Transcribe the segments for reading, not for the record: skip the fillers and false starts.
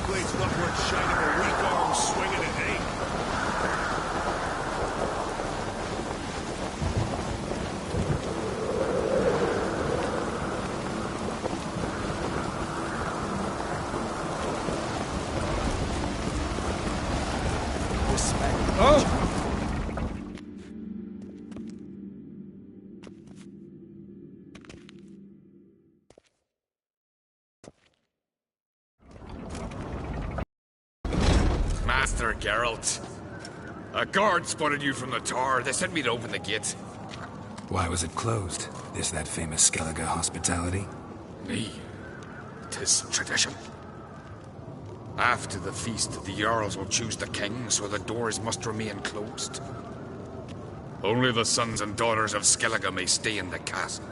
blade's not worth shining a weak arm swinging at, eh? Master Geralt. A guard spotted you from the tower. They sent me to open the gate. Why was it closed? Is that famous Skellige hospitality? Me. 'Tis tradition. After the feast, the Jarls will choose the king, so the doors must remain closed. Only the sons and daughters of Skellige may stay in the castle.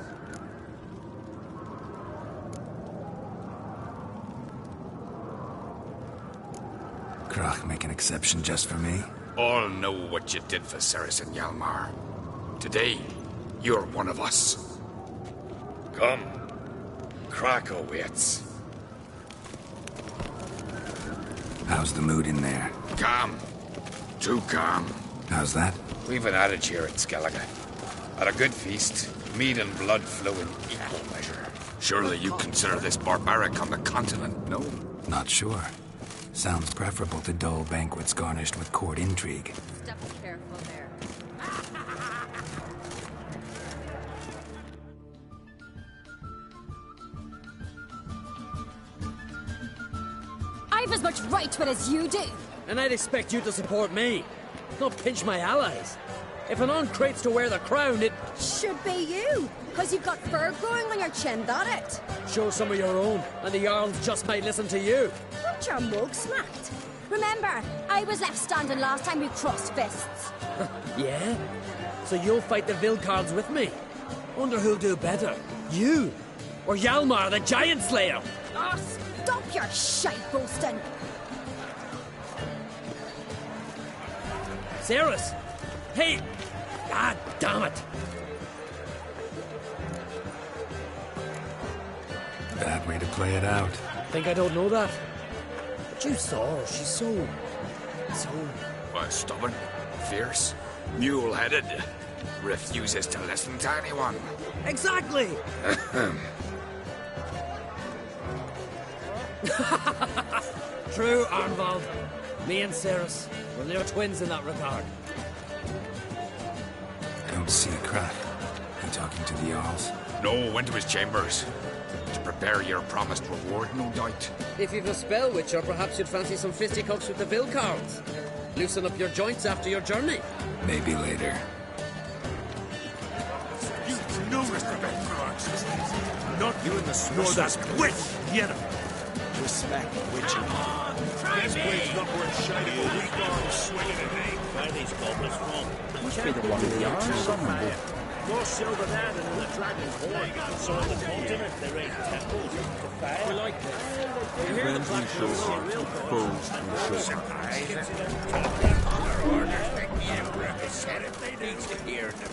Crach make an exception just for me? All know what you did for Cerys and Hjalmar. Today, you're one of us. Come. Crach awaits. How's the mood in there? Calm. Too calm. How's that? We've an adage here at Skellige. At a good feast, meat and blood flow in equal measure. Surely you consider this barbaric on the continent, no? Not sure. Sounds preferable to dull banquets garnished with court intrigue. Step careful there. I've as much right to it as you do. And I'd expect you to support me, not pinch my allies. If an on-crate's to wear the crown, it... Should be you, because you've got fur growing on your chin, that it? Show some of your own, and the Jarls just might listen to you. Want your mug smacked? Remember, I was left standing last time we crossed fists. Yeah? So you'll fight the Vilcards with me? Wonder who'll do better, you or Hjalmar the Giant Slayer? Oh, stop your shite boasting. Cerys! Hey! God damn it! Bad way to play it out. Think I don't know that? But you saw her, she's so... Well, stubborn, fierce, mule-headed. Refuses to listen to anyone. Exactly! True, Arnvald. Me and Cerys, we're near twins in that regard. Don't see Crach. He talking to the Jarls? No, went to his chambers. To prepare your promised reward, no doubt. If you've a spell witcher, perhaps you'd fancy some fisticuffs with the Vilcards. Loosen up your joints after your journey. Maybe later. You've no respect for our sisters. Not you and the nor that witch, Yenna. Respect, witchy. This blade's not worth shining a weak arm swinging at, eh? Where these goblins from? Must be the one of the Jarls somewhere. More silver there than in the dragon's horn. So on the continent they raise temples to fire. We like this. You hear the black real Foes and shore. Our orders think the Emperor has said it. They need to hear them.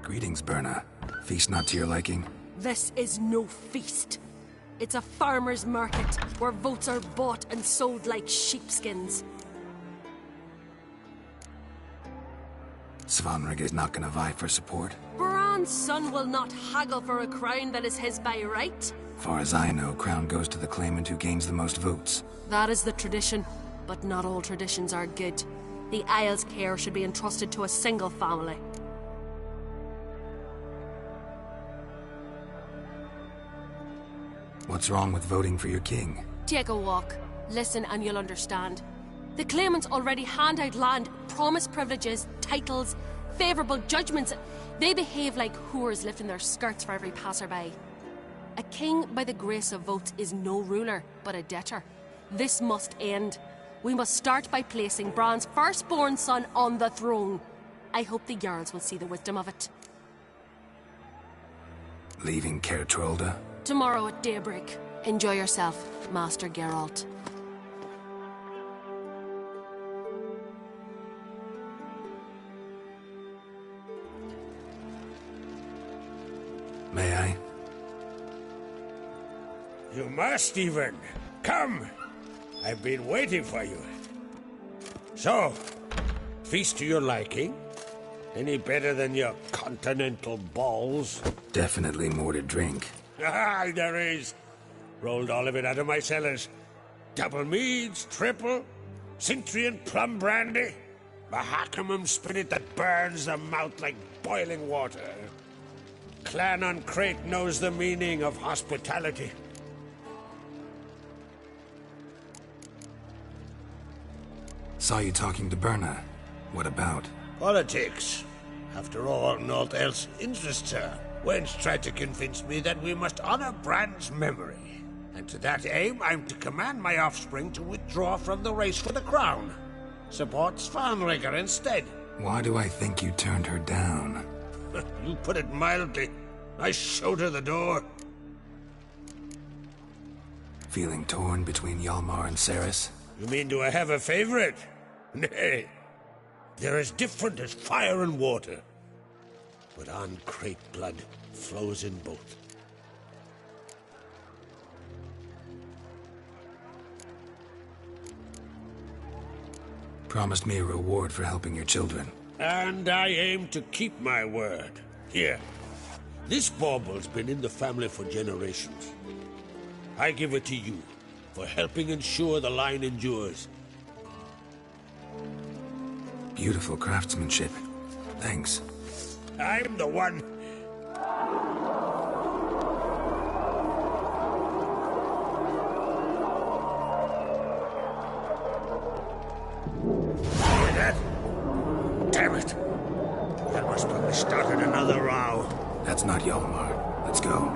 Greetings, Birna. Feast not to your liking? This is no feast. It's a farmer's market where votes are bought and sold like sheepskins. Svanrig is not gonna vie for support? Bran's son will not haggle for a crown that is his by right. Far as I know, crown goes to the claimant who gains the most votes. That is the tradition, but not all traditions are good. The Isle's care should be entrusted to a single family. What's wrong with voting for your king? Take a walk. Listen and you'll understand. The claimants already hand out land, promise privileges, titles, favourable judgments. They behave like whores lifting their skirts for every passerby. A king by the grace of votes is no ruler, but a debtor. This must end. We must start by placing Bran's firstborn son on the throne. I hope the Jarls will see the wisdom of it. Leaving Caer Trolda? Tomorrow at daybreak. Enjoy yourself, Master Geralt. May I? You must, even. Come. I've been waiting for you. So, feast to your liking? Any better than your continental balls? Definitely more to drink. Ah, there is. Rolled all of it out of my cellars. Double meads, triple, Cintrian plum brandy, Mahakimum spirit that burns the mouth like boiling water. Clan on Crate knows the meaning of hospitality. Saw you talking to Berna. What about? Politics. After all, naught else interests her. Wench tried to convince me that we must honor Bran's memory. And to that aim, I'm to command my offspring to withdraw from the race for the crown. Support Svanrigger instead. Why do I think you turned her down? You put it mildly. I showed her the door. Feeling torn between Hjalmar and Cerys? You mean do I have a favorite? Nay. They're as different as fire and water. But on Crate blood flows in both. Promised me a reward for helping your children. And I aim to keep my word. Here. This bauble's been in the family for generations. I give it to you for helping ensure the line endures. Beautiful craftsmanship. Thanks. I'm the one. Hear that? Damn it. That must have started another row. That's not Hjalmar. Let's go.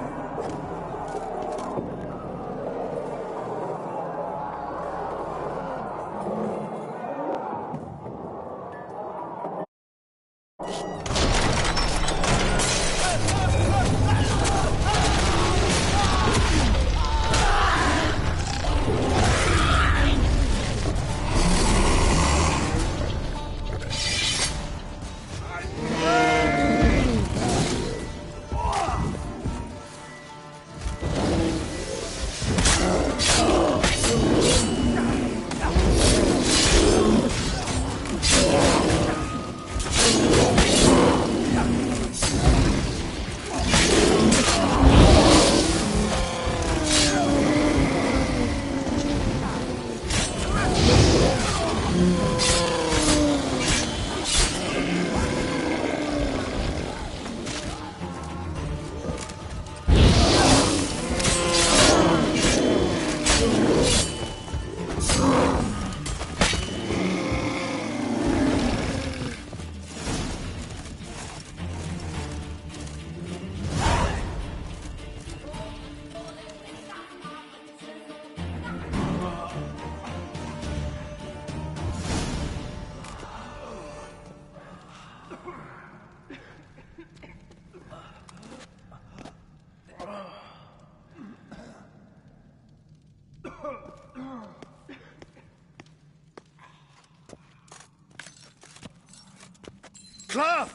Cloth!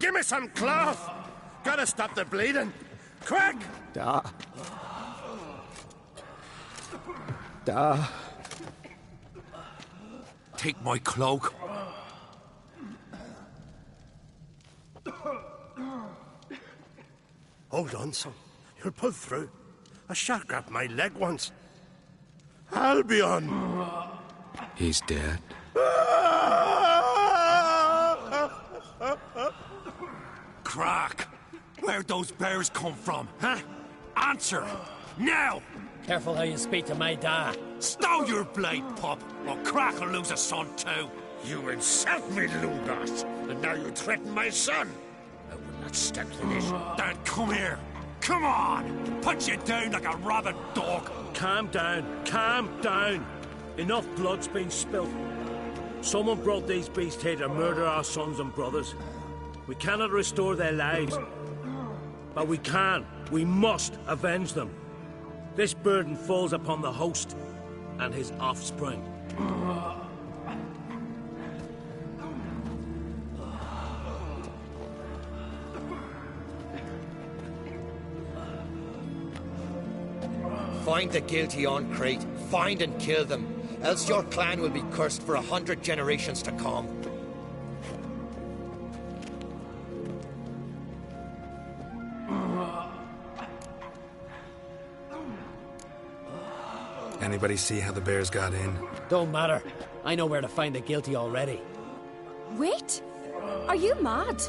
Give me some cloth! Gotta stop the bleeding! Quick! Da. Take my cloak. Hold on, son. You'll pull through. A shark grabbed my leg once. Albion! He's dead. Crack! Where'd those bears come from, huh? Answer! Now! Careful how you speak to my dad. Stow your blade, pup, or Crack will lose a son too. You insult me, Lugos, and now you threaten my son. I will not stand for this. Then come here. Come on! Put you down like a rabid dog. Calm down. Calm down. Enough blood's been spilt. Someone brought these beasts here to murder our sons and brothers. We cannot restore their lives. But we must avenge them. This burden falls upon the host and his offspring. Find the guilty on Crete. Find and kill them. Else your clan will be cursed for 100 generations to come. Anybody see how the bears got in? Don't matter. I know where to find the guilty already. Wait! Are you mad?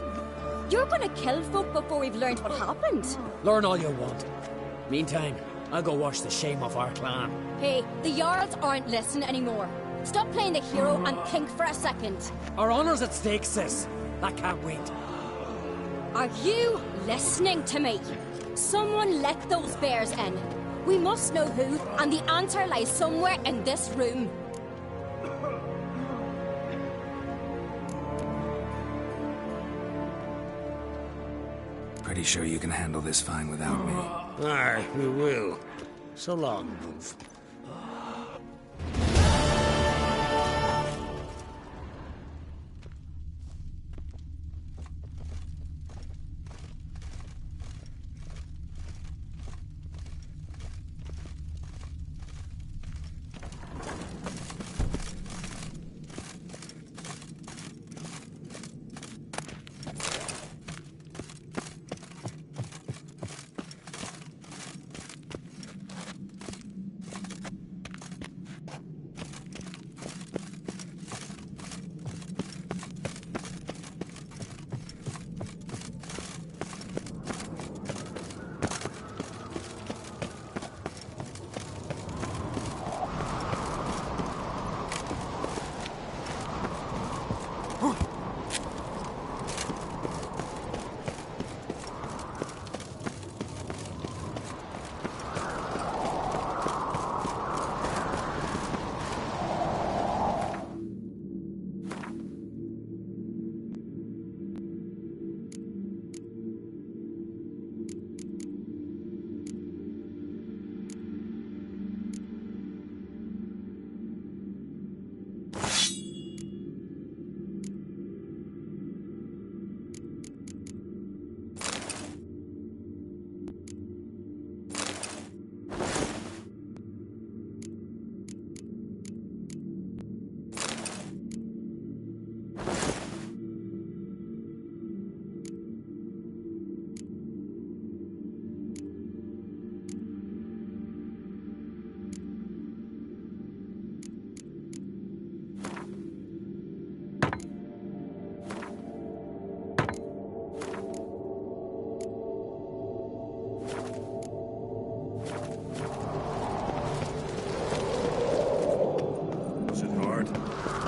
You're gonna kill folk before we've learned what happened? Learn all you want. Meantime, I'll go wash the shame off our clan. Hey, the Jarls aren't listening anymore. Stop playing the hero and think for a second. Our honor's at stake, sis. That can't wait. Are you listening to me? Someone let those bears in. We must know who, and the answer lies somewhere in this room. Pretty sure you can handle this fine without me. Aye, we will. So long, Wolf.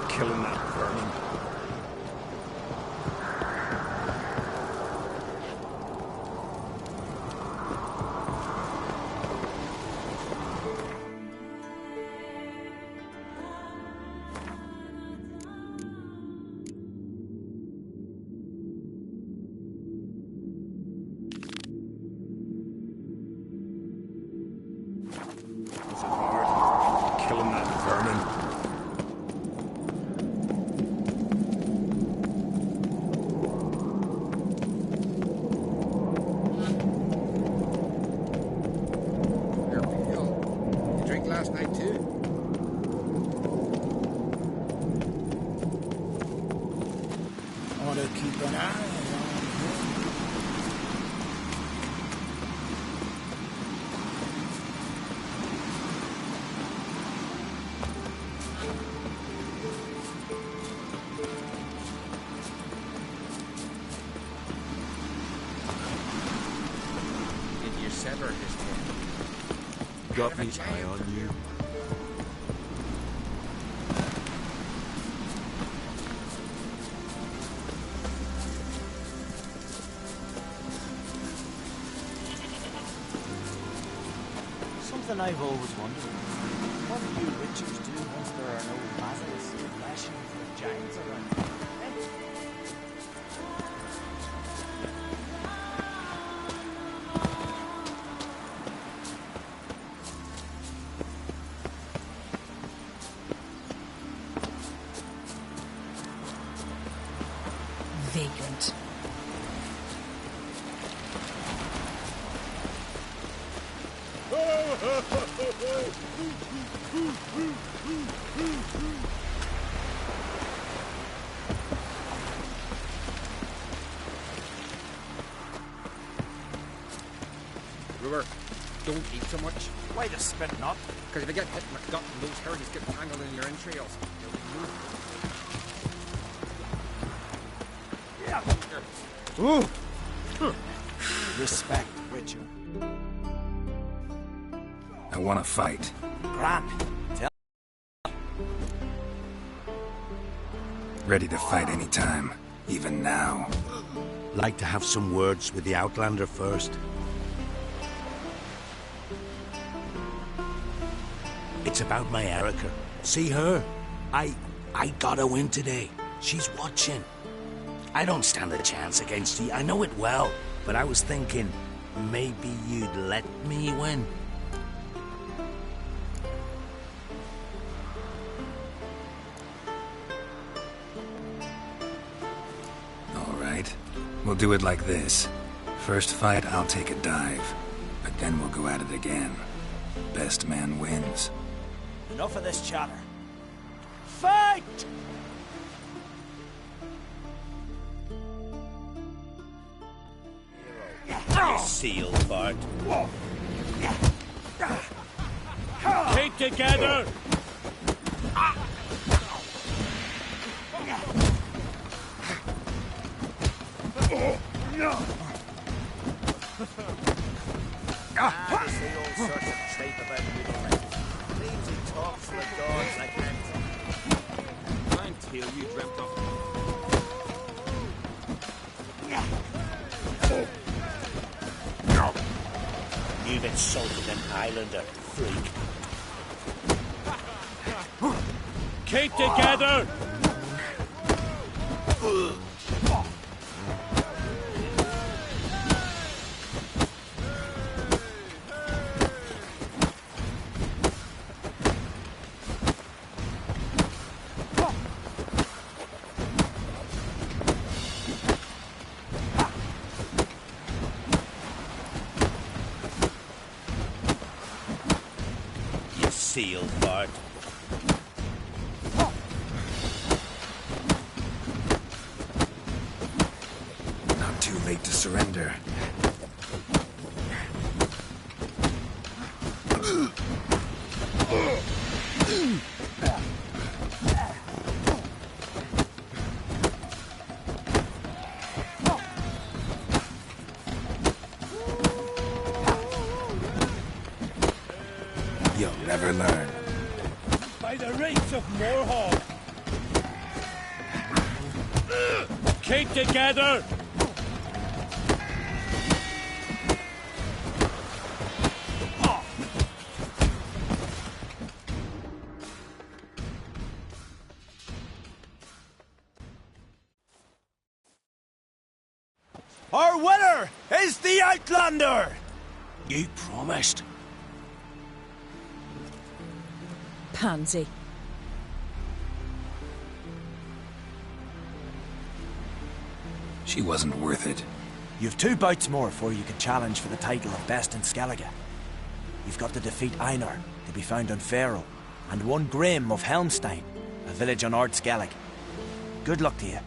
Killing that vermin. Was it hard? Killing that vermin. Last night too. Ought to keep an eye on him. Did you sever his head? Got me eye on you. Something I've always wondered. What do you witchers do once there are no basilisks or flashing for giants around? Vagrant. Ho, ho, ho, ho. Brewer, don't eat so much. Why the spit not? Because if you get hit in the gut and those hairs get tangled in your entrails, you'll be moved. Respect, Witcher. I want to fight. Grant, tell. Ready to fight anytime, even now. Like to have some words with the Outlander first. It's about my Erica. See her? I gotta win today. She's watching. I don't stand a chance against you. I know it well. But I was thinking, maybe you'd let me win. All right. We'll do it like this. First fight, I'll take a dive. But then we'll go at it again. Best man wins. Enough of this chatter. Fight! You seal fart. Keep together! They say all sorts of tripe about middlemen. Claims he talks to the dogs like anything. Until you dreamt of You've insulted an Islander, freak. Keep together! Seal fart. Not too late to surrender. You'll never learn. By the rights of Moorhawk! Keep together! Our winner is the Outlander! You promised. Pansy. She wasn't worth it. You've 2 bouts more before you can challenge for the title of Best in Skellige. You've got to defeat Einar, to be found on Faroe, and 1 Grim of Helmstein, a village on Ard Skellig. Good luck to you.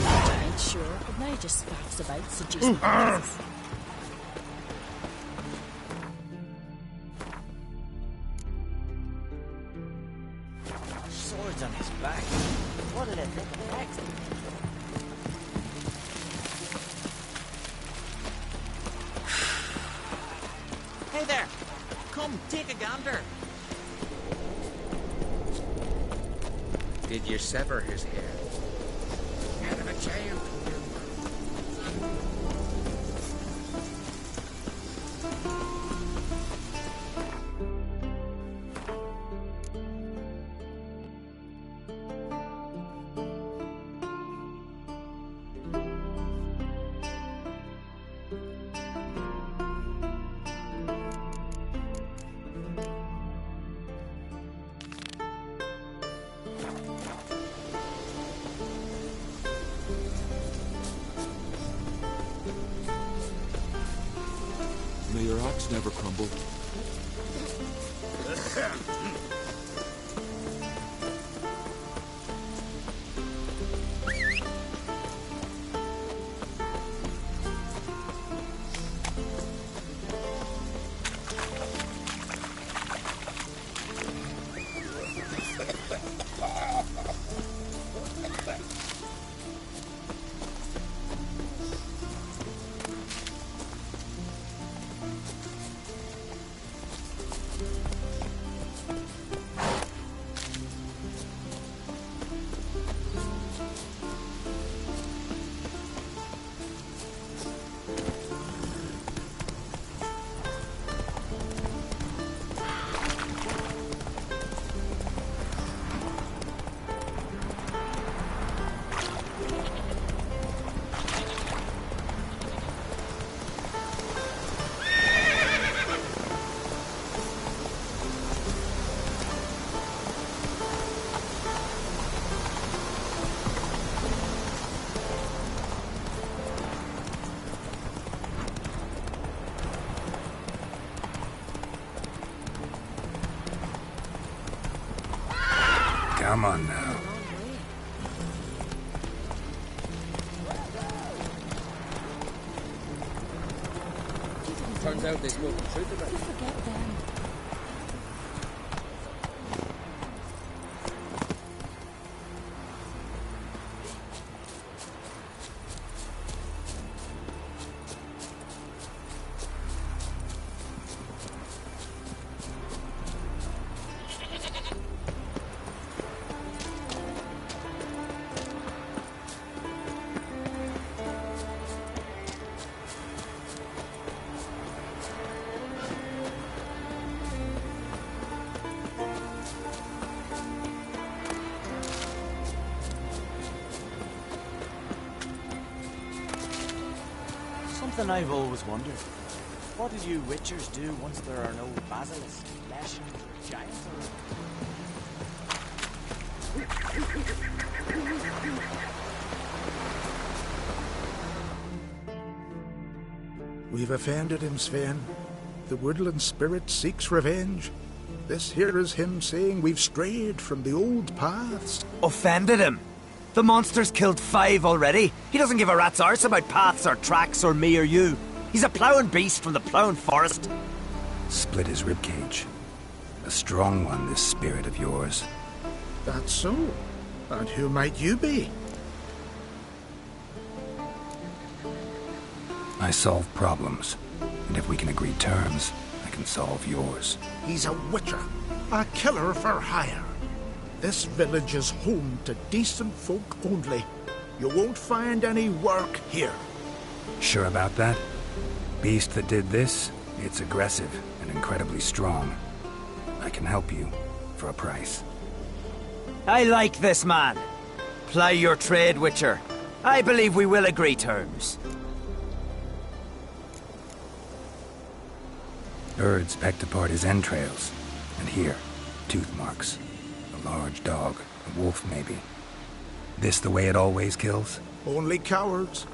I ain't sure, but now just faffs about seducing princesses. Swords on his back. What'll it think of next? Hey there! Come, take a gander! Did you sever his hair? Head of a giant. rocks never crumble. Come on now. Turns out they spoke the truth about it. Forget them. Something I've always wondered. What did you witchers do once there are no basilisks, lashings, or giants around? We've offended him, Sven. The woodland spirit seeks revenge. This here is him saying we've strayed from the old paths. Offended him? The monster's killed 5 already. He doesn't give a rat's arse about paths or tracks or me or you. He's a ploughing beast from the ploughing forest. Split his ribcage. A strong one, this spirit of yours. That's so. And who might you be? I solve problems. And if we can agree terms, I can solve yours. He's a witcher. A killer for hire. This village is home to decent folk only. You won't find any work here. Sure about that? Beast that did this, it's aggressive and incredibly strong. I can help you for a price. I like this man. Ply your trade, Witcher. I believe we will agree terms. Birds pecked apart his entrails. And here, tooth marks. A large dog, a wolf maybe. This the way it always kills? Only cowards.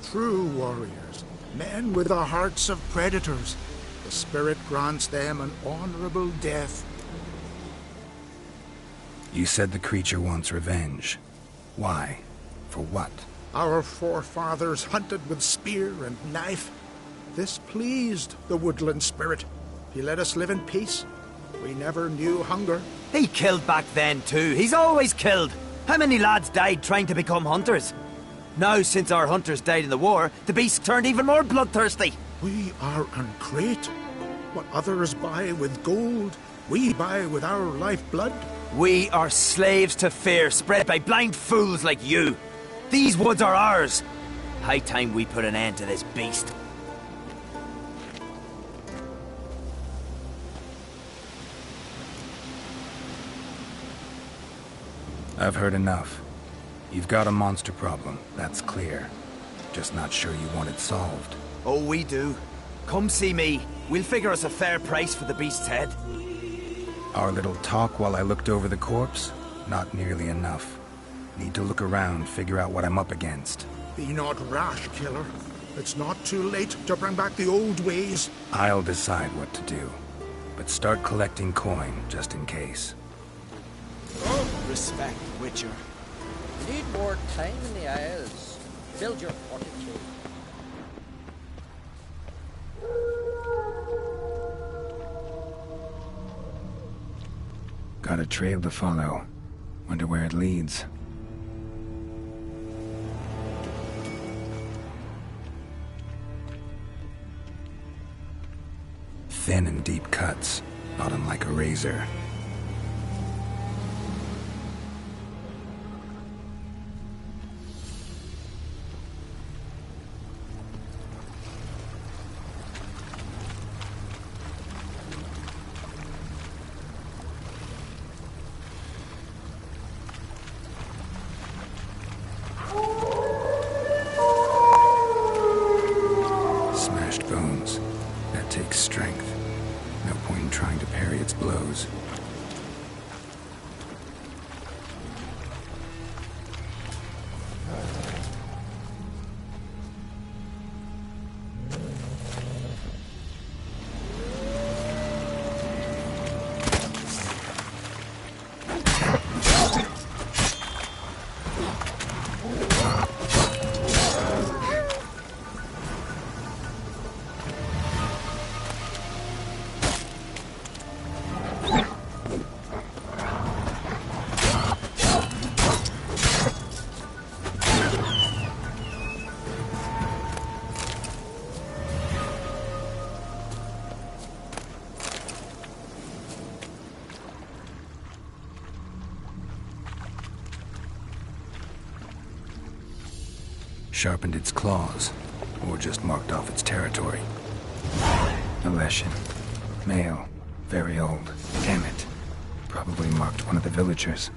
True warriors. Men with the hearts of predators. The spirit grants them an honorable death. You said the creature wants revenge. Why? For what? Our forefathers hunted with spear and knife. This pleased the woodland spirit. He let us live in peace. We never knew hunger. He killed back then too. He's always killed. How many lads died trying to become hunters? Now, since our hunters died in the war, the beast turned even more bloodthirsty. We are uncreate. What others buy with gold, we buy with our lifeblood. We are slaves to fear, spread by blind fools like you. These woods are ours. High time we put an end to this beast. I've heard enough. You've got a monster problem, that's clear. Just not sure you want it solved. Oh, we do. Come see me. We'll figure us a fair price for the beast's head. Our little talk while I looked over the corpse? Not nearly enough. Need to look around, figure out what I'm up against. Be not rash, killer. It's not too late to bring back the old ways. I'll decide what to do. But start collecting coin, just in case. Respect, Witcher. You need more time in the Isles. Build your fortitude. Got a trail to follow. Wonder where it leads. Thin and deep cuts, not unlike a razor. Smashed bones. That takes strength. No point in trying to parry its blows. Sharpened its claws, or just marked off its territory. A Leshen. Male. Very old. Damn it. Probably marked one of the villagers.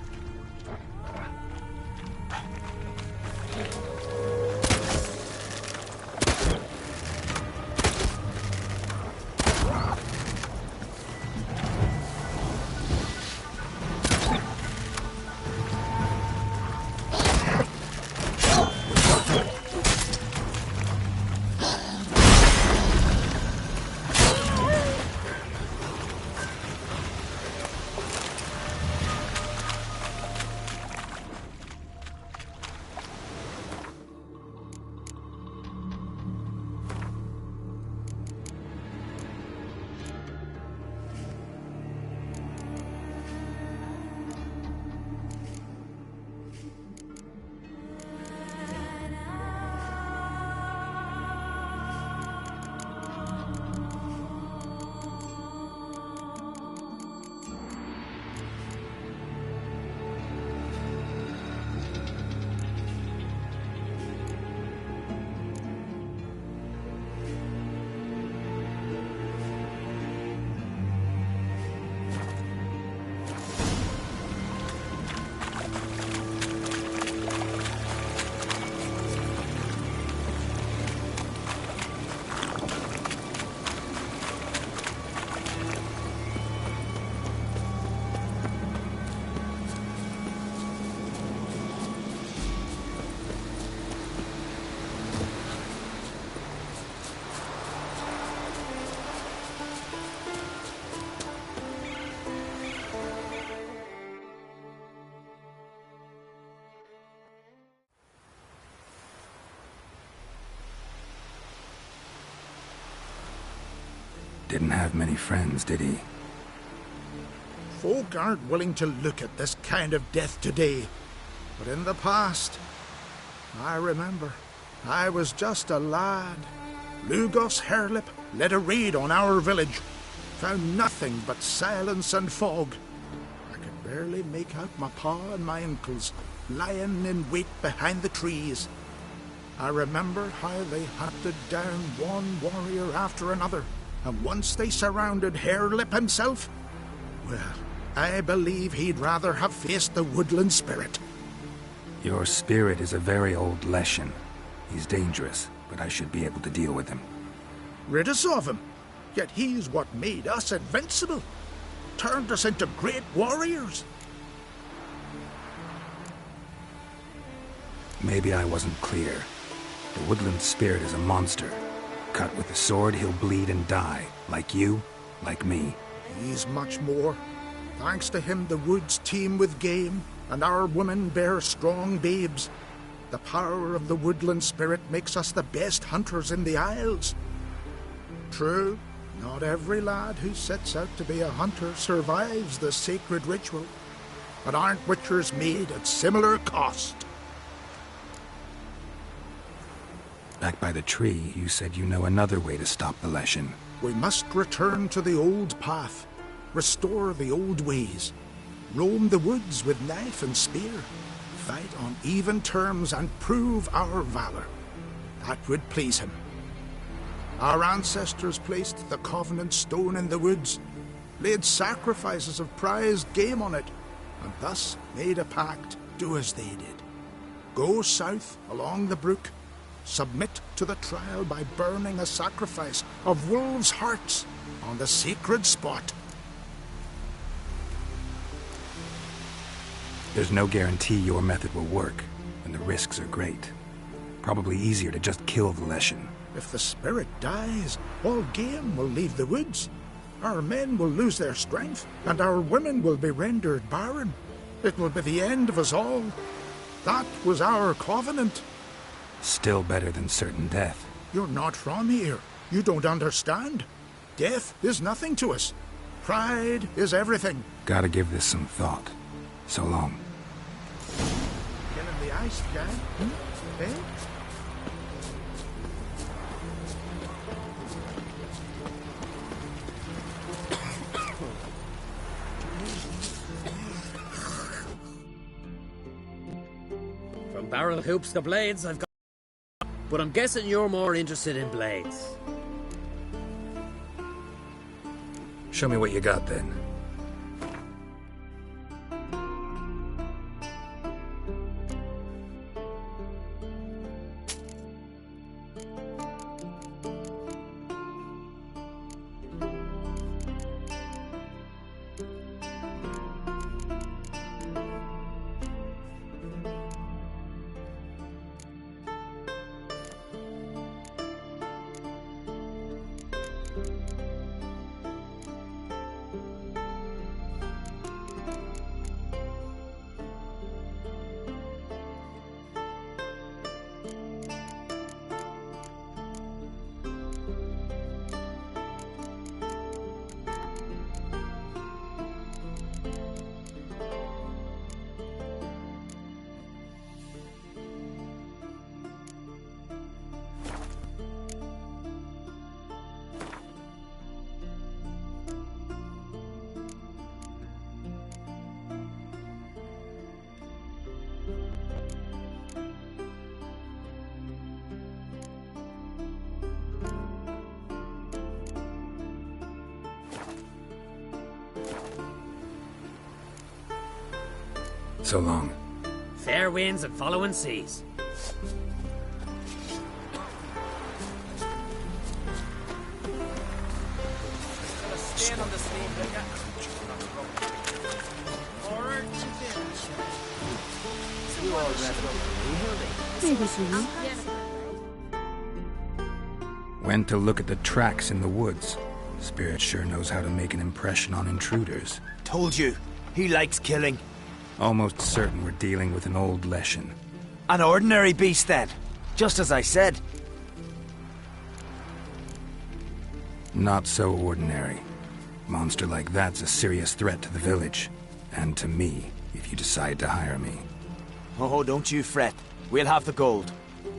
Didn't have many friends, did he? Folk aren't willing to look at this kind of death today. But in the past, I remember, I was just a lad. Lugos Harelip led a raid on our village. Found nothing but silence and fog. I could barely make out my pa and my uncles lying in wait behind the trees. I remember how they hunted down one warrior after another. And once they surrounded Harelip himself, well, I believe he'd rather have faced the woodland spirit. Your spirit is a very old Leshen. He's dangerous, but I should be able to deal with him. Rid us of him. Yet he's what made us invincible. Turned us into great warriors. Maybe I wasn't clear. The woodland spirit is a monster. Cut with the sword, he'll bleed and die. Like you, like me. He's much more. Thanks to him, the woods teem with game, and our women bear strong babes. The power of the woodland spirit makes us the best hunters in the Isles. True, not every lad who sets out to be a hunter survives the sacred ritual, but aren't witchers made at similar cost? Back by the tree, you said you know another way to stop the Leshen. We must return to the old path, restore the old ways, roam the woods with knife and spear, fight on even terms and prove our valor. That would please him. Our ancestors placed the Covenant Stone in the woods, laid sacrifices of prized game on it, and thus made a pact, do as they did. Go south along the brook, submit to the trial by burning a sacrifice of wolves' hearts on the sacred spot. There's no guarantee your method will work, and the risks are great. Probably easier to just kill the Leshen. If the spirit dies, all game will leave the woods. Our men will lose their strength, and our women will be rendered barren. It will be the end of us all. That was our covenant. Still better than certain death. You're not from here. You don't understand. Death is nothing to us. Pride is everything. Gotta give this some thought. So long. Killing the ice, guy? Eh? From barrel hoops to blades, I've got... But I'm guessing you're more interested in blades. Show me what you got, then. So long. Fair winds and following seas. Went to look at the tracks in the woods. Spirit sure knows how to make an impression on intruders. Told you, he likes killing. Almost certain we're dealing with an old Leshen. An ordinary beast, then. Just as I said. Not so ordinary. Monster like that's a serious threat to the village. And to me, if you decide to hire me. Oh, don't you fret. We'll have the gold.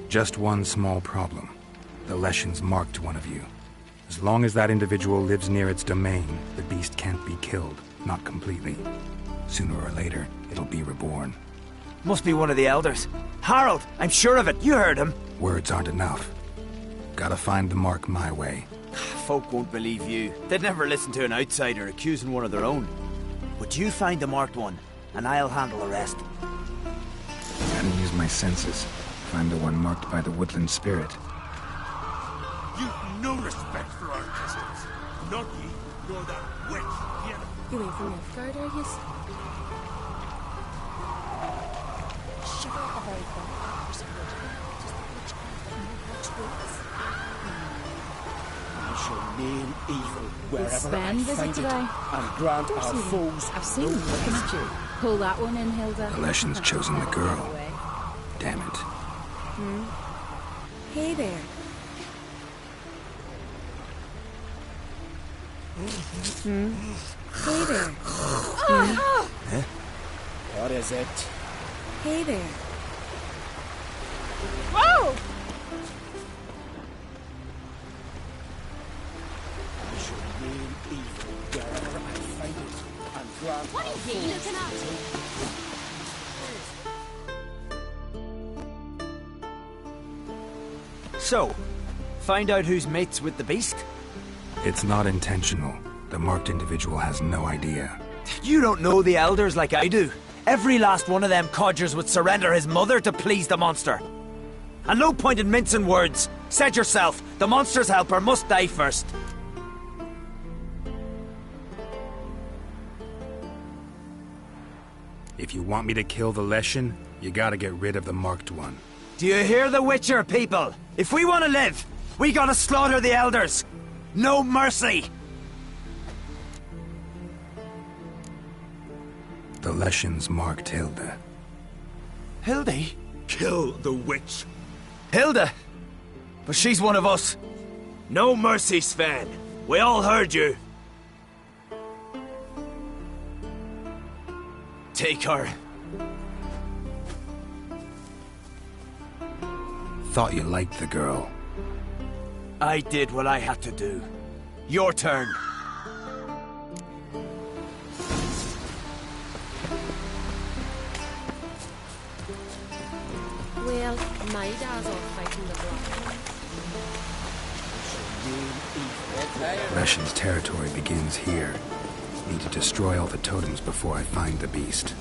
Just one small problem. The Leshen's marked one of you. As long as that individual lives near its domain, the beast can't be killed. Not completely. Sooner or later, it'll be reborn. Must be one of the elders. Harold, I'm sure of it. You heard him. Words aren't enough. Gotta find the mark my way. Folk won't believe you. They'd never listen to an outsider accusing one of their own. But you find the marked one, and I'll handle the rest. Gotta use my senses. Find the one marked by the woodland spirit. You've no respect for our customs. Not ye, nor that witch, Yennefer. You ain't from Nilfgaard, are you? Shiver a very bad person would. Just the witch I shall name evil wherever Sven I visit find it, today? and grant Don't our see him. foes I've seen no him looking rest. at you. Pull that one in, Hilda. The Leshen's chosen the girl. Damn it. Hey there. Hey there. Huh? What is it? Hey there. Whoa! I shall name evil wherever I find it, and grant What our are you looking at? So, find out who's mates with the beast? It's not intentional. The marked individual has no idea. You don't know the elders like I do. Every last one of them codgers would surrender his mother to please the monster. And no point in mincing words. Said yourself, the monster's helper must die first. If you want me to kill the Leshen, you gotta get rid of the marked one. Do you hear the Witcher, people? If we want to live, we gotta slaughter the elders. No mercy. The Leshen's marked Hilda. Hildy? Kill the witch. Hilda? But she's one of us. No mercy, Sven. We all heard you. Take her. Thought you liked the girl. I did what I had to do. Your turn. Well, my dad's all fighting the block. Leshen's territory begins here. Need to destroy all the totems before I find the beast.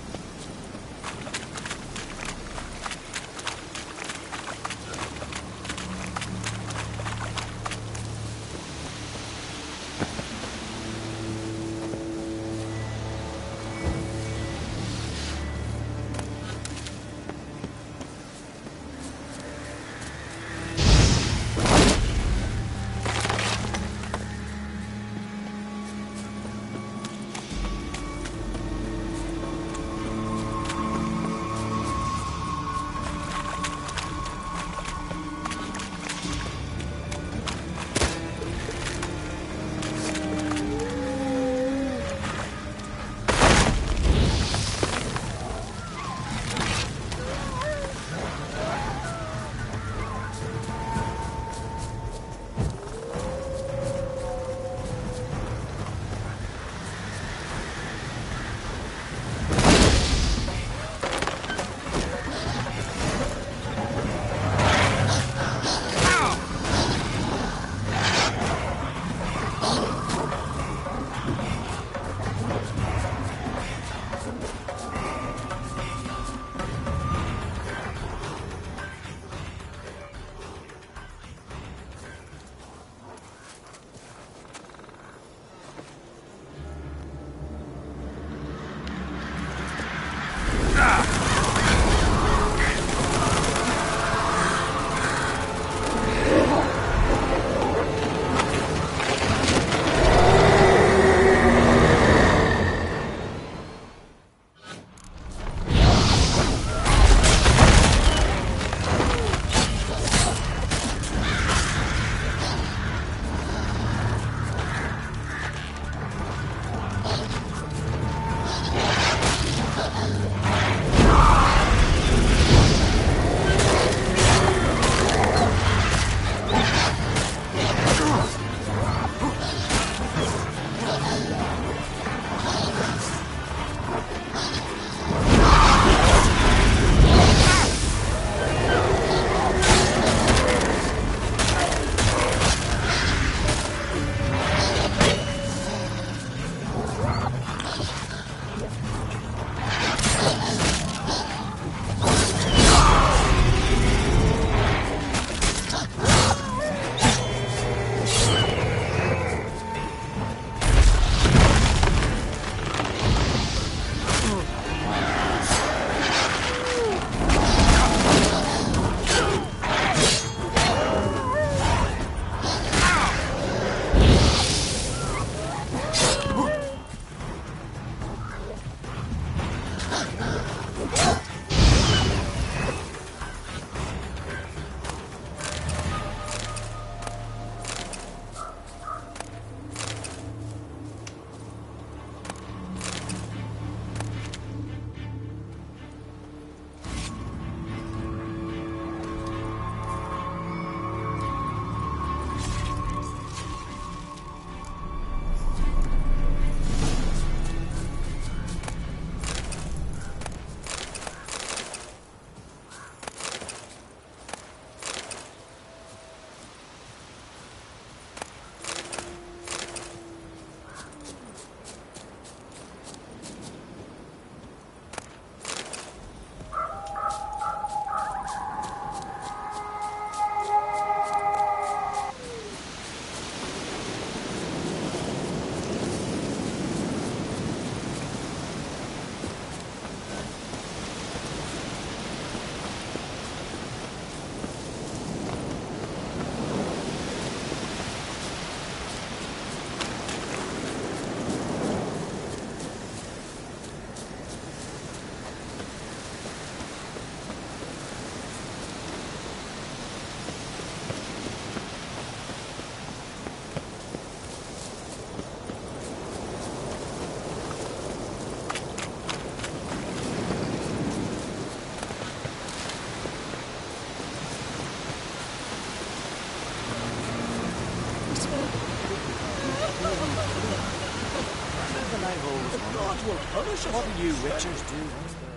God will punish us. What do you witchers do once they're...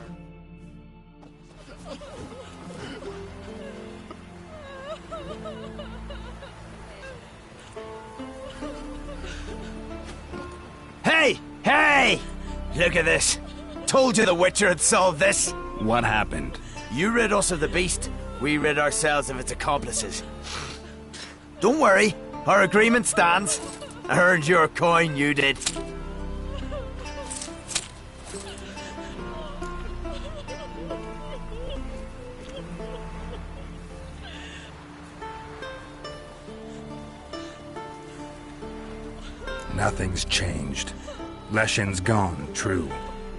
Hey! Hey! Look at this. Told you the Witcher had solved this. What happened? You rid us of the beast. We rid ourselves of its accomplices. Don't worry. Our agreement stands. I earned your coin, you did. Nothing's changed. Leshin's gone, true,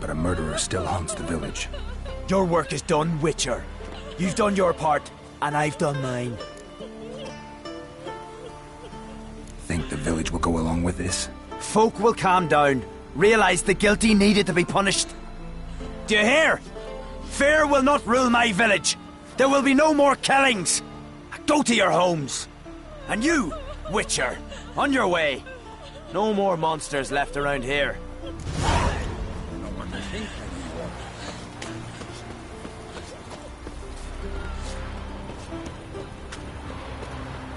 but a murderer still haunts the village. Your work is done, Witcher. You've done your part, and I've done mine. Think the village will go along with this? Folk will calm down, realize the guilty needed to be punished. Do you hear? Fear will not rule my village. There will be no more killings. Go to your homes. And you, Witcher, on your way. No more monsters left around here.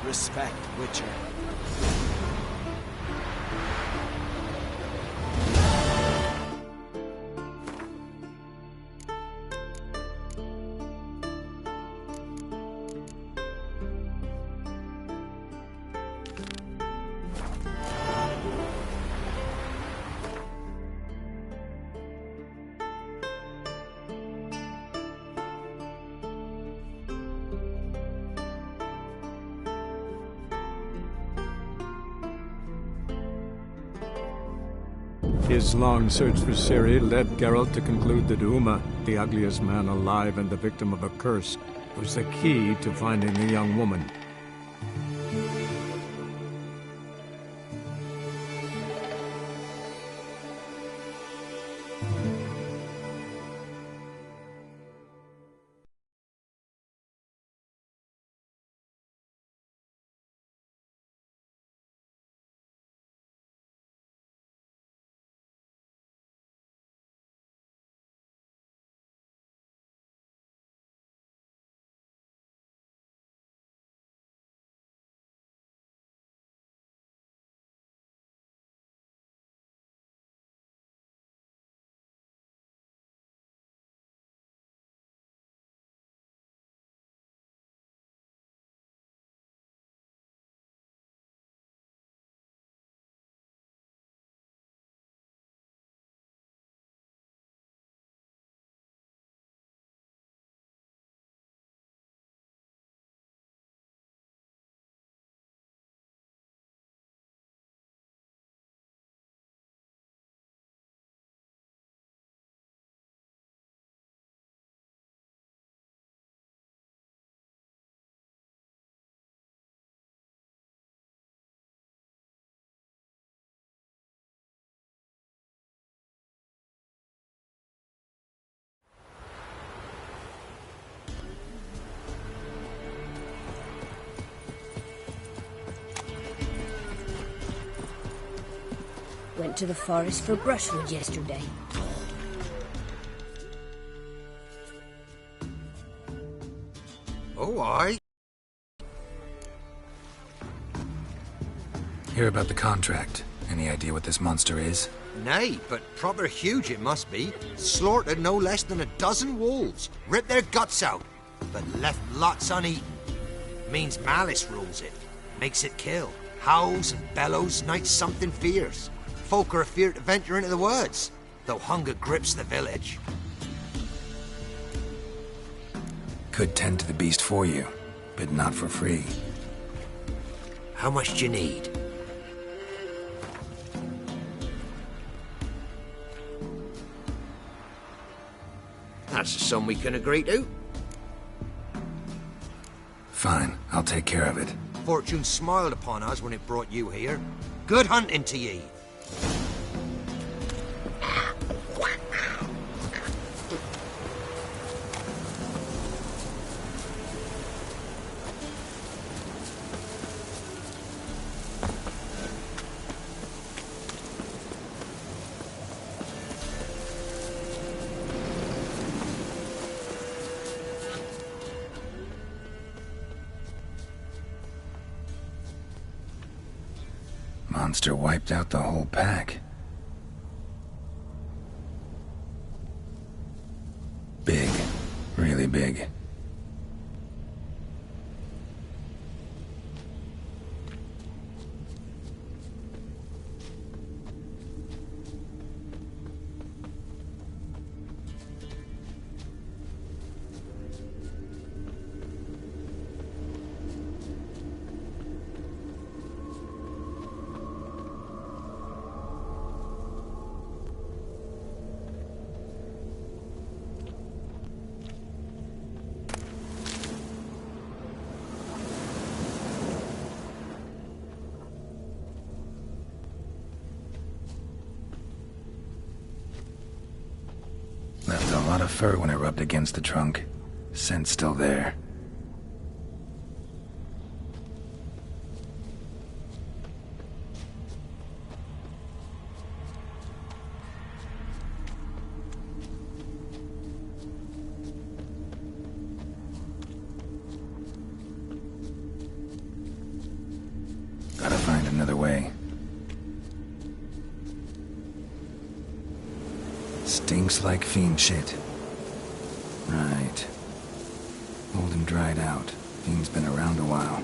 Respect, Witcher. His long search for Ciri led Geralt to conclude that Uma, the ugliest man alive and the victim of a curse, was the key to finding the young woman. Went to the forest for brushwood yesterday. Oh, aye. Hear about the contract. Any idea what this monster is? Nay, but proper huge it must be. Slaughtered no less than a dozen wolves. Ripped their guts out, but left lots uneaten. Means malice rules it. Makes it kill. Howls and bellows, nights something fierce. Folk are afeard to venture into the woods, though hunger grips the village. Could tend to the beast for you, but not for free. How much do you need? That's a sum we can agree to. Fine, I'll take care of it. Fortune smiled upon us when it brought you here. Good hunting to ye. Monster wiped out the whole pack. Big. Really big. Left a lot of fur when I rubbed against the trunk. Scent's still there. Gotta find another way. Stinks like fiend shit. Right. Old and dried out. Fiend's been around a while.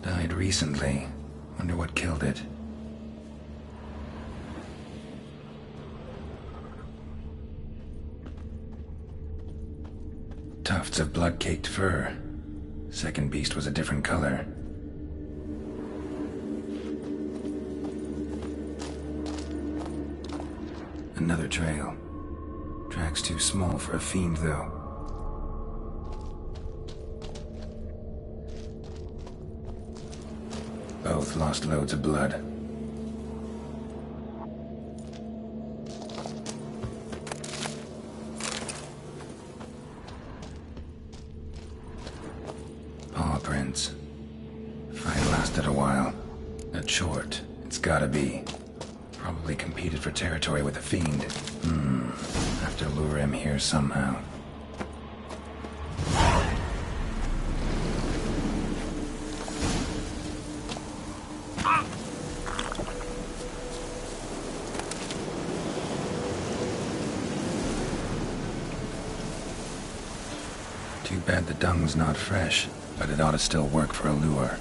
Died recently. Wonder what killed it. Tufts of blood-caked fur. Second beast was a different color. Another trail. Track's too small for a fiend, though. Both lost loads of blood. Paw prints. Fight lasted a while. Not short. It's gotta be. Probably competed for territory with the fiend. Have to lure him here somehow. Too bad the dung's not fresh, but it ought to still work for a lure.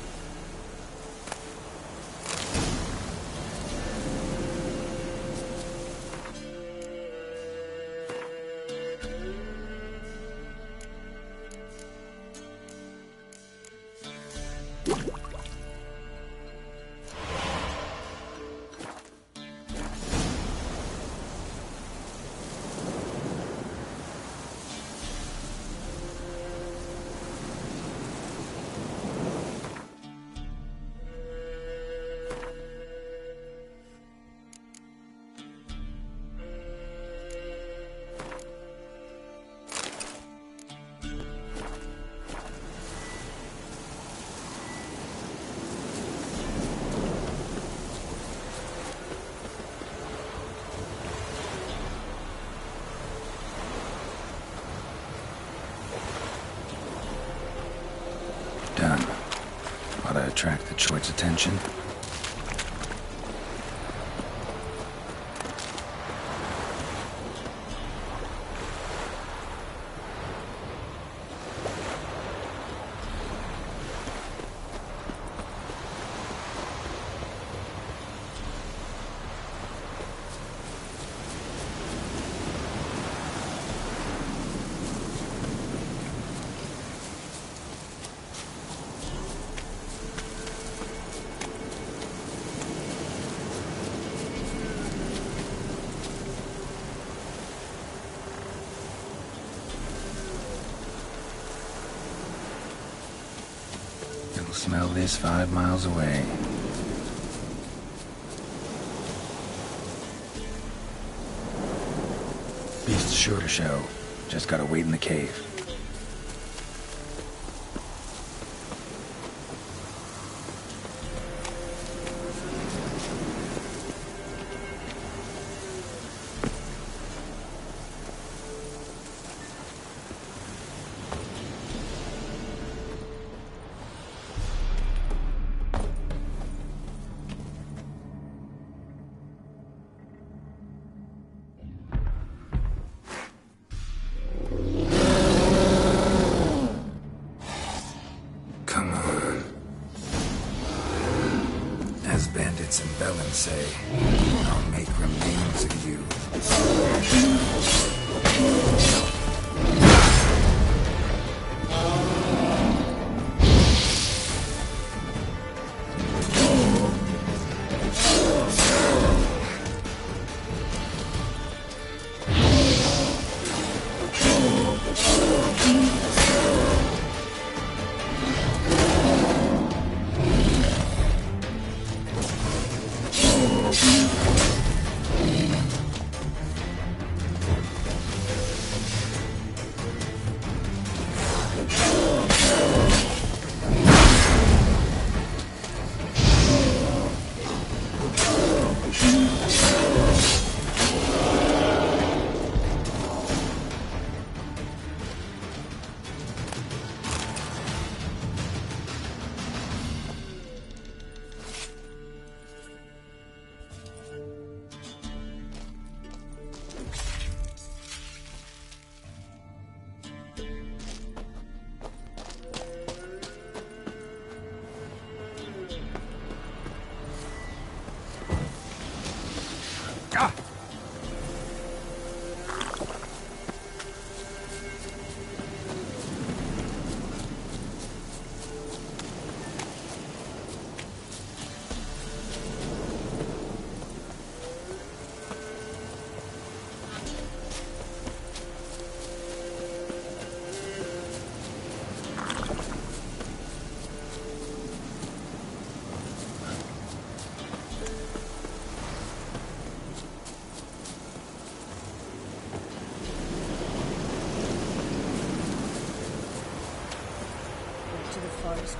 Done. Ought to attract the choice attention. smell this 5 miles away. Beast's sure to show. Just gotta wait in the cave. As bandits and Bellin say, I'll make remains of you.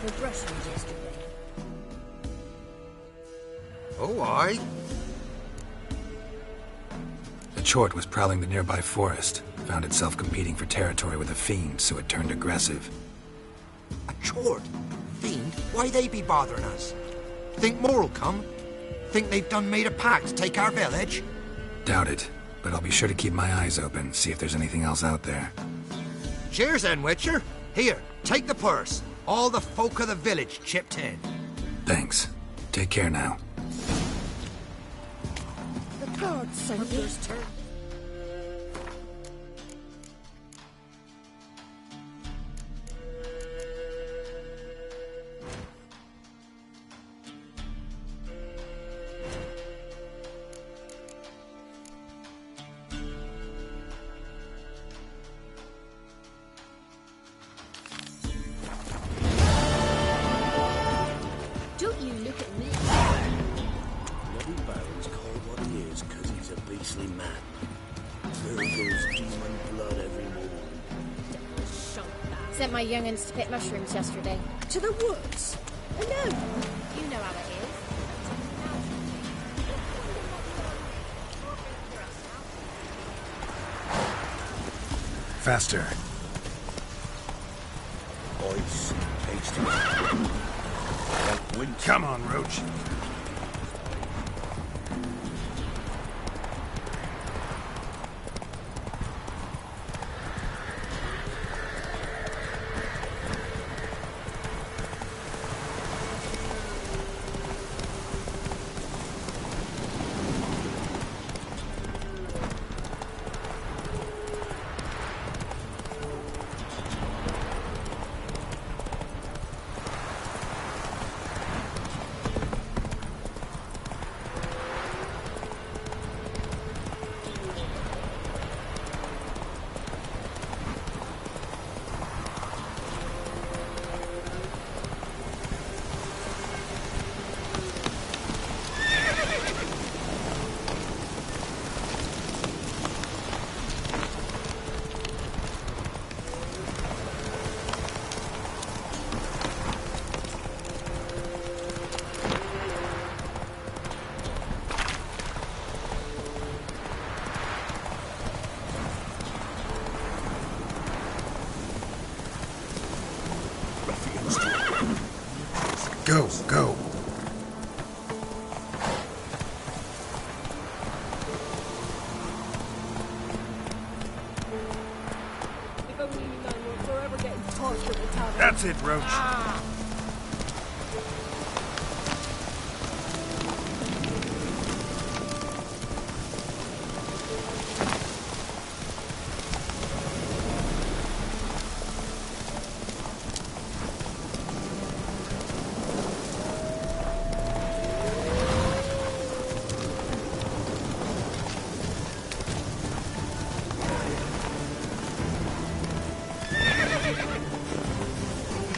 For brushwood yesterday. Oh, aye. The Chort was prowling the nearby forest. Found itself competing for territory with a fiend, so it turned aggressive. A Chort? Fiend? Why they be bothering us? Think more'll come? Think they've done made a pact to take our village? Doubt it, but I'll be sure to keep my eyes open, see if there's anything else out there. Cheers then, Witcher. Here, take the purse. All the folk of the village chipped in. Thanks. Take care now. The guards sent me. Sent my young'uns to pick mushrooms yesterday. To the woods? Alone? You know how it is. Faster. Ice, tasty. Like wind. Come on, Roach. Go, go. If only you man were forever getting tossed in the tavern. That's it, Roach.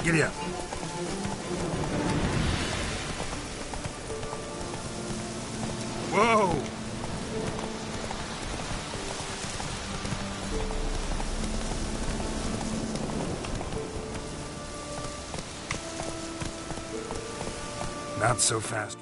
Giddy up. Whoa! Not so fast.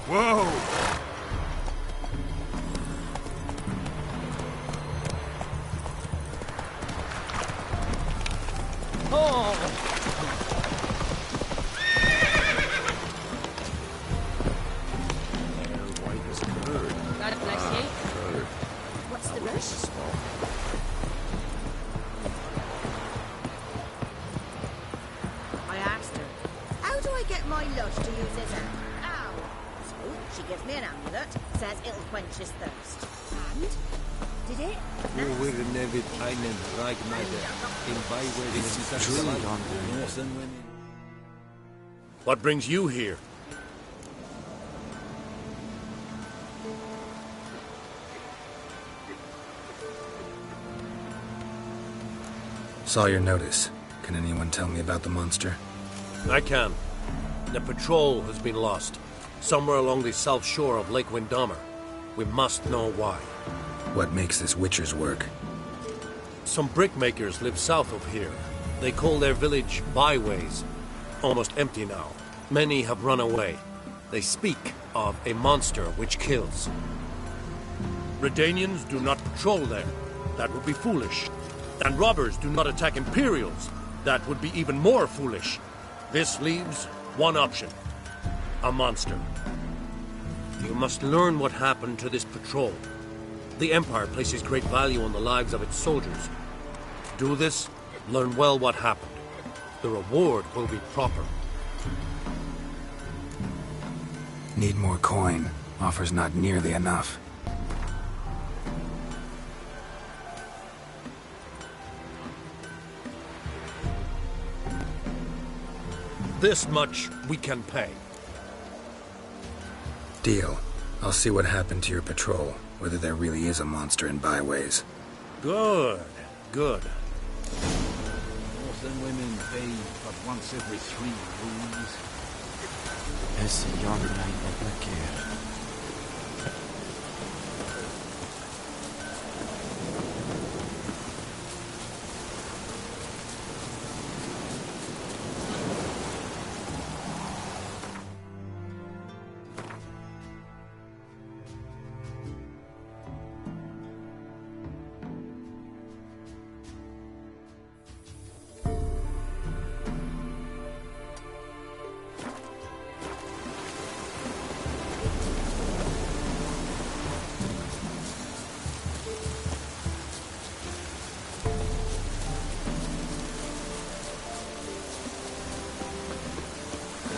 Whoa! God bless you. What's the rush? I asked her, how do I get my lush to use his hand? Ow! So she gives me an amulet, says it'll quench his thirst. And? Did it? What brings you here? Saw your notice. Can anyone tell me about the monster? I can. The patrol has been lost. Somewhere along the south shore of Lake Windammer. We must know why. What makes this Witcher's work? Some brickmakers live south of here. They call their village Byways. Almost empty now. Many have run away. They speak of a monster which kills. Redanians do not patrol there. That would be foolish. And robbers do not attack Imperials. That would be even more foolish. This leaves one option. A monster. You must learn what happened to this patrol. The Empire places great value on the lives of its soldiers. Do this, learn well what happened. The reward will be proper. Need more coin. Offer's not nearly enough. This much we can pay. Deal. I'll see what happened to your patrol, whether there really is a monster in Byways. Good, good. Most women pay but once every 3 moons. Esse yonder ain't a black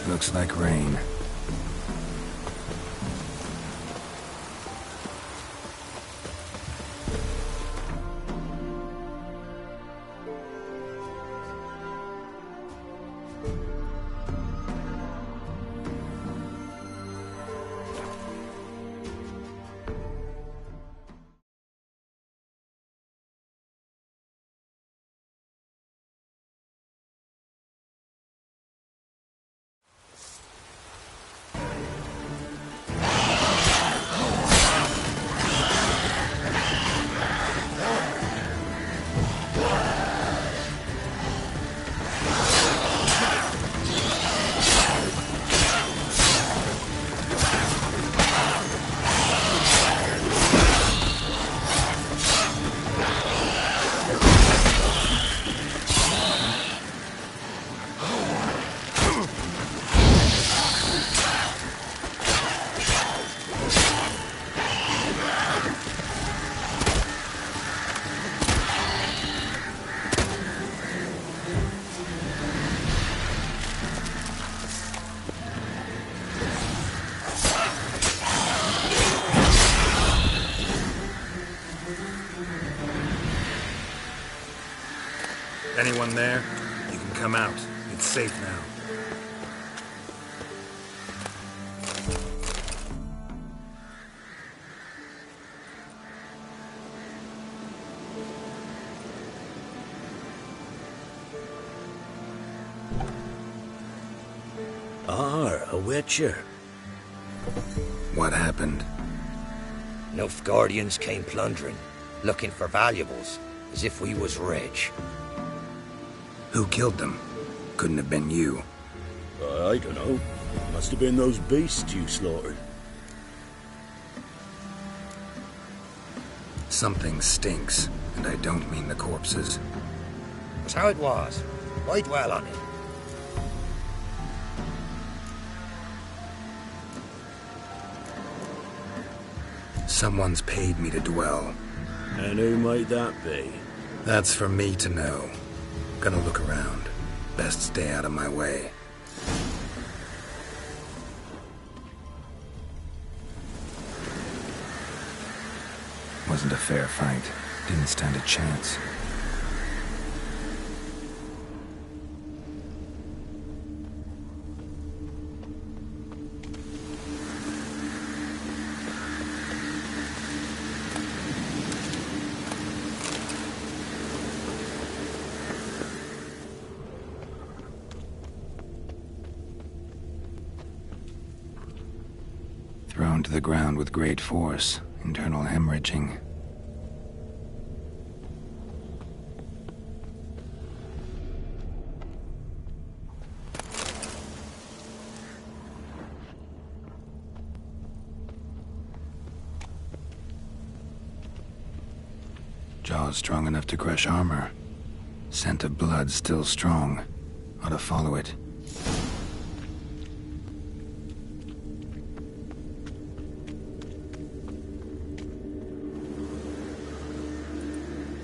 Looks like rain. Anyone there? You can come out. It's safe now. A witcher. What happened? Nilfgaardians came plundering, looking for valuables, as if we was rich. Who killed them? Couldn't have been you. I don't know. Must have been those beasts you slaughtered. Something stinks, and I don't mean the corpses. That's how it was. Why dwell on it? Someone's paid me to dwell. And who might that be? That's for me to know. Gonna look around. Best stay out of my way. Wasn't a fair fight. Didn't stand a chance. Thrown to the ground with great force. Internal hemorrhaging. Jaws strong enough to crush armor. Scent of blood still strong. Ought to follow it.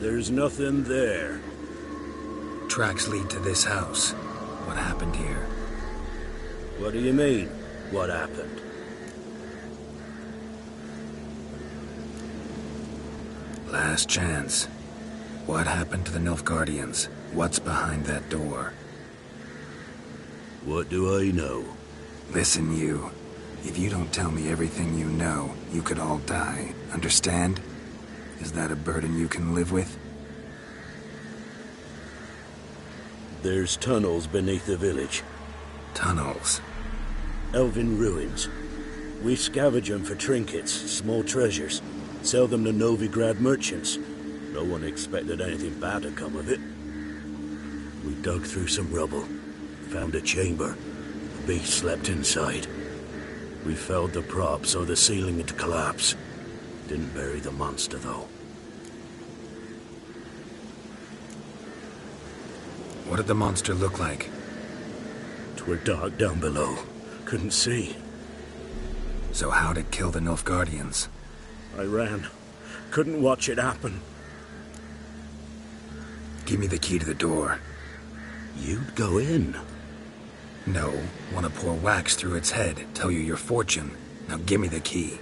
There's nothing there. Tracks lead to this house. What happened here? What do you mean, what happened? Last chance. What happened to the Nilfgaardians? What's behind that door? What do I know? Listen, you. If you don't tell me everything you know, you could all die. Understand? Is that a burden you can live with? There's tunnels beneath the village. Tunnels? Elven ruins. We scavenge them for trinkets, small treasures. Sell them to Novigrad merchants. No one expected anything bad to come of it. We dug through some rubble. Found a chamber. The beast slept inside. We felled the prop so the ceiling had collapsed. Didn't bury the monster, though. What did the monster look like? 'Twere dark down below. Couldn't see. So how'd it kill the Nilfgaardians? I ran. Couldn't watch it happen. Give me the key to the door. You'd go in? No. Want to pour wax through its head, tell you your fortune. Now give me the key.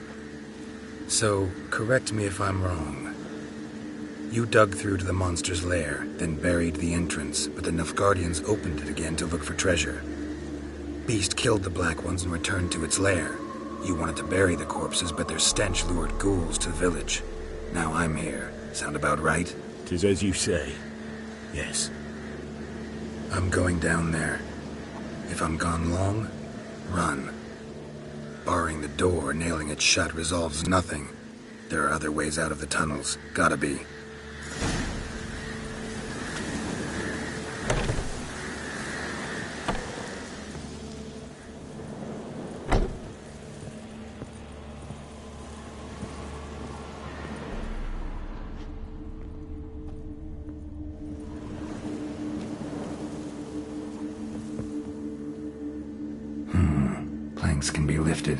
So, correct me if I'm wrong. You dug through to the monster's lair, then buried the entrance, but the Nilfgaardians opened it again to look for treasure. Beast killed the Black Ones and returned to its lair. You wanted to bury the corpses, but their stench lured ghouls to the village. Now I'm here. Sound about right? 'Tis as you say. Yes. I'm going down there. If I'm gone long, run. Barring the door, nailing it shut resolves nothing. There are other ways out of the tunnels. Gotta be. Planks can be lifted.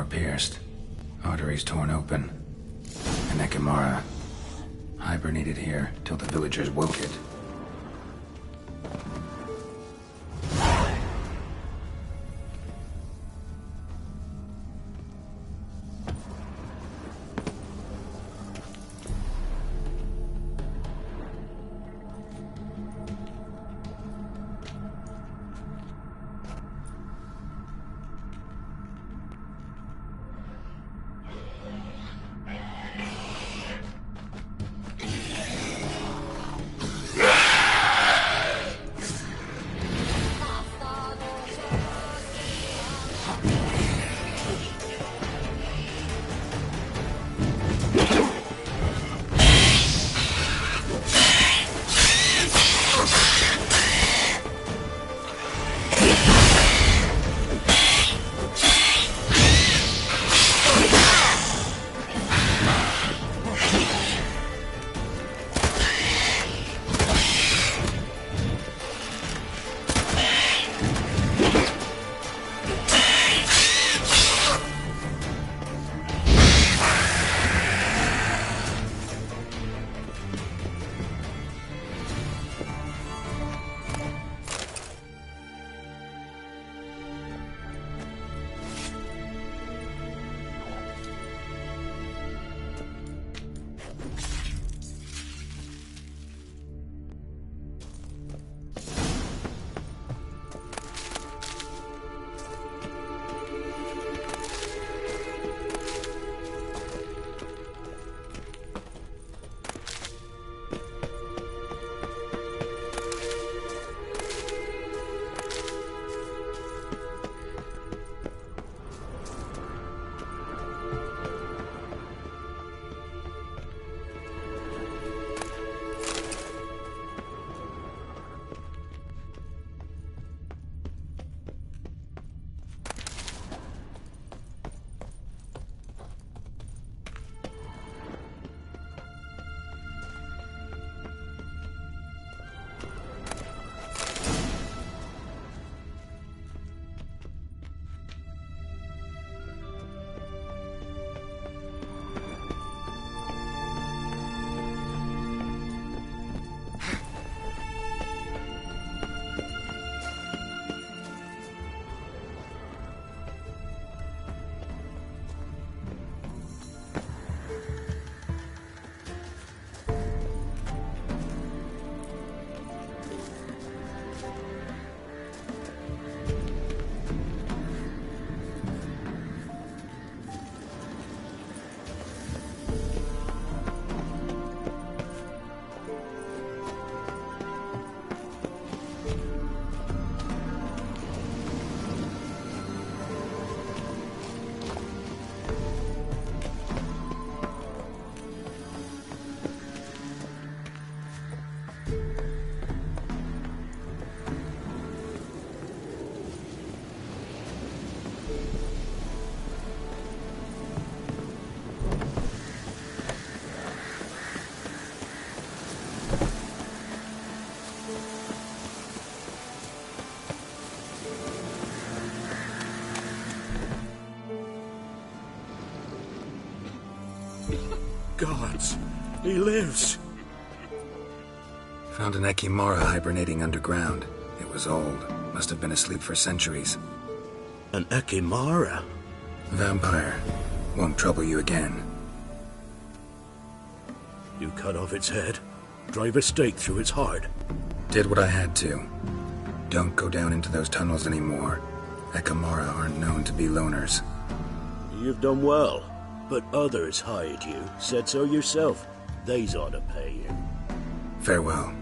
pierced, arteries torn open. And Ekimara hibernated here till the villagers woke it. Gods, he lives. Found an Ekimara hibernating underground. It was old. Must have been asleep for centuries. An Ekimara? Vampire. Won't trouble you again. You cut off its head, drive a stake through its heart. Did what I had to. Don't go down into those tunnels anymore. Ekimara aren't known to be loners. You've done well, but others hired you. Said so yourself. They's ought to pay you. Farewell.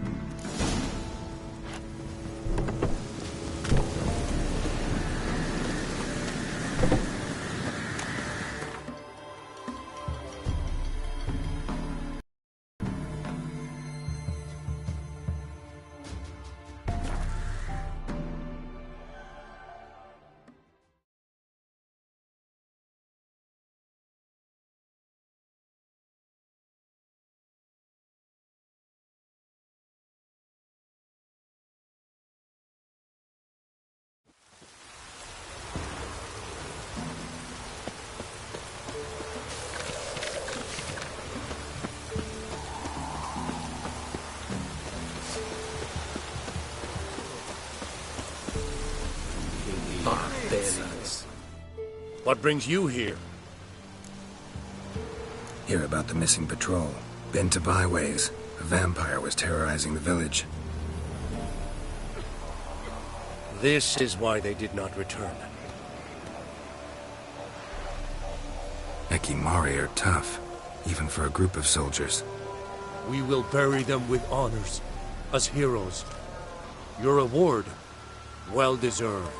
What brings you here? Hear about the missing patrol. Been to byways. A vampire was terrorizing the village. This is why they did not return. Ekimari are tough, even for a group of soldiers. We will bury them with honors, as heroes. Your reward, well deserved.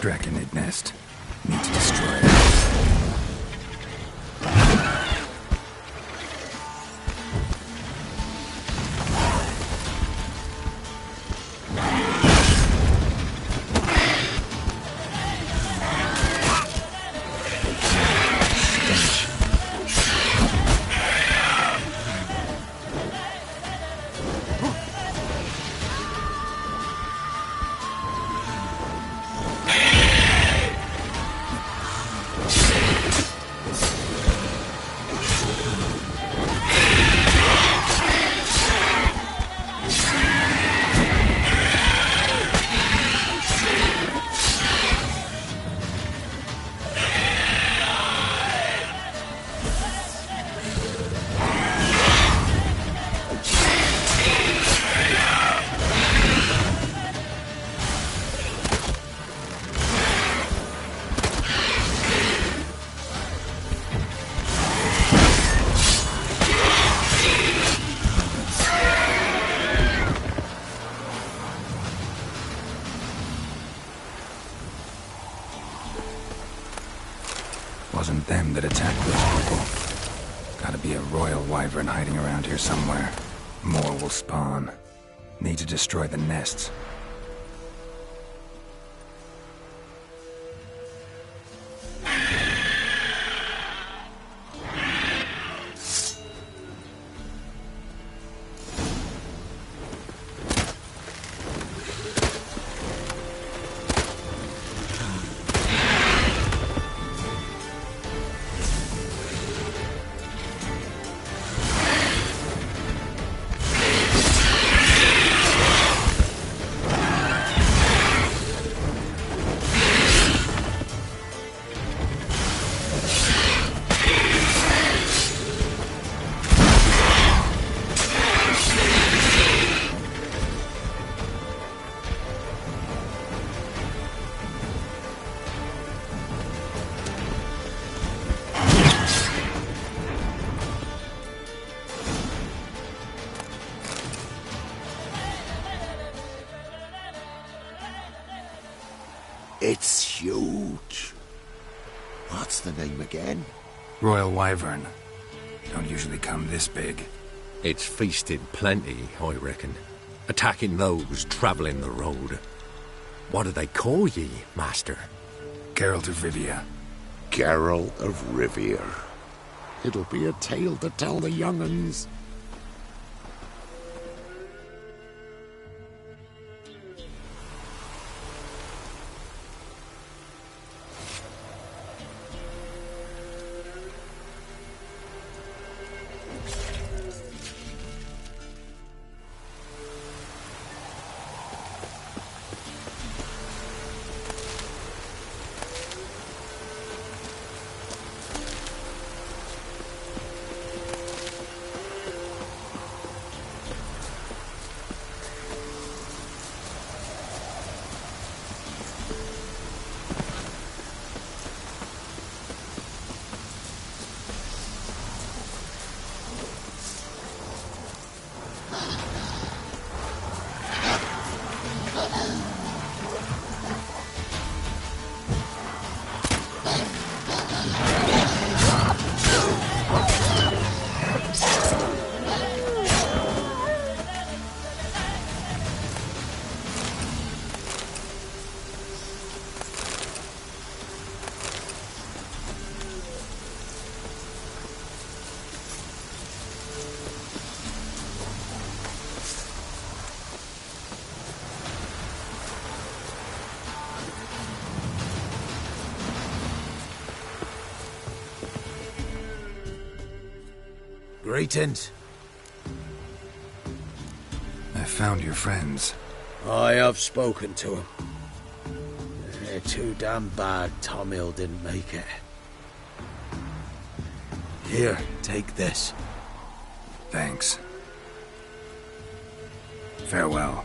Draconid nest. Need to destroy it. Wasn't them that attacked those people. Gotta be a royal wyvern hiding around here somewhere. More will spawn. Need to destroy the nests. It's huge. What's the name again? Royal wyvern. Don't usually come this big. It's feasted plenty, I reckon. Attacking those travelling the road. What do they call ye, master? Geralt of Rivia. Geralt of Rivia. It'll be a tale to tell the young'uns. Greetings. I found your friends. I have spoken to them. They're too damn bad Tom Hill didn't make it. Here, take this. Thanks. Farewell.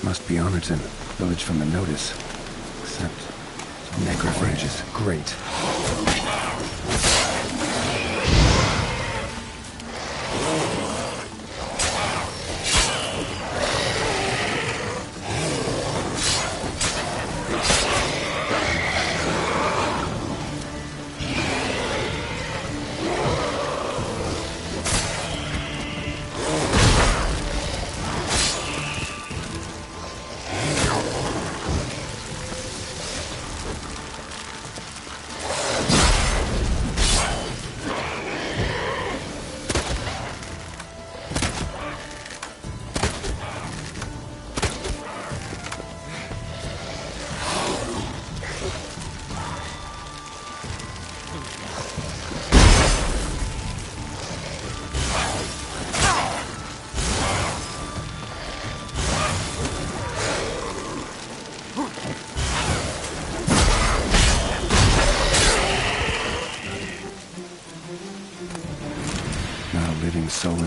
Must be Honorton, village from the notice. Except necrophages. Great.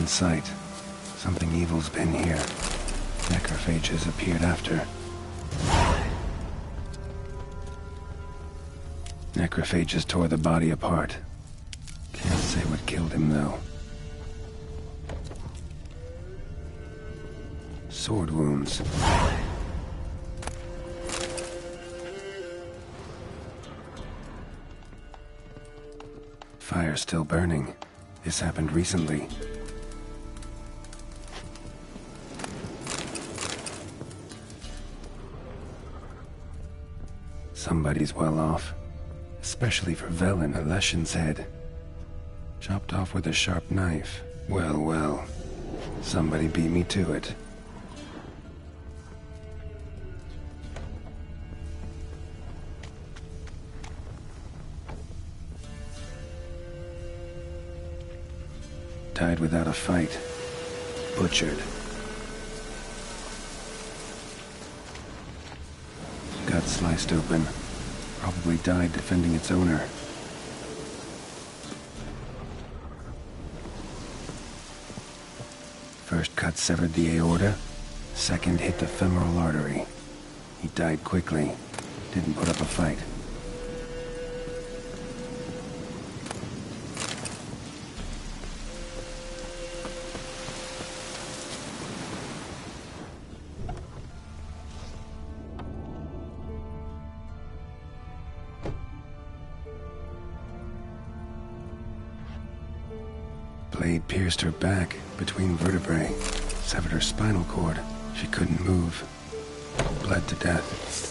in sight. Something evil's been here. Necrophages appeared after. Necrophages tore the body apart. Can't say what killed him, though. Sword wounds. Fire still burning. This happened recently. Somebody's well off. Especially for Velen, a Leshen's head. Chopped off with a sharp knife. Well, well. Somebody beat me to it. Died without a fight. Butchered. Gut sliced open. Probably died defending its owner. First cut severed the aorta. Second hit the femoral artery. He died quickly. Didn't put up a fight. Blade pierced her back between vertebrae, severed her spinal cord. She couldn't move. Bled to death.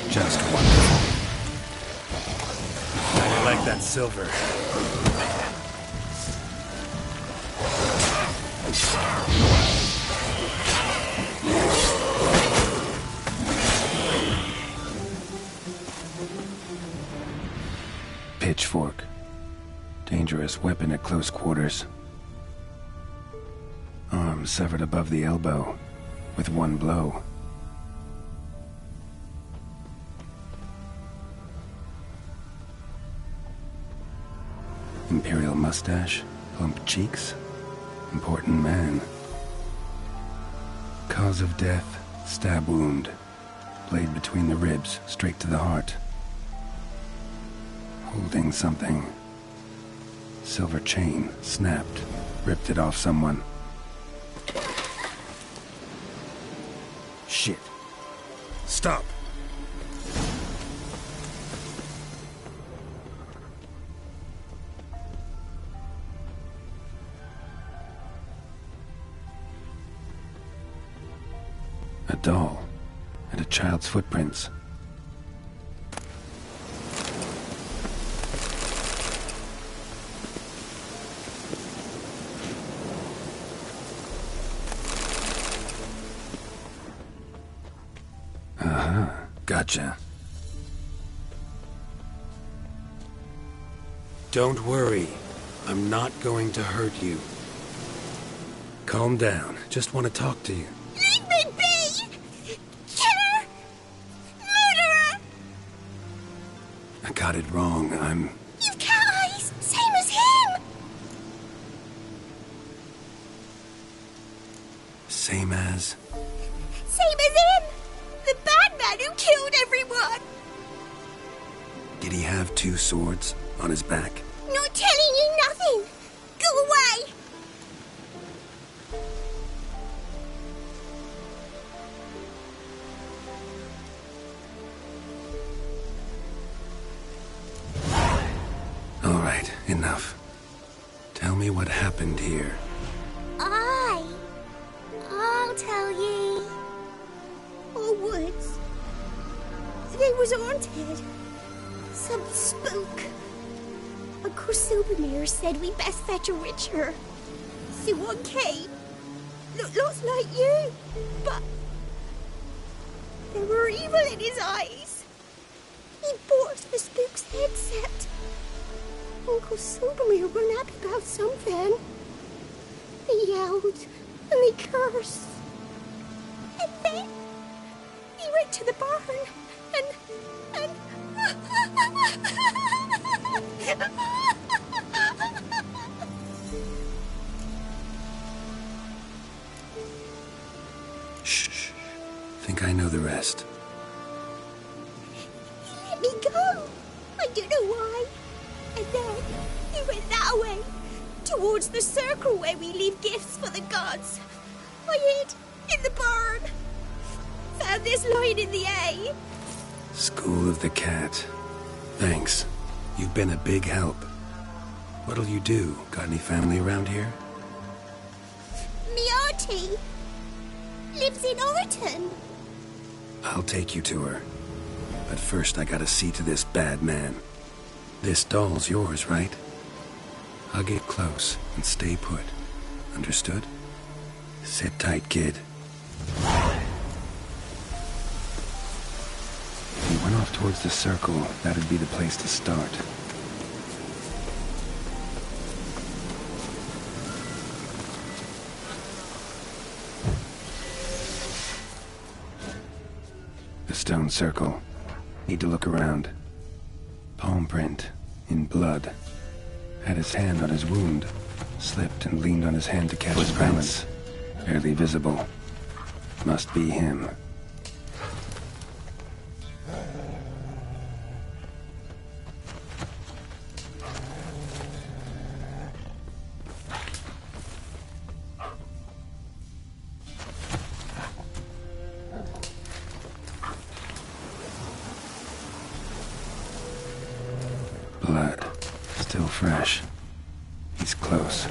Just wonderful. I like that silver. Pitchfork. Dangerous weapon at close quarters. Arm severed above the elbow, with one blow. Imperial mustache, plump cheeks, important man. Cause of death, stab wound. Blade between the ribs, straight to the heart. Holding something. Silver chain, snapped, ripped it off someone. Shit. Stop. A doll, and a child's footprints. Gotcha. Don't worry. I'm not going to hurt you. Calm down. Just want to talk to you. Leave me be! Killer! Murderer! I got it wrong. You've cat eyes! Same as him! Same as? Same as him! The bad man who killed everyone! Did he have two swords on his back? Not telling you nothing! Go away! All right, enough. Tell me what happened here. I'll tell ye. Or woods. was haunted. Some spook. Uncle Silvermere said we best fetch a witcher. So one came. Looked lots like you, but there were evil in his eyes. He bought the spook's headset. Uncle Silvermere weren't happy about something. They yelled and they cursed. And then he went to the barn and Shh. Think I know the rest. He let me go. I don't know why. And then he went that way, towards the circle where we leave gifts for the gods. I hid in the barn. Found this line in the A. School of the Cat. Thanks. You've been a big help. What'll you do? Got any family around here? Me auntie lives in Orton. I'll take you to her. But first I gotta see to this bad man. This doll's yours, right? I'll get close and stay put. Understood? Sit tight, kid. If you went off towards the circle, that'd be the place to start. The stone circle. Need to look around. Palm print. In blood. Had his hand on his wound. Slipped and leaned on his hand to catch his balance. Barely visible. Must be him. Blood. Still fresh. He's close.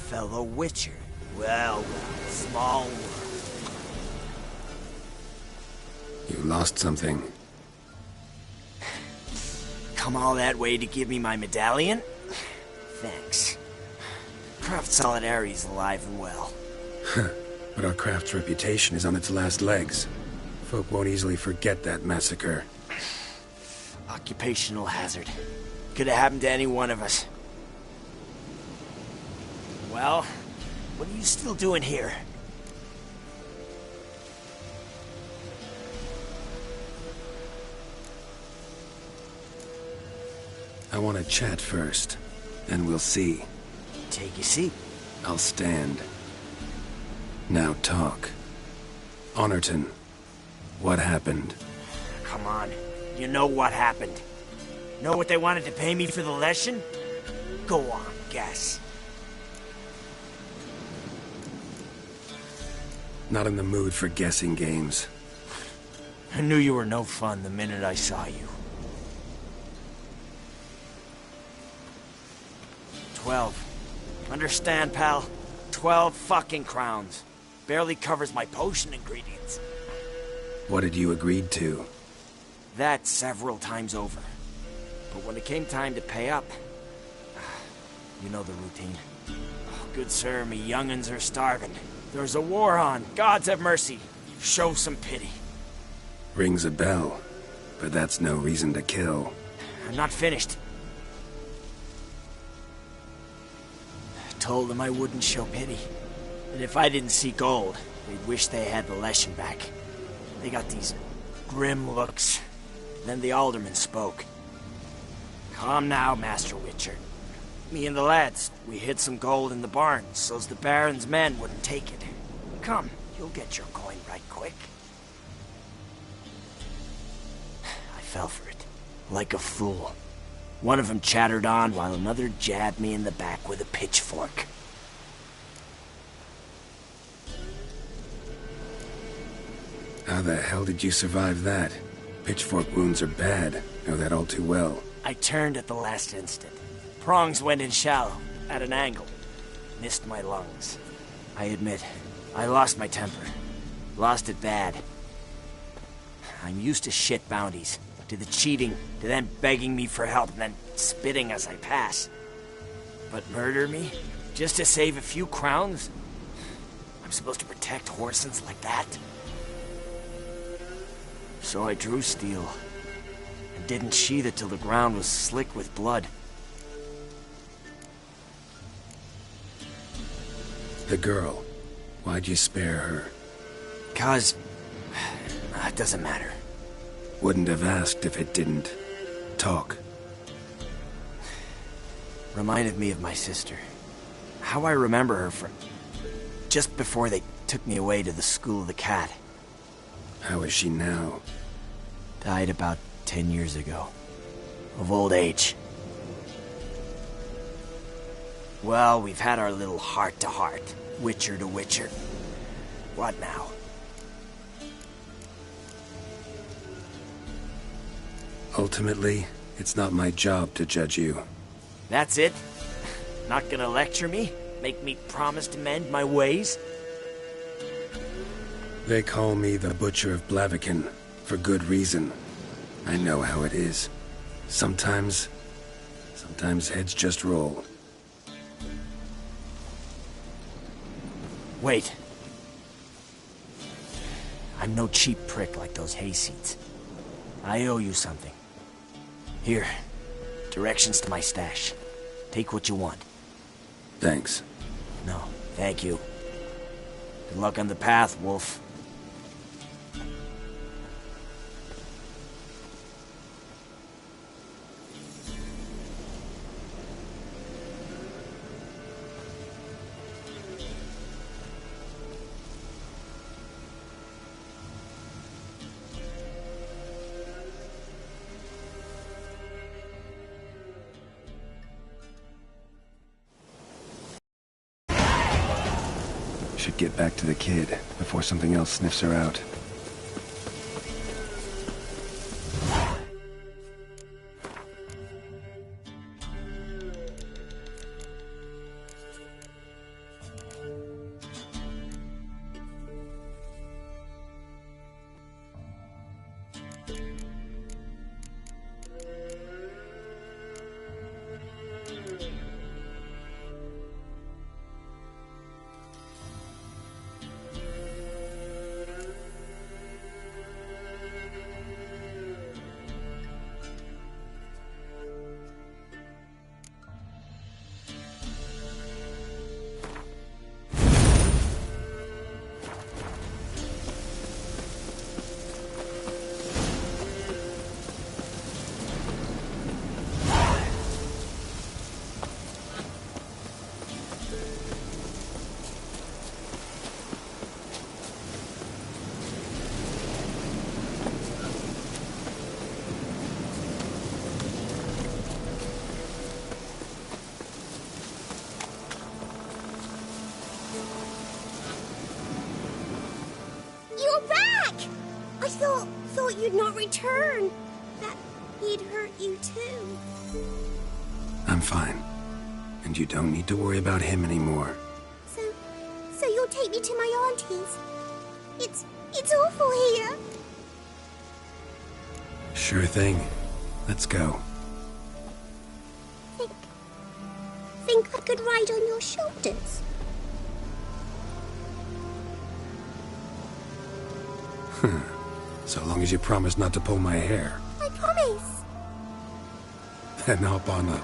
Fellow Witcher. Well, small world. You lost something. Come all that way to give me my medallion? Thanks. Craft Solidarity's alive and well. But our craft's reputation is on its last legs. Folk won't easily forget that massacre. Occupational hazard. Could have happened to any one of us. Well, what are you still doing here? I want to chat first, then we'll see. Take your seat. I'll stand. Now talk. Honorton, what happened? Come on, you know what happened. Know what they wanted to pay me for the lesson? Go on, guess. Not in the mood for guessing games. I knew you were no fun the minute I saw you. 12. Understand, pal? 12 fucking crowns. Barely covers my potion ingredients. What had you agreed to? That several times over. But when it came time to pay up, you know the routine. Oh, good sir, me young'uns are starving. There's a war on. Gods have mercy. Show some pity. Rings a bell, but that's no reason to kill. I'm not finished. I told them I wouldn't show pity. And if I didn't see gold, they'd wish they had the lesson back. They got these grim looks. Then the alderman spoke. Calm now, Master Witcher. Me and the lads, we hid some gold in the barn, so's the Baron's men wouldn't take it. Come, you'll get your coin right quick. I fell for it, like a fool. One of them chattered on while another jabbed me in the back with a pitchfork. How the hell did you survive that? Pitchfork wounds are bad. Know that all too well. I turned at the last instant. Prongs went in shallow, at an angle. Missed my lungs. I admit, I lost my temper. Lost it bad. I'm used to shit bounties. To the cheating, to them begging me for help, and then spitting as I pass. But murder me? Just to save a few crowns? I'm supposed to protect Horsens like that? So I drew steel, and didn't sheathe it till the ground was slick with blood. The girl. Why'd you spare her? 'Cause... it doesn't matter. Wouldn't have asked if it didn't talk. Reminded me of my sister. How I remember her from... just before they took me away to the School of the Cat. How is she now? Died about 10 years ago. Of old age. Well, we've had our little heart-to-heart. Witcher to Witcher. What now? Ultimately, it's not my job to judge you. That's it? Not gonna lecture me? Make me promise to mend my ways? They call me the Butcher of Blaviken, for good reason. I know how it is. Sometimes heads just roll. Wait. I'm no cheap prick like those hayseeds. I owe you something. Here, directions to my stash. Take what you want. Thanks. No, thank you. Good luck on the path, Wolf. Should get back to the kid before something else sniffs her out. Thought you'd not return. That he'd hurt you too. I'm fine. And you don't need to worry about him anymore. So you'll take me to my auntie's? It's awful here. Sure thing. Let's go. Think I could ride on your shoulders? So long as you promise not to pull my hair. I promise. Then hop on up.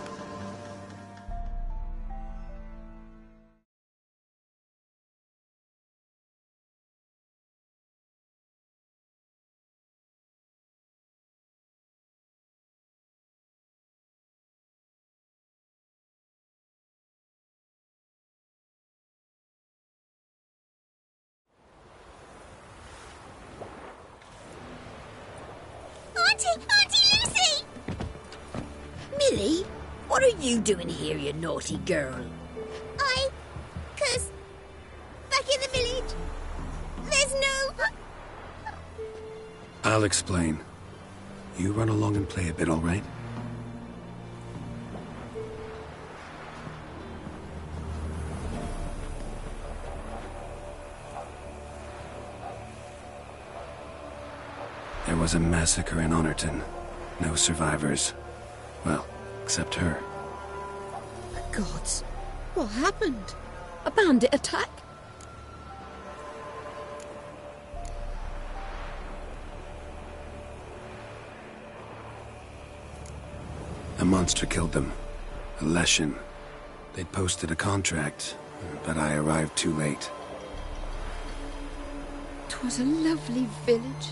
Auntie Lucy! Millie, what are you doing here, you naughty girl? Cause back in the village, there's no... I'll explain. You run along and play a bit, all right? There was a massacre in Honorton. No survivors. Well, except her. The gods. What happened? A bandit attack? A monster killed them. A Leshen. They'd posted a contract, but I arrived too late. 'Twas a lovely village.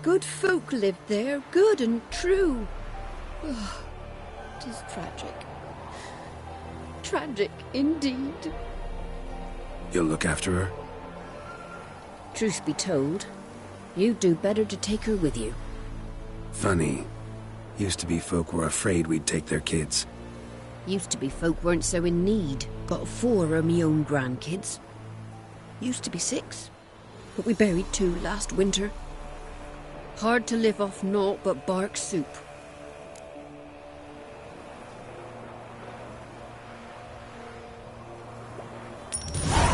Good folk lived there, good and true. Oh, 'tis tragic. Tragic indeed. You'll look after her? Truth be told, you'd do better to take her with you. Funny. Used to be folk were afraid we'd take their kids. Used to be folk weren't so in need. Got 4 of me own grandkids. Used to be 6, but we buried 2 last winter. Hard to live off naught but bark soup.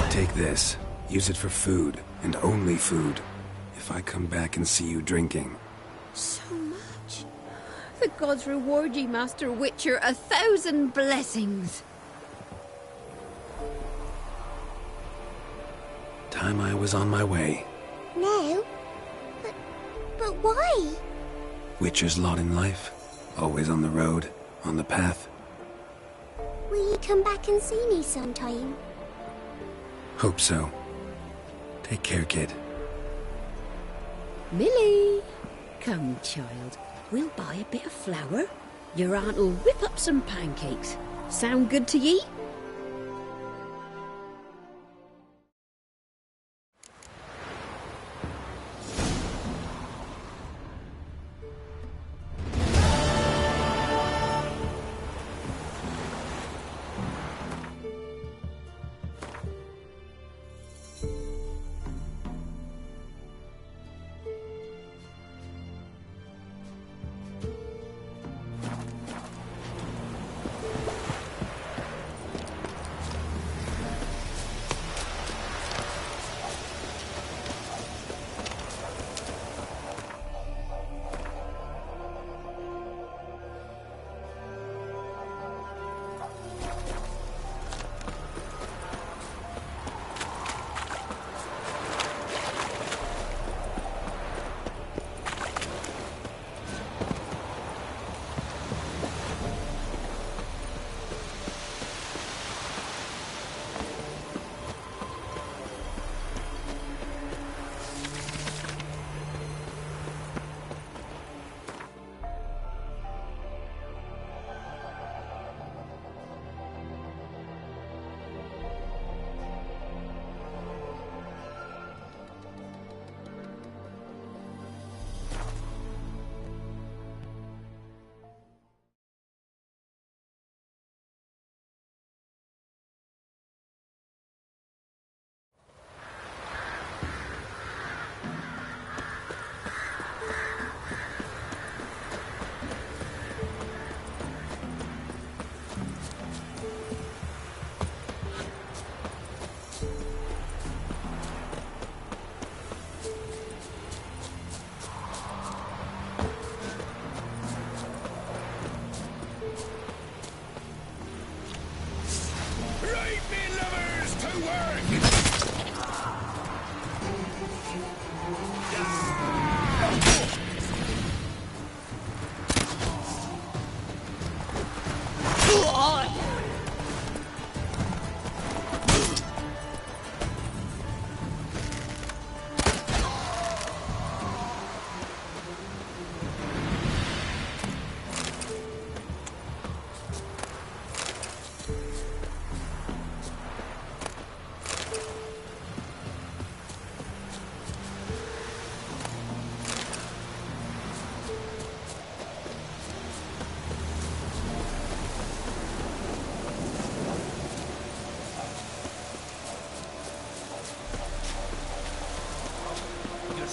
Take this. Use it for food, and only food. If I come back and see you drinking. So much. The gods reward ye, Master Witcher, 1,000 blessings. Time I was on my way. No. But why? Witcher's lot in life. Always on the road, on the path. Will you come back and see me sometime? Hope so. Take care, kid. Millie! Come, child. We'll buy a bit of flour. Your aunt'll whip up some pancakes. Sound good to ye?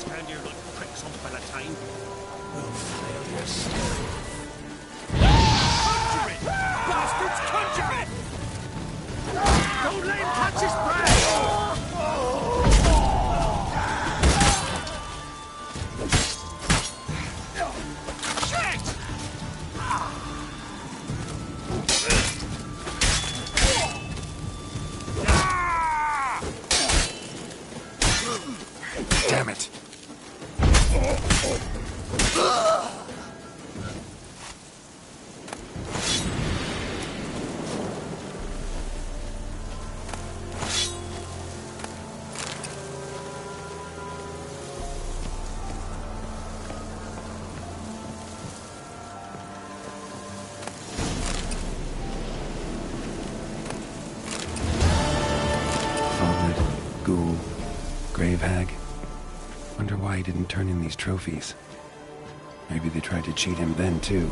stand here like pricks until the time. We'll fail you still. Conjure it! Bastards, conjure it! Don't let him touch his prey! Damn it. Ghoul, grave hag. Wonder why he didn't turn in these trophies. Maybe they tried to cheat him then, too.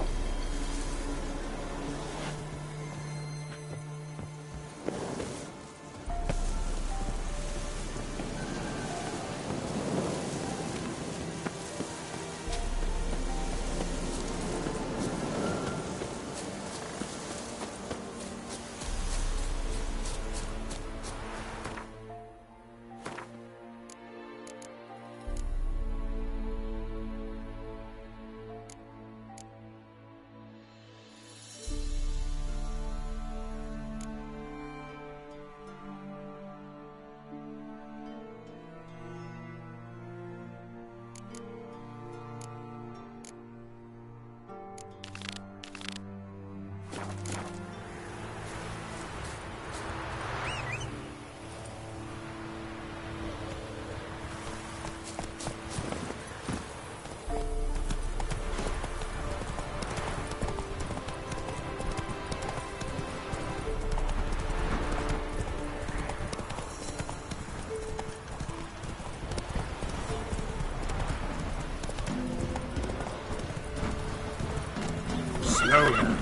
Slowly.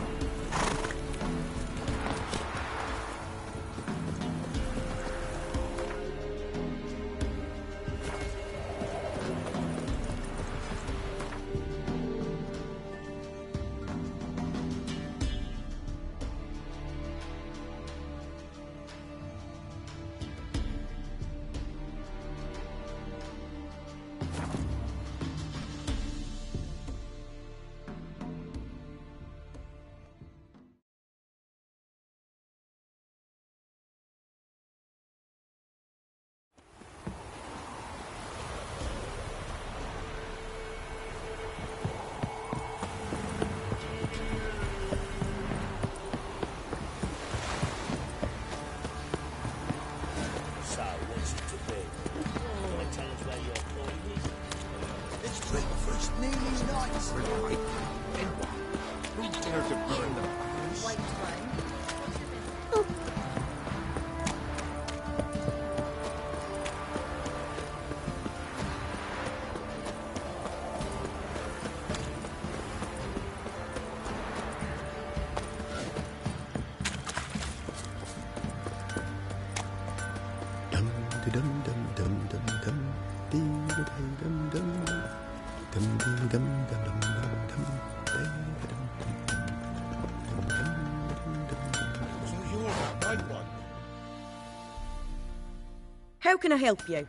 How can I help you?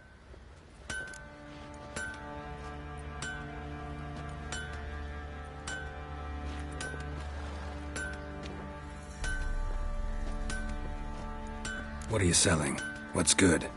What are you selling? What's good?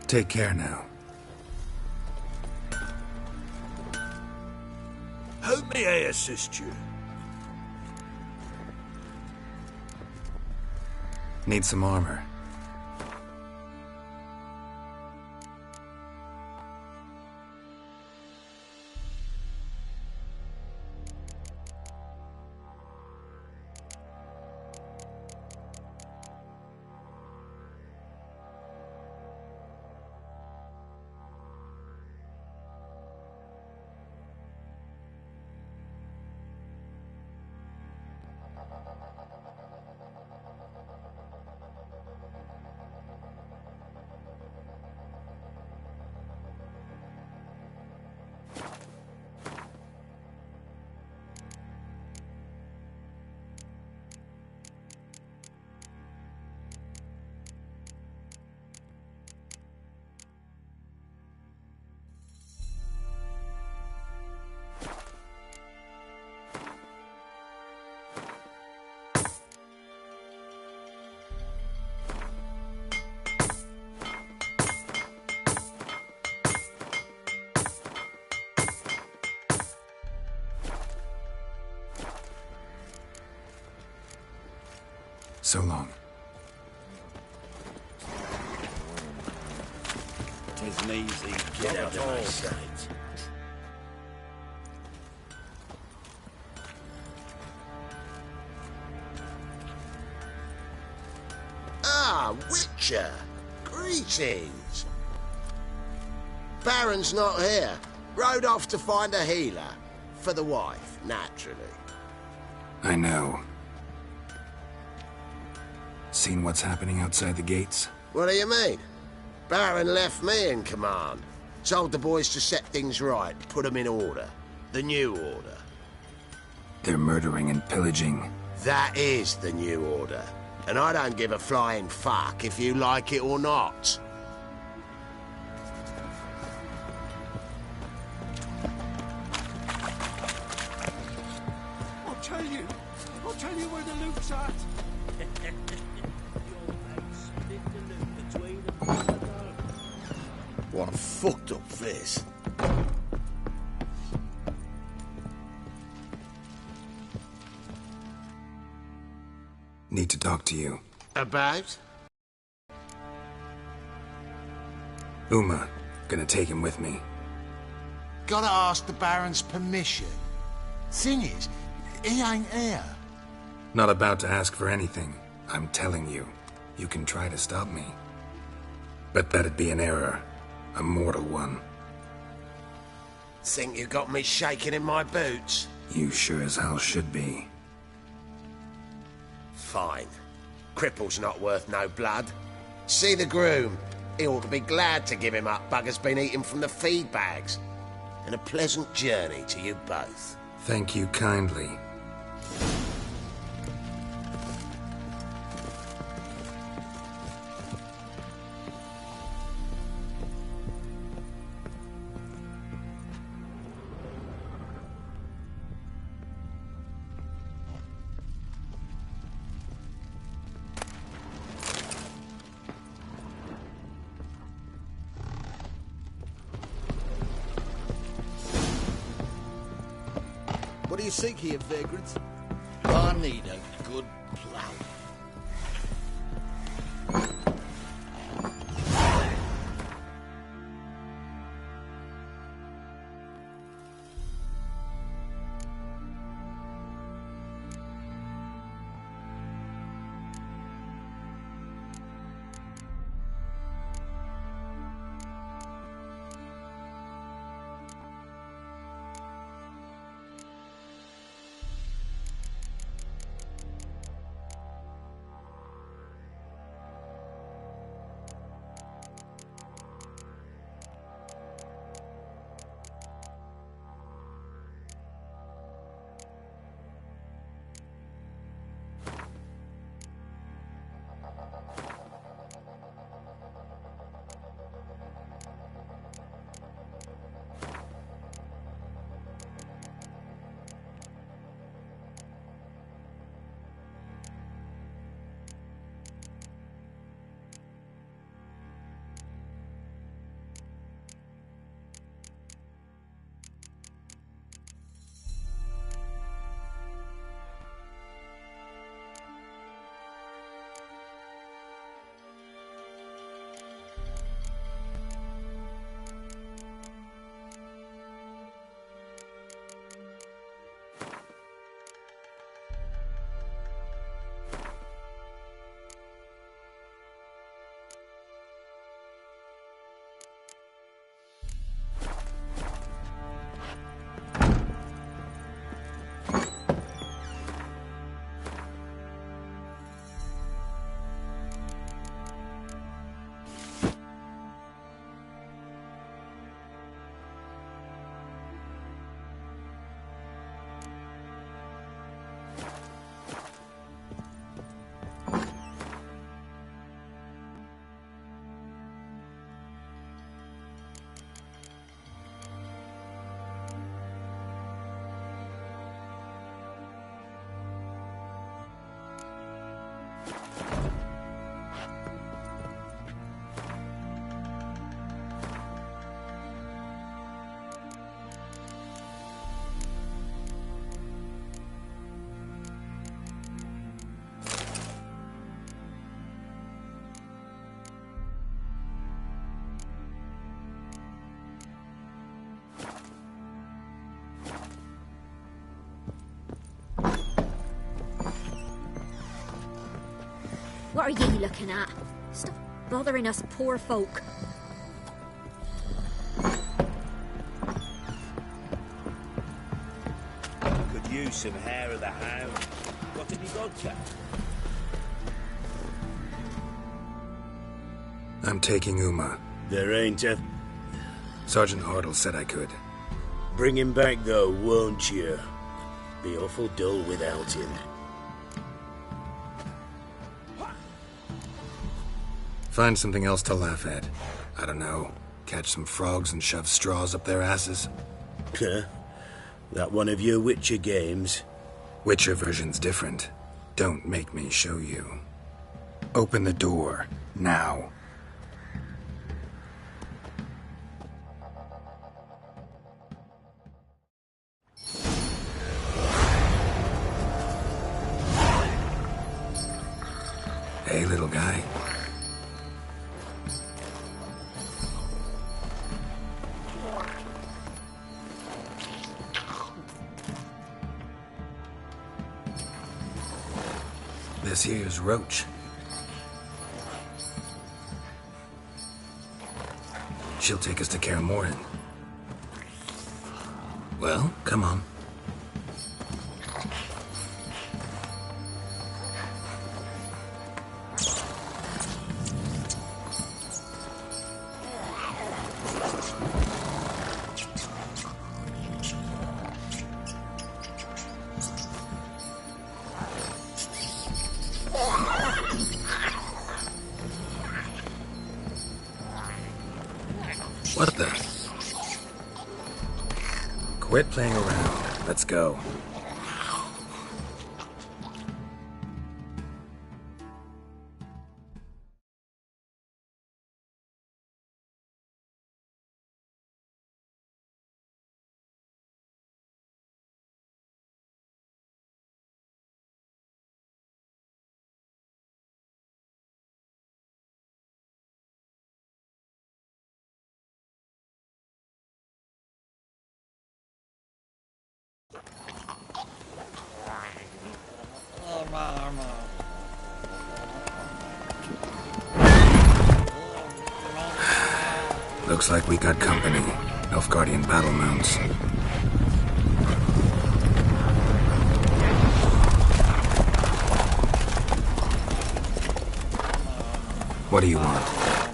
Take care now. How may I assist you? Need some armor. So long. Tisn't easy. Get out of my sight. Ah, Witcher! Greetings! Baron's not here. Rode off to find a healer. For the wife, naturally. I know. Seen what's happening outside the gates? What do you mean? Baron left me in command. Told the boys to set things right, put them in order. The new order. They're murdering and pillaging. That is the new order. And I don't give a flying fuck if you like it or not. I'll tell you where the loot's at. What a fucked up face. Need to talk to you. About? Uma. Gonna take him with me. Gotta ask the Baron's permission. Thing is, he ain't here. Not about to ask for anything. I'm telling you. You can try to stop me. But that'd be an error. A mortal one. Think you got me shaking in my boots? You sure as hell should be. Fine. Cripple's not worth no blood. See the groom. He ought to be glad to give him up. Bugger's been eating from the feed bags. And a pleasant journey to you both. Thank you kindly. What do you seek here, vagrants? I need a good plough. What are ye looking at? Stop bothering us poor folk. Could use some hair of the hound. What have you got, chap? I'm taking Uma. There ain't a... Sergeant Hartle said I could. Bring him back, though, won't you? Be awful dull without him. Find something else to laugh at. I don't know. Catch some frogs and shove straws up their asses. Huh? That one of your Witcher games? Witcher version's different. Don't make me show you. Open the door. Now. Hey, little guy. This here's Roach. She'll take us to Kaer Morhen. Well, come on. What the? Quit playing around. Let's go. Looks like we got company. Nilfgaardian battle mounts. What do you want?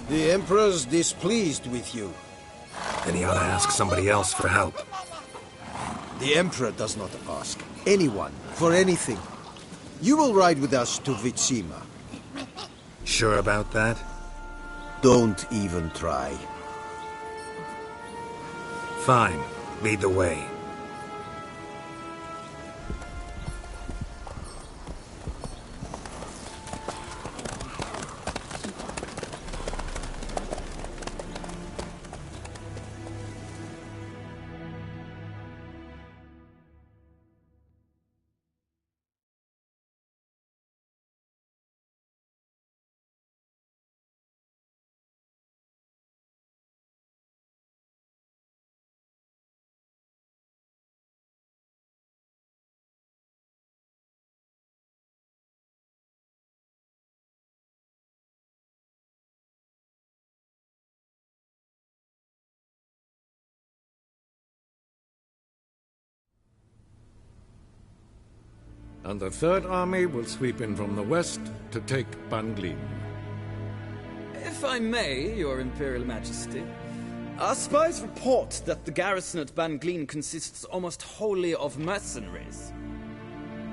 The Emperor's displeased with you. Then he ought to ask somebody else for help. The Emperor does not ask anyone for anything. You will ride with us to Vitsima. Sure about that? Don't even try. Fine. Lead the way. And the Third Army will sweep in from the west to take Ban-Glin. If I may, Your Imperial Majesty, our spies report that the garrison at Ban-Glin consists almost wholly of mercenaries.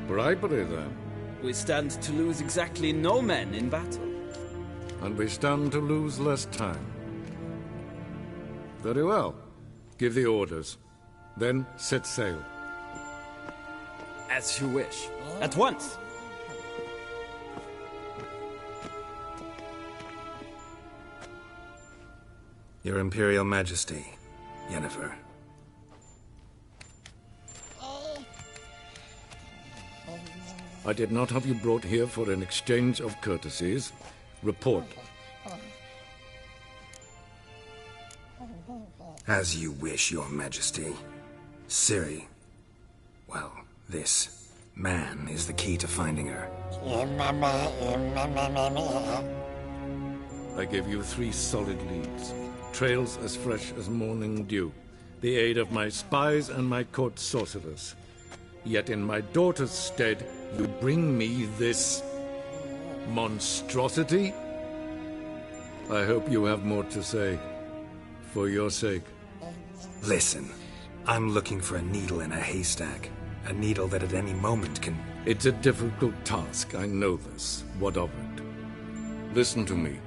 Bribery, then. We stand to lose exactly no men in battle. And we stand to lose less time. Very well. Give the orders. Then set sail. As you wish. At once! Your Imperial Majesty, Yennefer. I did not have you brought here for an exchange of courtesies. Report. As you wish, Your Majesty. Ciri. Well, this Man is the key to finding her. I gave you 3 solid leads. Trails as fresh as morning dew. The aid of my spies and my court sorcerers. Yet in my daughter's stead, you bring me this monstrosity? I hope you have more to say. For your sake. Listen, I'm looking for a needle in a haystack. A needle that at any moment can... It's a difficult task, I know this. What of it? Listen to me.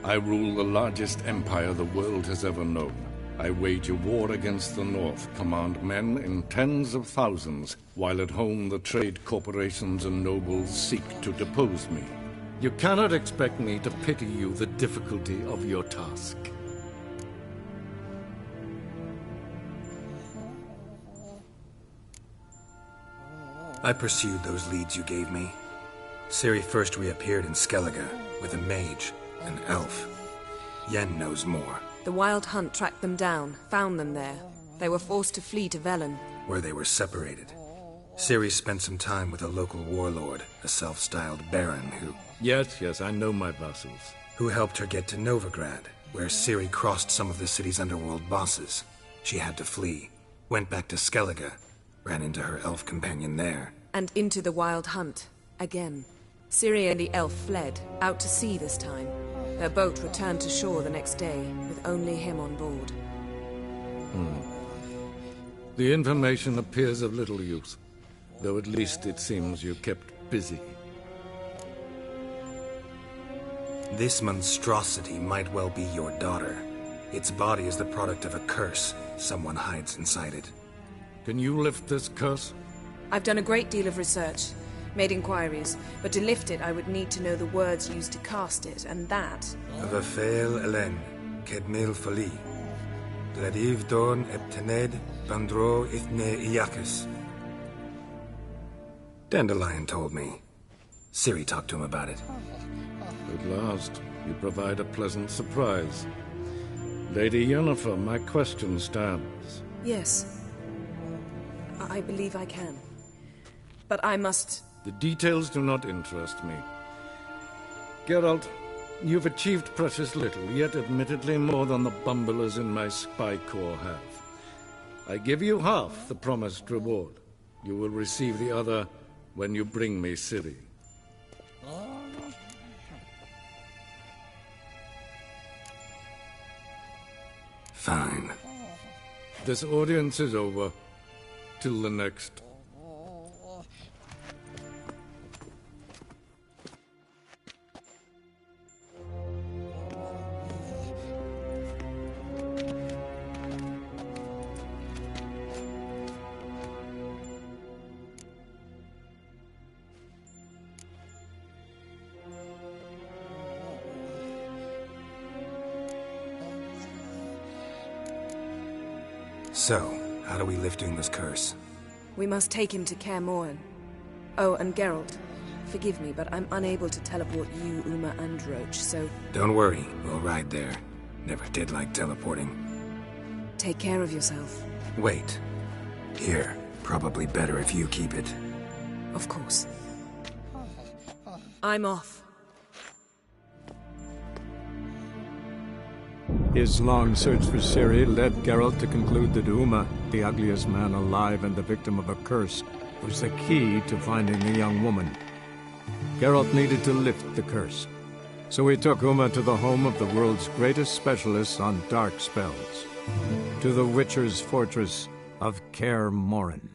I rule the largest empire the world has ever known. I wage a war against the North, command men in tens of thousands, while at home the trade corporations and nobles seek to depose me. You cannot expect me to pity you the difficulty of your task. I pursued those leads you gave me. Ciri first reappeared in Skellige with a mage, an elf. Yen knows more. The Wild Hunt tracked them down, found them there. They were forced to flee to Velen, where they were separated. Ciri spent some time with a local warlord, a self-styled baron who... Yes, I know my vassals. Who helped her get to Novigrad, where Ciri crossed some of the city's underworld bosses. She had to flee, went back to Skellige, ran into her elf companion there. And into the Wild Hunt, again. Ciri and the elf fled, out to sea this time. Their boat returned to shore the next day, with only him on board. The information appears of little use, though at least it seems you kept busy. This monstrosity might well be your daughter. Its body is the product of a curse. Someone hides inside it. Can you lift this curse? I've done a great deal of research, made inquiries, but to lift it I would need to know the words used to cast it, and that... Vafael Elen, Kedmil Fali, Gladiv Dorn Eptened, Bandro Ithne Iakis. Dandelion told me. Ciri talked to him about it. At last, you provide a pleasant surprise. Lady Yennefer, my question stands. Yes. I believe I can. But I must... The details do not interest me. Geralt, you've achieved precious little, yet admittedly more than the bumblers in my spy corps have. I give you half the promised reward. You will receive the other when you bring me Ciri. Fine. This audience is over. Till the next. So, how do we lift Uma's curse? We must take him to Kaer Morhen. Oh, and Geralt, forgive me, but I'm unable to teleport you, Uma, and Roach, so... Don't worry, we'll ride there. Never did like teleporting. Take care of yourself. Wait. Here, probably better if you keep it. Of course. I'm off. His long search for Ciri led Geralt to conclude that Uma, the ugliest man alive and the victim of a curse, was the key to finding the young woman. Geralt needed to lift the curse, so he took Uma to the home of the world's greatest specialists on dark spells, to the Witcher's fortress of Kaer Morhen.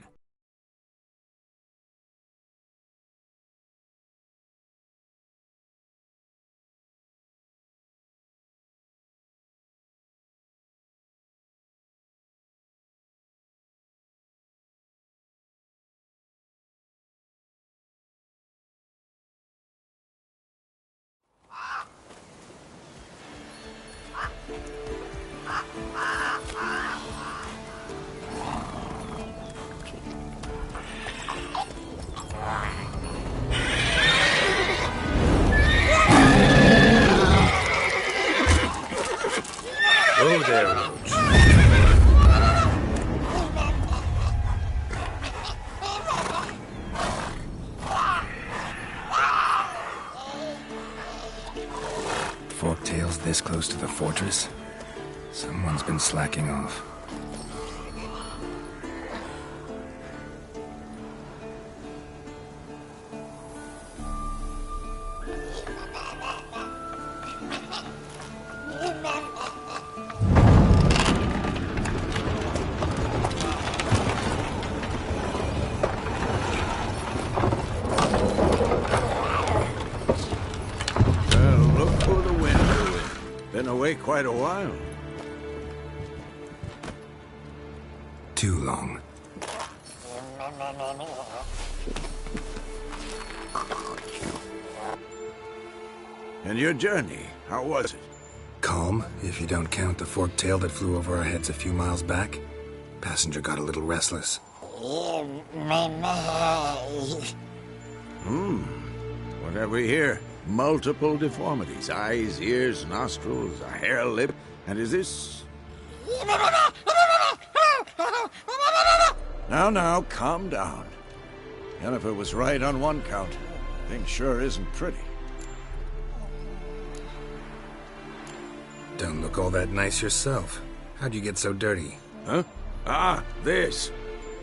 Oh there, Roach. forktails this close to the fortress? Someone's been slacking off. Quite a while. Too long. And your journey, how was it? Calm, if you don't count the forktail that flew over our heads a few miles back. Passenger got a little restless. What have we here? Multiple deformities. Eyes, ears, nostrils, a hair lip. And is this... Now, calm down. Yennefer was right on one count. Thing sure isn't pretty. Don't look all that nice yourself. How'd you get so dirty? Huh? Ah, this.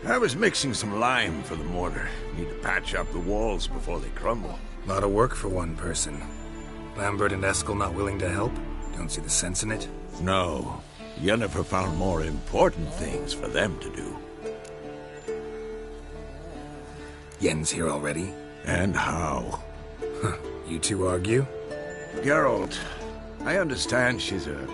I was mixing some lime for the mortar. Need to patch up the walls before they crumble. Lot of work for one person. Lambert and Eskel not willing to help? Don't see the sense in it? No. Yennefer found more important things for them to do. Yen's here already? And how? Huh. You two argue? Geralt, I understand she's a...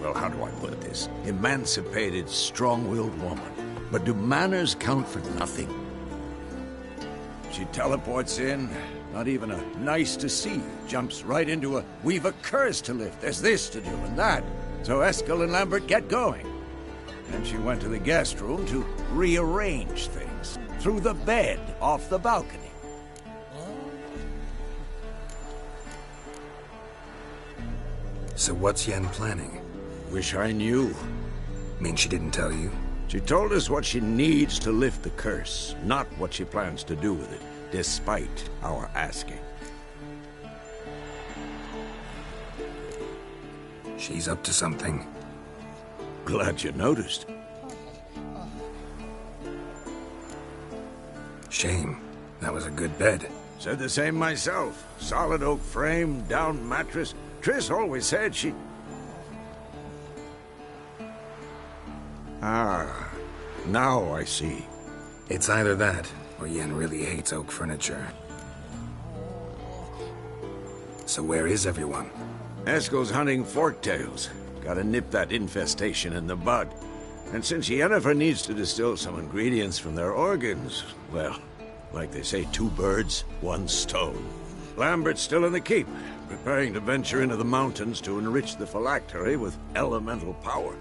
well, how do I put this? Emancipated, strong-willed woman. But do manners count for nothing? She teleports in, not even a nice to see, jumps right into a we've a curse to lift, there's this to do and that. So Eskel and Lambert get going. And she went to the guest room to rearrange things. Through the bed, off the balcony. So what's Yen planning? Wish I knew. Mean she didn't tell you? She told us what she needs to lift the curse, not what she plans to do with it, despite our asking. She's up to something. Glad you noticed. Shame. That was a good bed. Said the same myself. Solid oak frame, down mattress. Triss always said she... Ah, now I see. It's either that, or Yen really hates oak furniture. So where is everyone? Eskel's hunting forktails. Gotta nip that infestation in the bud. And since Yennefer needs to distill some ingredients from their organs, well, like they say, 2 birds, 1 stone. Lambert's still in the keep, preparing to venture into the mountains to enrich the phylactery with elemental power.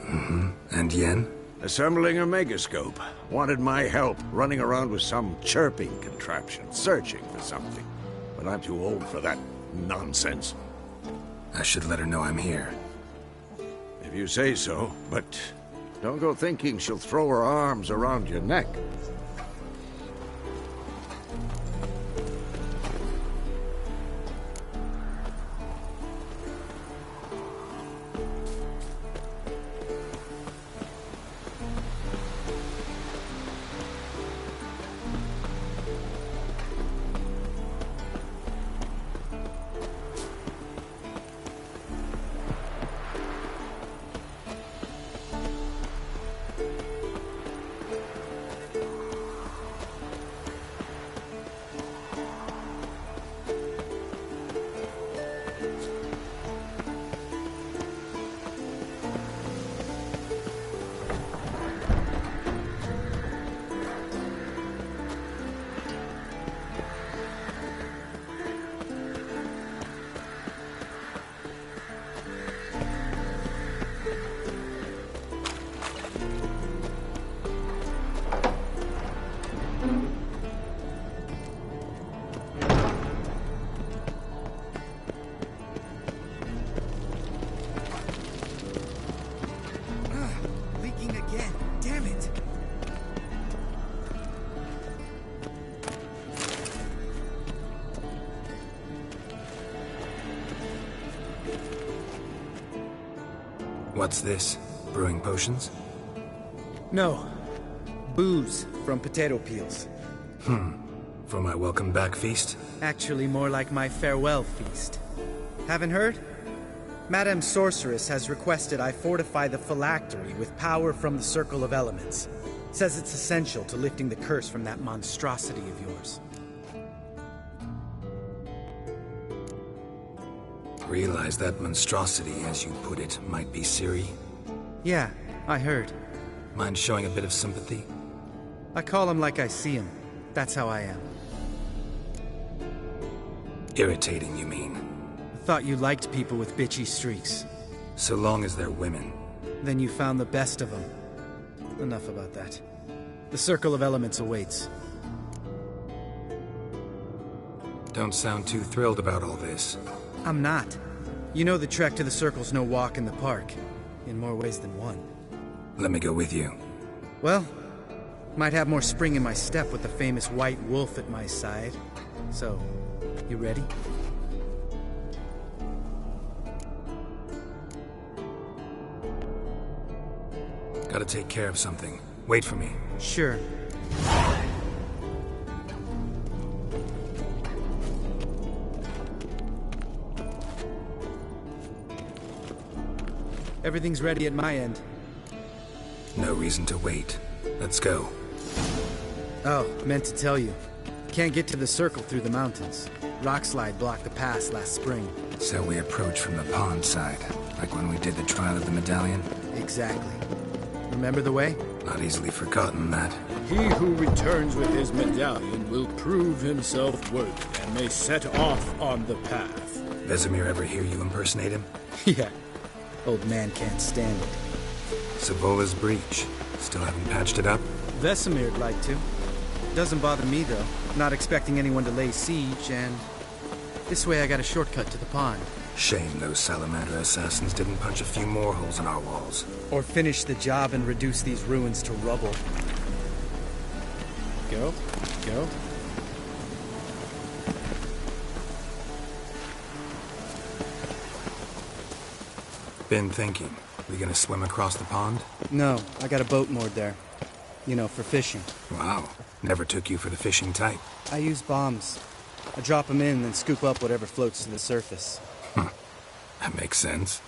Mm-hmm. And Yen? Assembling a megascope. Wanted my help running around with some chirping contraption, searching for something. But I'm too old for that nonsense. I should let her know I'm here. If you say so, but don't go thinking she'll throw her arms around your neck. What's this? Brewing potions? No. Booze from potato peels. For my welcome back feast? Actually, more like my farewell feast. Haven't heard? Madame Sorceress has requested I fortify the phylactery with power from the Circle of Elements. Says it's essential to lifting the curse from that monstrosity of yours. Realize that monstrosity, as you put it, might be Ciri? Yeah, I heard. Mind showing a bit of sympathy? I call him like I see him. That's how I am. Irritating, you mean? I thought you liked people with bitchy streaks. So long as they're women. Then you found the best of them. Enough about that. The Circle of Elements awaits. Don't sound too thrilled about all this. I'm not. You know the trek to the Circle's no walk in the park. In more ways than one. Let me go with you. Well, might have more spring in my step with the famous White Wolf at my side. So, you ready? Gotta take care of something. Wait for me. Sure. Everything's ready at my end. No reason to wait. Let's go. Oh, meant to tell you. Can't get to the Circle through the mountains. Rockslide blocked the pass last spring. So we approach from the pond side, like when we did the trial of the medallion? Exactly. Remember the way? Not easily forgotten, that. He who returns with his medallion will prove himself worthy and may set off on the path. Vesemir ever hear you impersonate him? Yeah. Old man can't stand it. Savola's breach. Still haven't patched it up? Vesemir'd like to. Doesn't bother me, though. Not expecting anyone to lay siege, and this way I got a shortcut to the pond. Shame those salamander assassins didn't punch a few more holes in our walls. Or finish the job and reduce these ruins to rubble. Go. Go. Been thinking. We gonna swim across the pond? No, I got a boat moored there. You know, for fishing. Wow. Never took you for the fishing type. I use bombs. I drop them in and then scoop up whatever floats to the surface. That makes sense.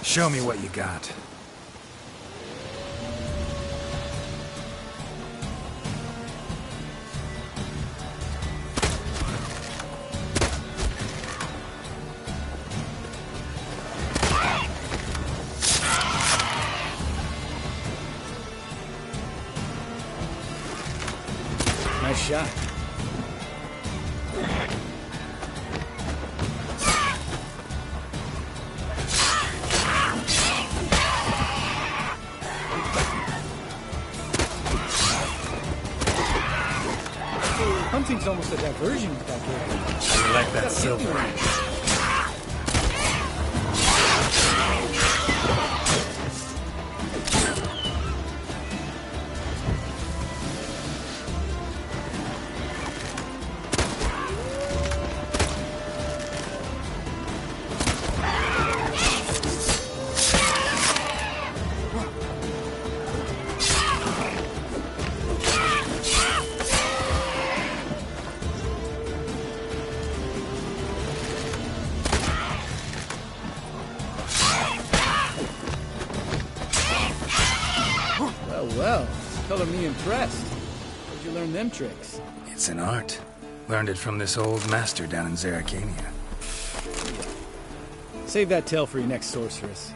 Show me what you got. Nice shot. Hunting's almost a diversion with that game. I like that silver. Well, color me impressed. Where'd you learn them tricks? It's an art. Learned it from this old master down in Zerrikania. Save that tale for your next sorceress.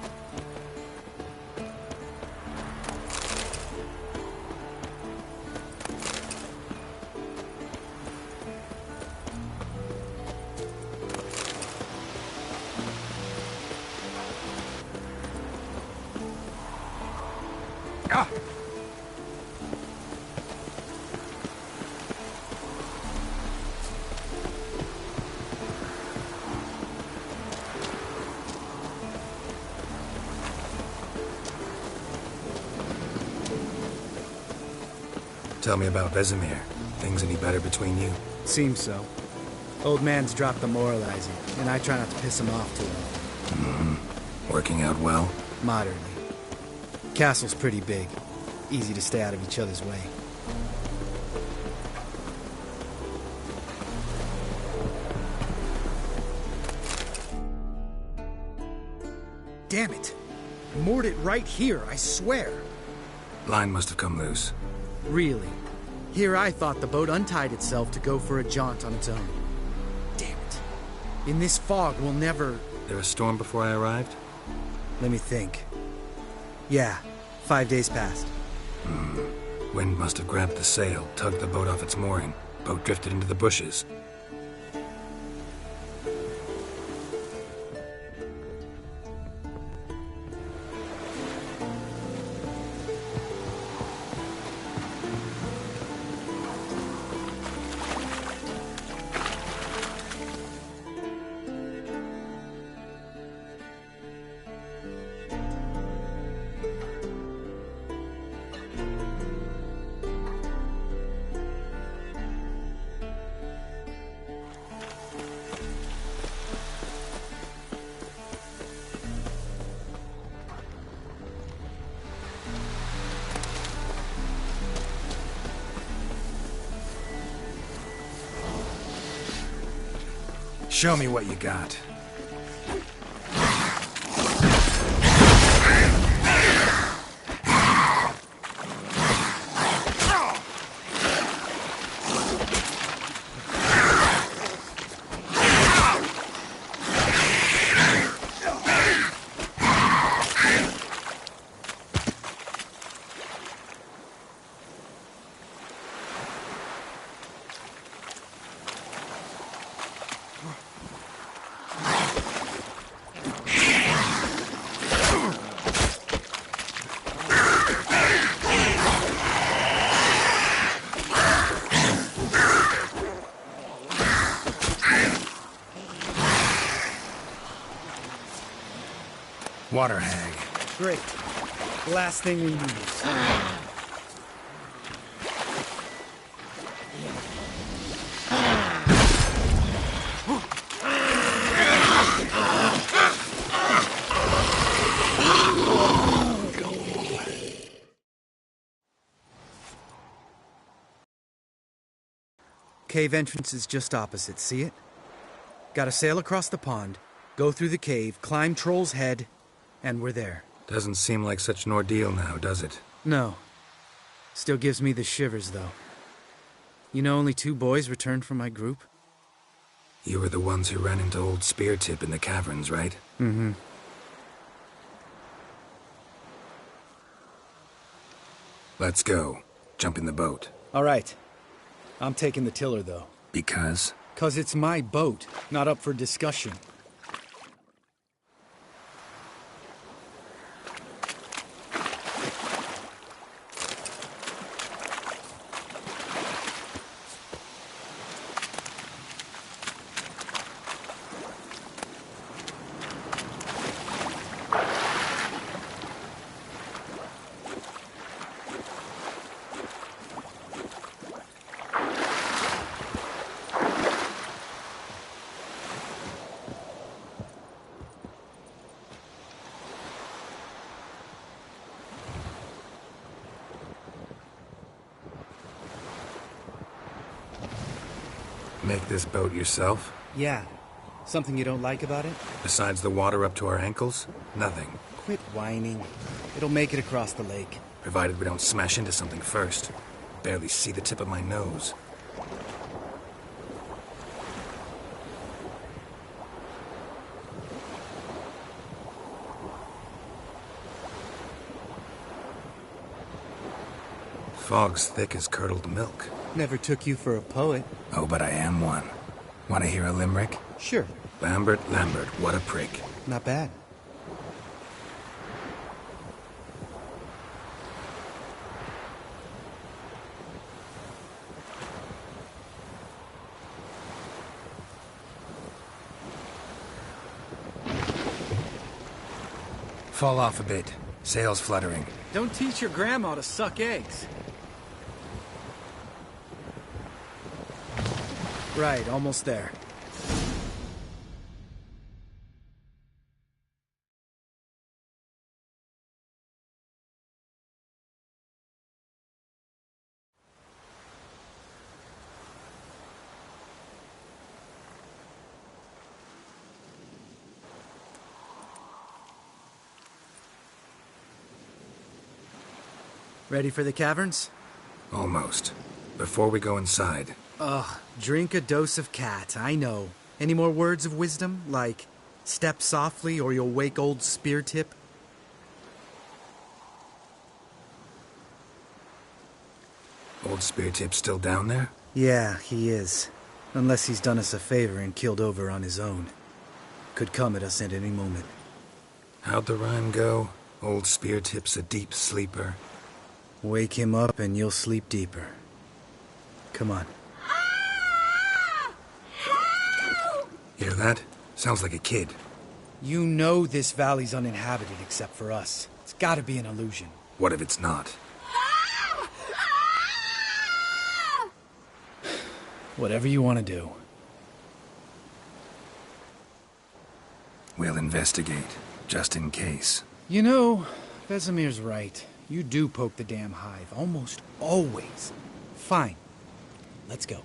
Tell me about Vesemir. Things any better between you? Seems so. Old man's dropped the moralizing, and I try not to piss him off too long. Working out well? Moderately. Castle's pretty big. Easy to stay out of each other's way. Damn it! I moored it right here, I swear. Line must have come loose. Really? Here I thought the boat untied itself to go for a jaunt on its own. Damn it. In this fog, we'll never... There a storm before I arrived? Let me think. Yeah, 5 days passed. Wind must have grabbed the sail, tugged the boat off its mooring. Boat drifted into the bushes. Show me what you got. Water hag. Great. Last thing we need. Cave entrance is just opposite, see it? Gotta sail across the pond, go through the cave, climb Troll's Head, and we're there. Doesn't seem like such an ordeal now, does it? No. Still gives me the shivers, though. You know only 2 boys returned from my group? You were the ones who ran into old Speartip in the caverns, right? Mm-hmm. Let's go. Jump in the boat. All right. I'm taking the tiller, though. Because? 'Cause it's my boat, not up for discussion. Make this boat yourself? Yeah. Something you don't like about it? Besides the water up to our ankles? Nothing. Quit whining. It'll make it across the lake. Provided we don't smash into something first. Barely see the tip of my nose. Fog's thick as curdled milk. Never took you for a poet. Oh, but I am one. Want to hear a limerick? Sure. Lambert, what a prick. Not bad. Fall off a bit. Sails fluttering. Don't teach your grandma to suck eggs. Right, almost there. Ready for the caverns? Almost. Before we go inside. Ugh, drink a dose of cat, I know. Any more words of wisdom? Like, step softly or you'll wake old Speartip? Old Speartip's still down there? Yeah, he is. Unless he's done us a favor and killed over on his own. Could come at us at any moment. How'd the rhyme go? Old Speartip's a deep sleeper. Wake him up and you'll sleep deeper. Come on. Hear that? Sounds like a kid. You know this valley's uninhabited except for us. It's gotta be an illusion. What if it's not? Whatever you want to do. We'll investigate, just in case. You know, Vesemir's right. You do poke the damn hive, almost always. Fine. Let's go.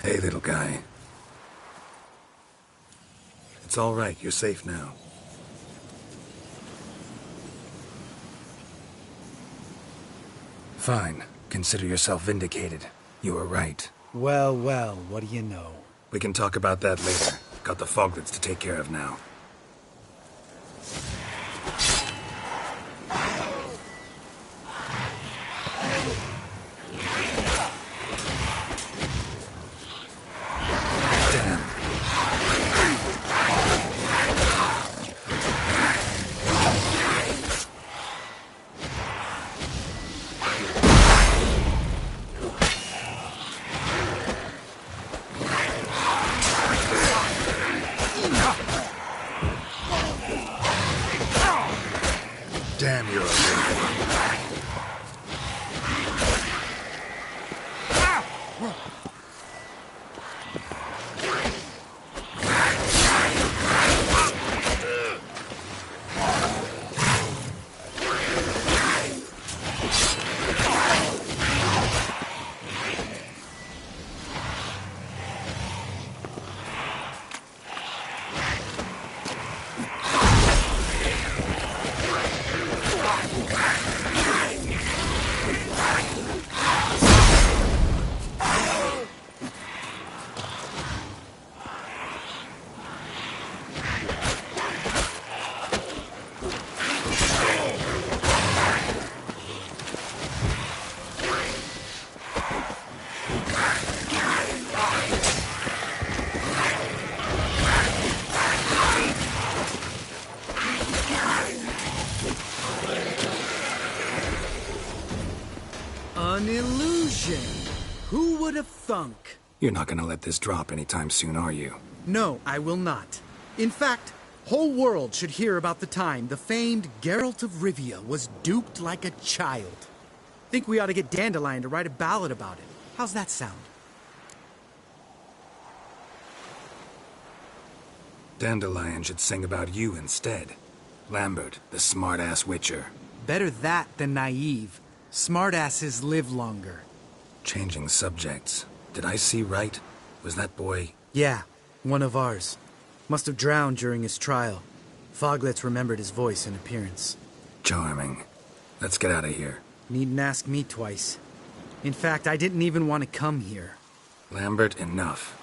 Hey, little guy. It's all right. You're safe now. Fine. Consider yourself vindicated. You were right. Well, well, what do you know? We can talk about that later. Got the Foglets to take care of now. Damn, you're a An illusion! Who would have thunk? You're not gonna let this drop anytime soon, are you? No, I will not. In fact, whole world should hear about the time the famed Geralt of Rivia was duped like a child. Think we ought to get Dandelion to write a ballad about it. How's that sound? Dandelion should sing about you instead. Lambert, the smart-ass witcher. Better that than naive. Smartasses live longer. Changing subjects. Did I see right? Was that boy... Yeah, one of ours. Must have drowned during his trial. Foglets remembered his voice and appearance. Charming. Let's get out of here. Needn't ask me twice. In fact, I didn't even want to come here. Lambert, enough.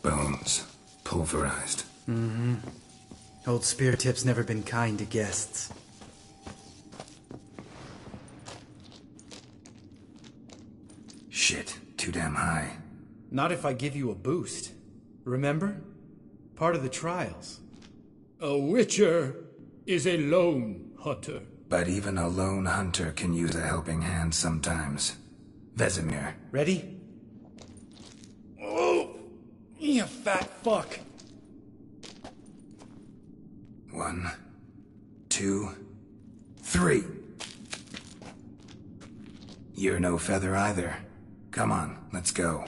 Bones. Pulverized. Mm-hmm. Old Spear Tip's never been kind to guests. Shit. Too damn high. Not if I give you a boost. Remember? Part of the trials. A witcher is a lone hunter. But even a lone hunter can use a helping hand sometimes. Vesemir. Ready? Oh! You fat fuck! 1, 2, 3. You're no feather either. Come on, let's go.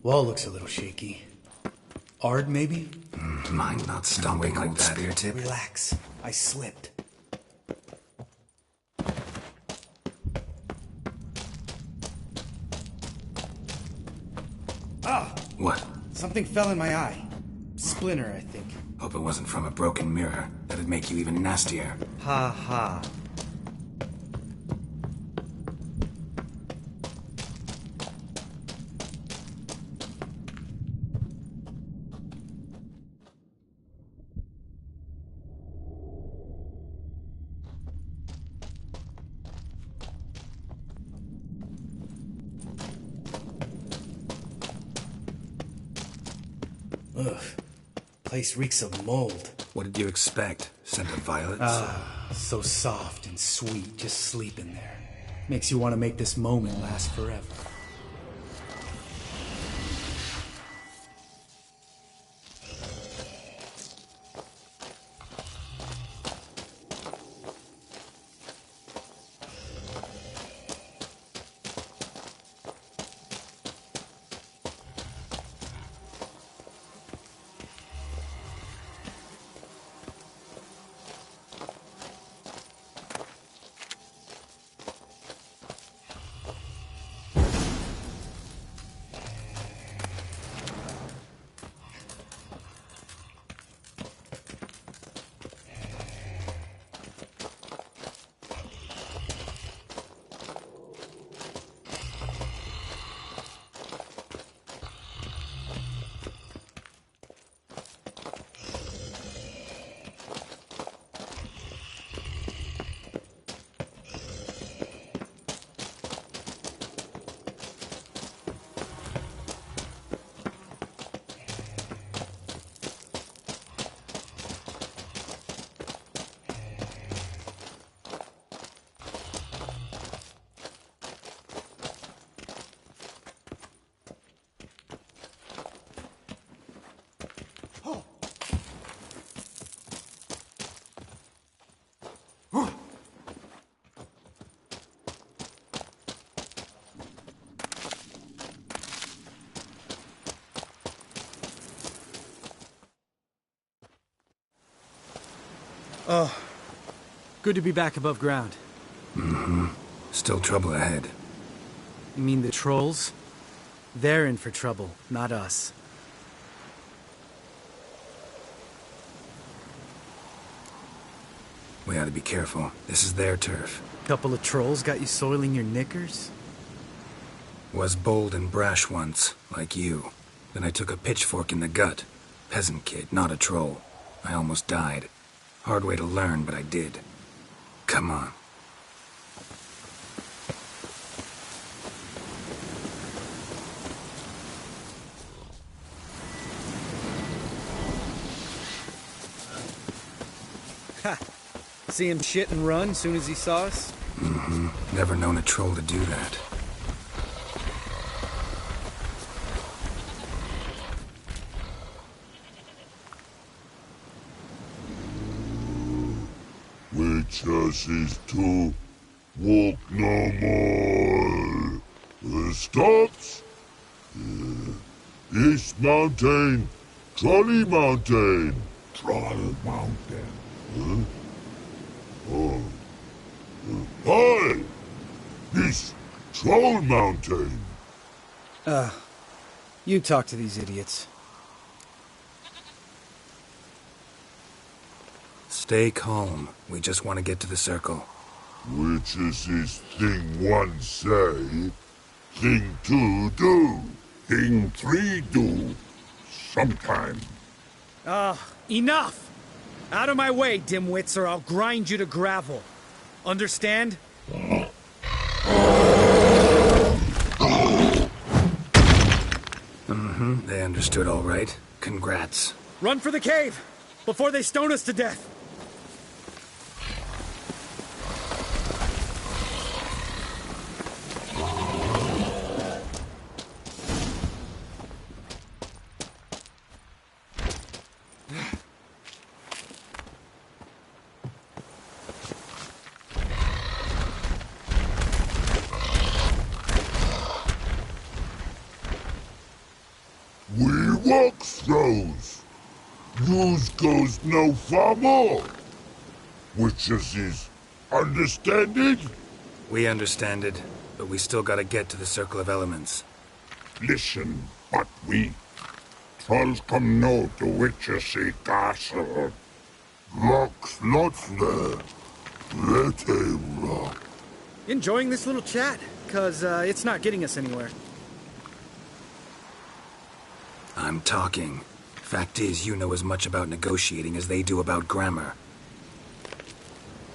Wall looks a little shaky. Ard, maybe? Mind not stomping like that. Spear Tip. Relax. I slipped. Ah! What? Something fell in my eye. Splinter, I think. Hope it wasn't from a broken mirror. That'd make you even nastier. Ha ha. Ugh. Place reeks of mold. What did you expect? Scent of violets? Ah, so soft and sweet, just sleeping there. Makes you want to make this moment last forever. Oh, good to be back above ground. Mm-hmm. Still trouble ahead. You mean the trolls? They're in for trouble, not us. We ought to be careful. This is their turf. Couple of trolls got you soiling your knickers? Was bold and brash once, like you. Then I took a pitchfork in the gut. Peasant kid, not a troll. I almost died. Hard way to learn, but I did. Come on. Ha! See him shit and run soon as he saw us? Mm-hmm. Never known a troll to do that. Witches is to walk no more. Stops. East Mountain, Trolley Mountain. Troll Mountain. Huh? Oh. Hi! This Troll Mountain. You talk to these idiots. Stay calm. We just want to get to the circle. Which is this thing one say, thing two do, thing three do, sometime. Enough! Out of my way, dimwits, or I'll grind you to gravel. Understand? Mm-hmm. They understood all right. Congrats. Run for the cave! Before they stone us to death! We walk throws. News goes no far more. Witches is understand it? We understand it, but we still gotta get to the Circle of Elements. Listen, But we trolls come no to Witchersea Castle. Locks lots there. Let him rock. Enjoying this little chat? Cause it's not getting us anywhere. I'm talking. Fact is, you know as much about negotiating as they do about grammar.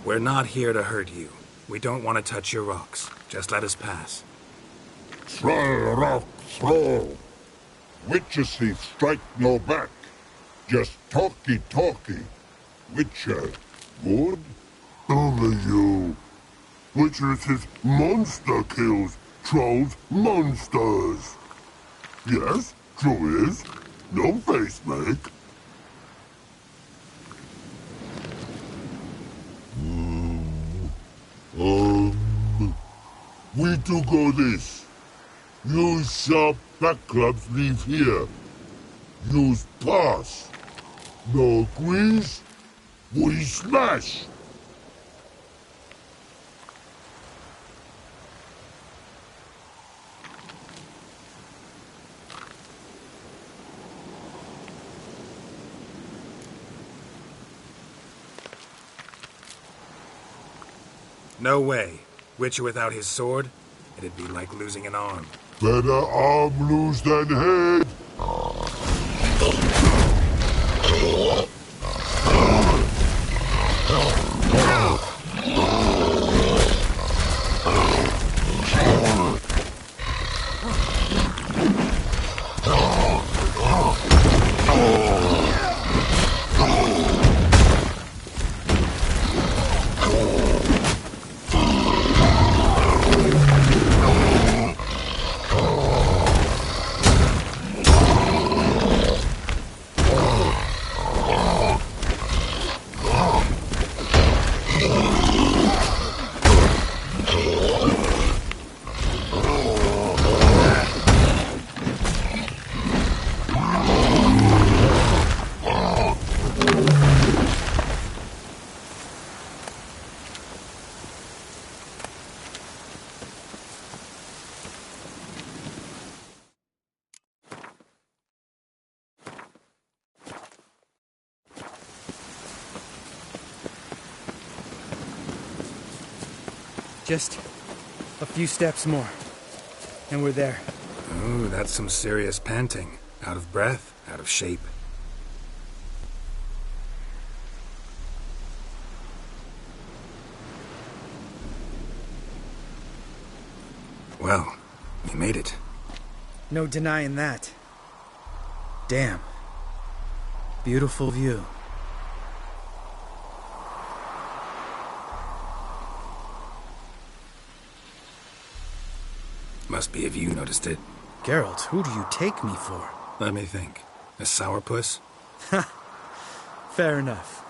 We're not here to hurt you. We don't want to touch your rocks. Just let us pass. Troll rock troll. Witchersea strike no back. Just talky. Witcher, good? Only you. Witchersea monster kills trolls monsters. Yes, true is. No face make. We do go this. Use sharp back clubs leave here. Use pass. No agrees? We smash. No way. Witcher without his sword? It'd be like losing an arm. Better arm lose than head. Just a few steps more, and we're there. Ooh, that's some serious panting. Out of breath, out of shape. Well, we made it. No denying that. Damn. Beautiful view. Must be if you noticed it. Geralt, who do you take me for? Let me think. A sourpuss? Fair enough.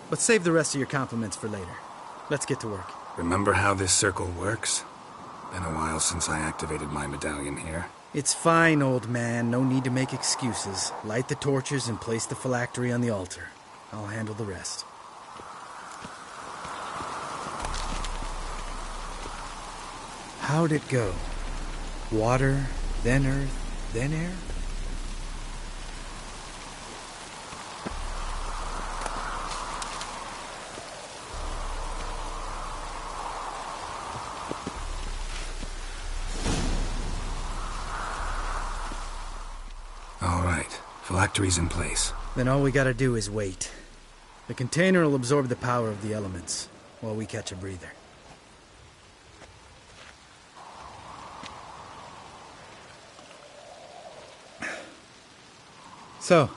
But save the rest of your compliments for later. Let's get to work. Remember how this circle works? Been a while since I activated my medallion here. It's fine, old man. No need to make excuses. Light the torches and place the phylactery on the altar. I'll handle the rest. How'd it go? Water, then earth, then air? All right. Phylactery's in place. Then all we gotta do is wait. The container will absorb the power of the elements, while we catch a breather. So,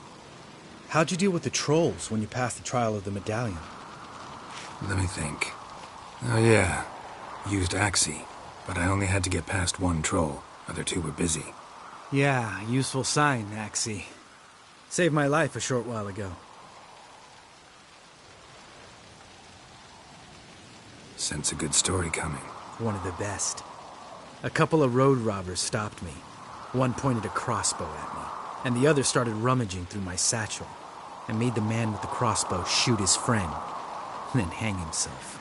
how'd you deal with the trolls when you passed the trial of the medallion? Let me think. Oh yeah, used Axii, but I only had to get past one troll. Other two were busy. Yeah, useful sign, Axii. Saved my life a short while ago. Sense a good story coming. One of the best. A couple of road robbers stopped me. One pointed a crossbow at me, and the other started rummaging through my satchel, and made the man with the crossbow shoot his friend, and then hang himself.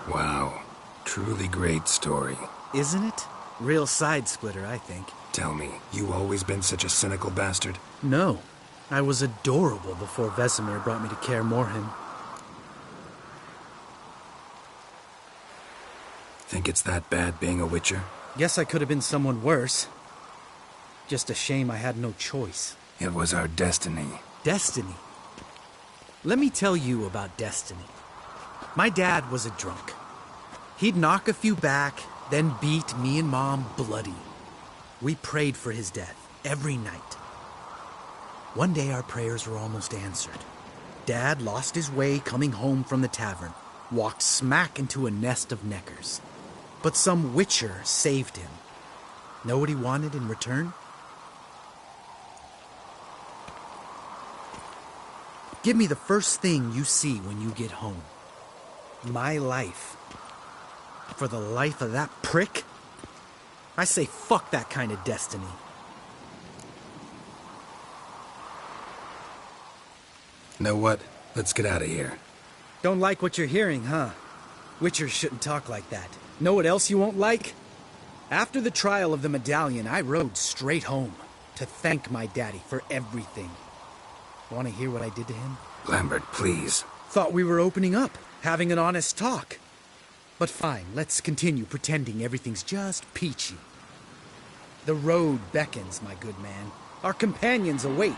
Wow. Truly great story. Isn't it? Real side-splitter, I think. Tell me, you always been such a cynical bastard? No. I was adorable before Vesemir brought me to Kaer Morhen. Think it's that bad being a Witcher? Guess I could have been someone worse. Just a shame I had no choice. It was our destiny. Destiny? Let me tell you about destiny. My dad was a drunk. He'd knock a few back, then beat me and Mom bloody. We prayed for his death every night. One day our prayers were almost answered. Dad lost his way coming home from the tavern, walked smack into a nest of neckers. But some Witcher saved him. Know what he wanted in return? Give me the first thing you see when you get home. My life. For the life of that prick? I say fuck that kind of destiny. Know what? Let's get out of here. Don't like what you're hearing, huh? Witchers shouldn't talk like that. Know what else you won't like? After the trial of the medallion, I rode straight home to thank my daddy for everything. Want to hear what I did to him? Lambert, please. Thought we were opening up, having an honest talk. But fine, let's continue pretending everything's just peachy. The road beckons, my good man. Our companions await.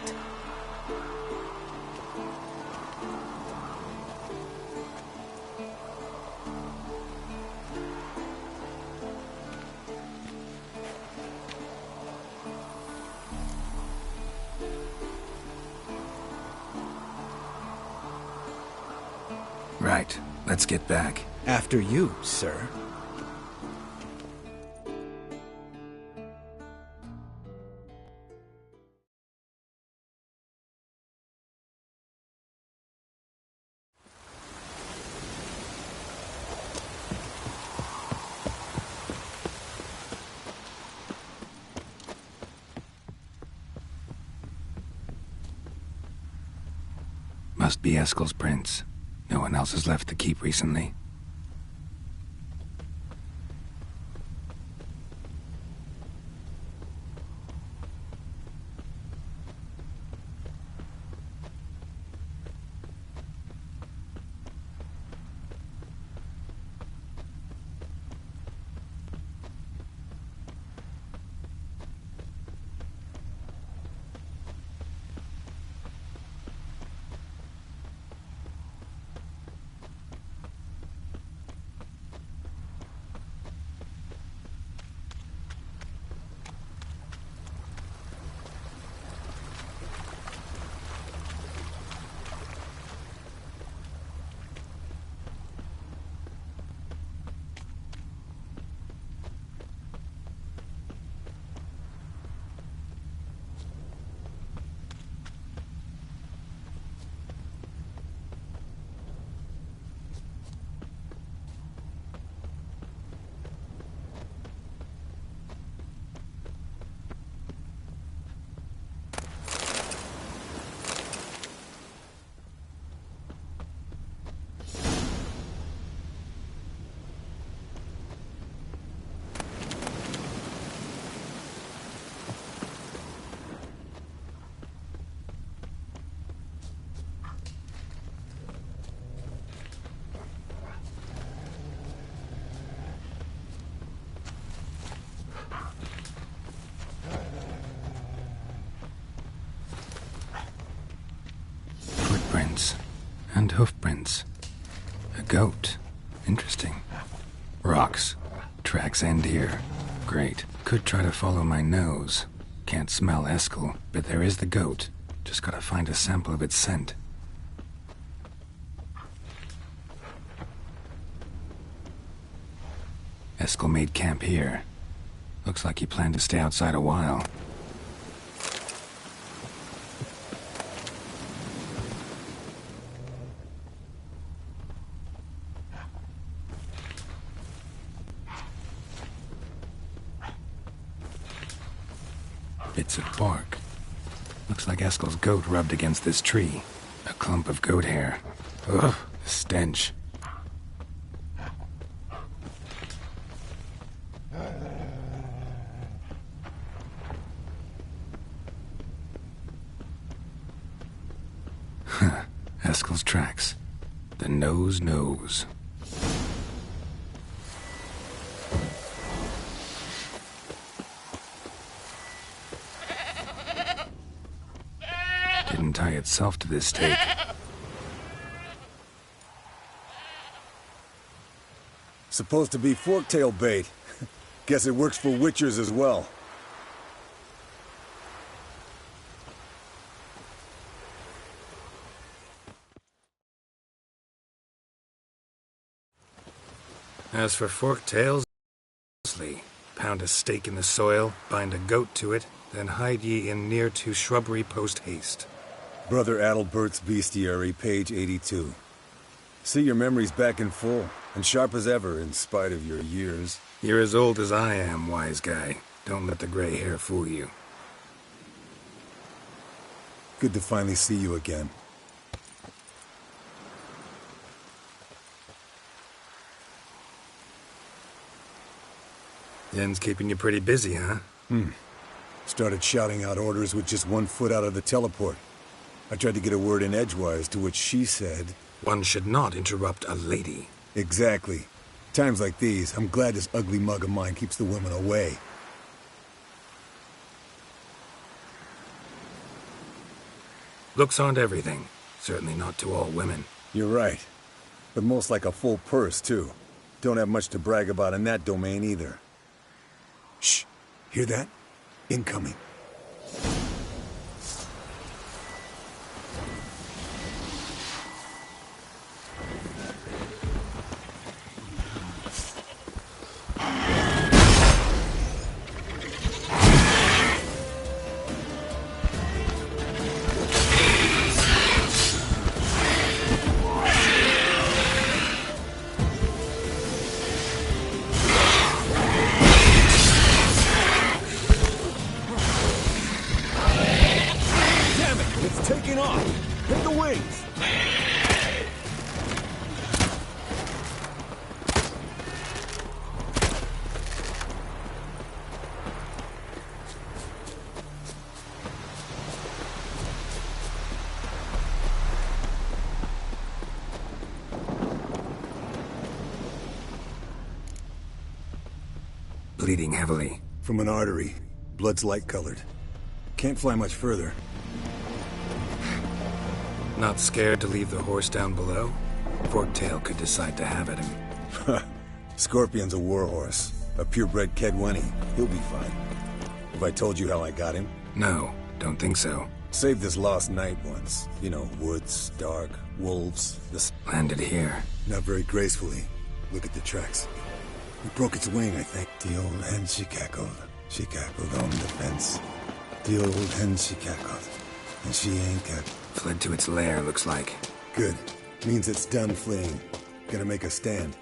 Right. Let's get back. After you, sir. Must be Eskel's prints. No one else has left the keep recently. And hoofprints. A goat. Interesting. Rocks. Tracks end here. Great. Could try to follow my nose. Can't smell Eskel, but there is the goat. Just gotta find a sample of its scent. Eskel made camp here. Looks like he planned to stay outside a while. Bits of bark. Looks like Eskel's goat rubbed against this tree. A clump of goat hair. Ugh, the stench. Haskell's tracks. The nose knows. Didn't tie itself to this stake. Supposed to be forktail bait. Guess it works for witchers as well. As for forktails, pound a stake in the soil, bind a goat to it, then hide ye in near to shrubbery post haste. Brother Adalbert's Bestiary, page 82. See your memories back in full, and sharp as ever in spite of your years. You're as old as I am, wise guy. Don't let the gray hair fool you. Good to finally see you again. Yen's keeping you pretty busy, huh? Started shouting out orders with just 1 foot out of the teleport. I tried to get a word in edgewise, to which she said... One should not interrupt a lady. Exactly. Times like these, I'm glad this ugly mug of mine keeps the women away. Looks aren't everything. Certainly not to all women. You're right. But most like a full purse, too. Don't have much to brag about in that domain, either. Shh! Hear that? Incoming. Bleeding heavily. From an artery. Blood's light-colored. Can't fly much further. Not scared to leave the horse down below? Forktail could decide to have at him. Scorpion's a warhorse. A purebred Kedwenny. He'll be fine. Have I told you how I got him? No, don't think so. Saved this lost night once. You know, woods, dark, wolves, Landed here. Not very gracefully. Look at the tracks. It broke its wing, I think. The old hen, she cackled. She cackled on the fence. The old hen, she cackled. And she ain't got... Fled to its lair, looks like. Good. Means it's done fleeing. Gonna make a stand.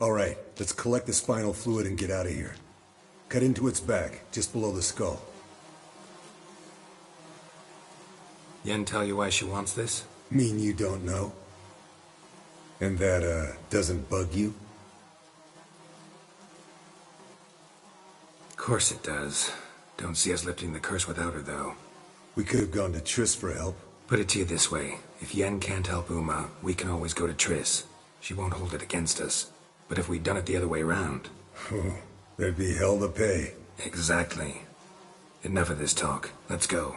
Alright, let's collect the spinal fluid and get out of here. Cut into its back, just below the skull. Yen tell you why she wants this? Mean you don't know? And that, doesn't bug you? Of course it does. Don't see us lifting the curse without her, though. We could have gone to Triss for help. Put it to you this way. If Yen can't help Uma, we can always go to Triss. She won't hold it against us. But if we'd done it the other way around... Oh, there'd be hell to pay. Exactly. Enough of this talk. Let's go.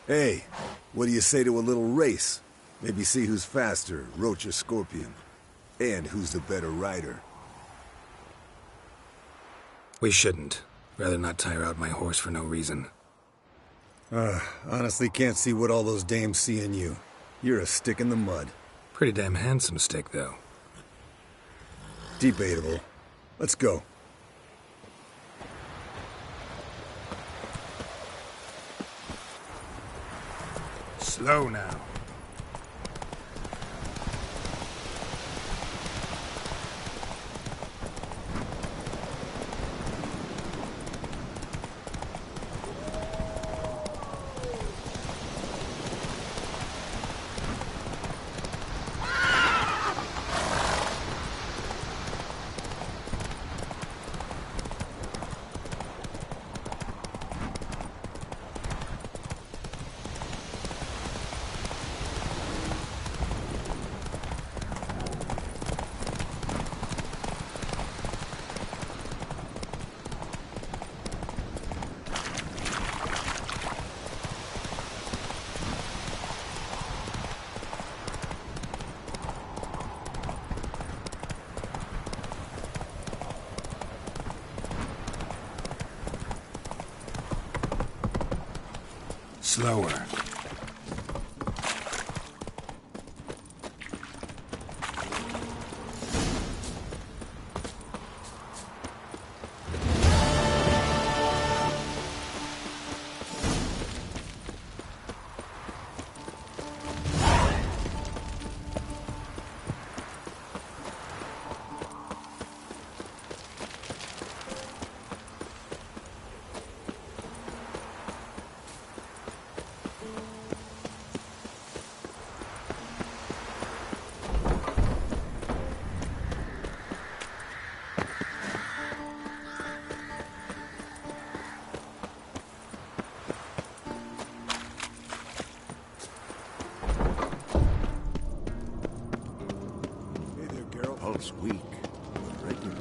Hey, what do you say to a little race? Maybe see who's faster, Roach or Scorpion. And who's the better rider. We shouldn't. Rather not tire out my horse for no reason. Honestly can't see what all those dames see in you. You're a stick in the mud. Pretty damn handsome stick, though. Debatable. Let's go. Slow now. Slower. Pulse weak, but regular.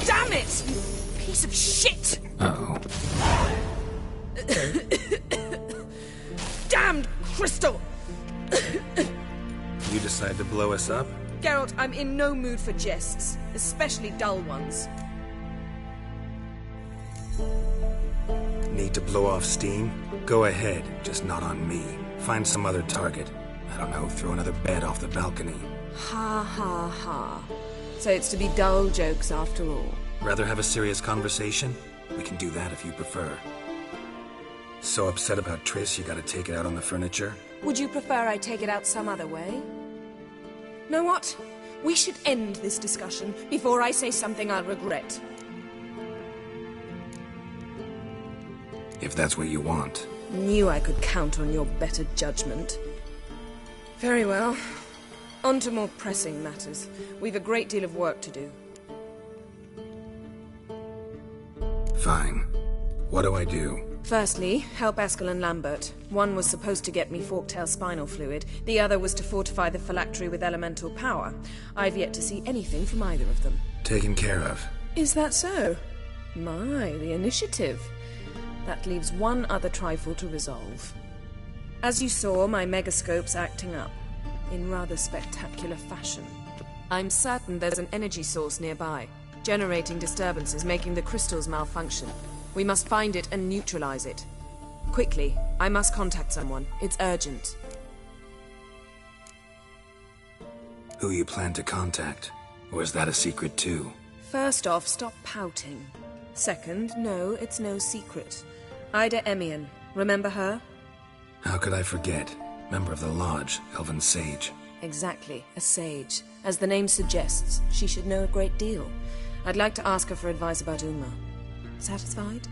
Damn it! You piece of shit! Uh-oh. Damned crystal! You decide to blow us up? Geralt, I'm in no mood for jests, especially dull ones. Need to blow off steam? Go ahead, just not on me. Find some other target. I don't know, throw another bed off the balcony. Ha ha ha. So it's to be dull jokes after all. Rather have a serious conversation? We can do that if you prefer. So upset about Triss you gotta take it out on the furniture? Would you prefer I take it out some other way? Know what? We should end this discussion before I say something I'll regret. If that's what you want. Knew I could count on your better judgment. Very well. On to more pressing matters. We've a great deal of work to do. Fine. What do I do? Firstly, help Eskel and Lambert. One was supposed to get me forktail spinal fluid, the other was to fortify the phylactery with elemental power. I've yet to see anything from either of them. Taken care of. Is that so? My, the initiative. That leaves one other trifle to resolve. As you saw, my megascope's acting up. In rather spectacular fashion. I'm certain there's an energy source nearby, generating disturbances, making the crystals malfunction. We must find it and neutralize it. Quickly, I must contact someone. It's urgent. Who you plan to contact? Or is that a secret too? First off, stop pouting. Second, no, it's no secret. Ida Emian. Remember her? How could I forget? Member of the Lodge, Elven Sage. Exactly, a sage. As the name suggests, she should know a great deal. I'd like to ask her for advice about Uma. Satisfied?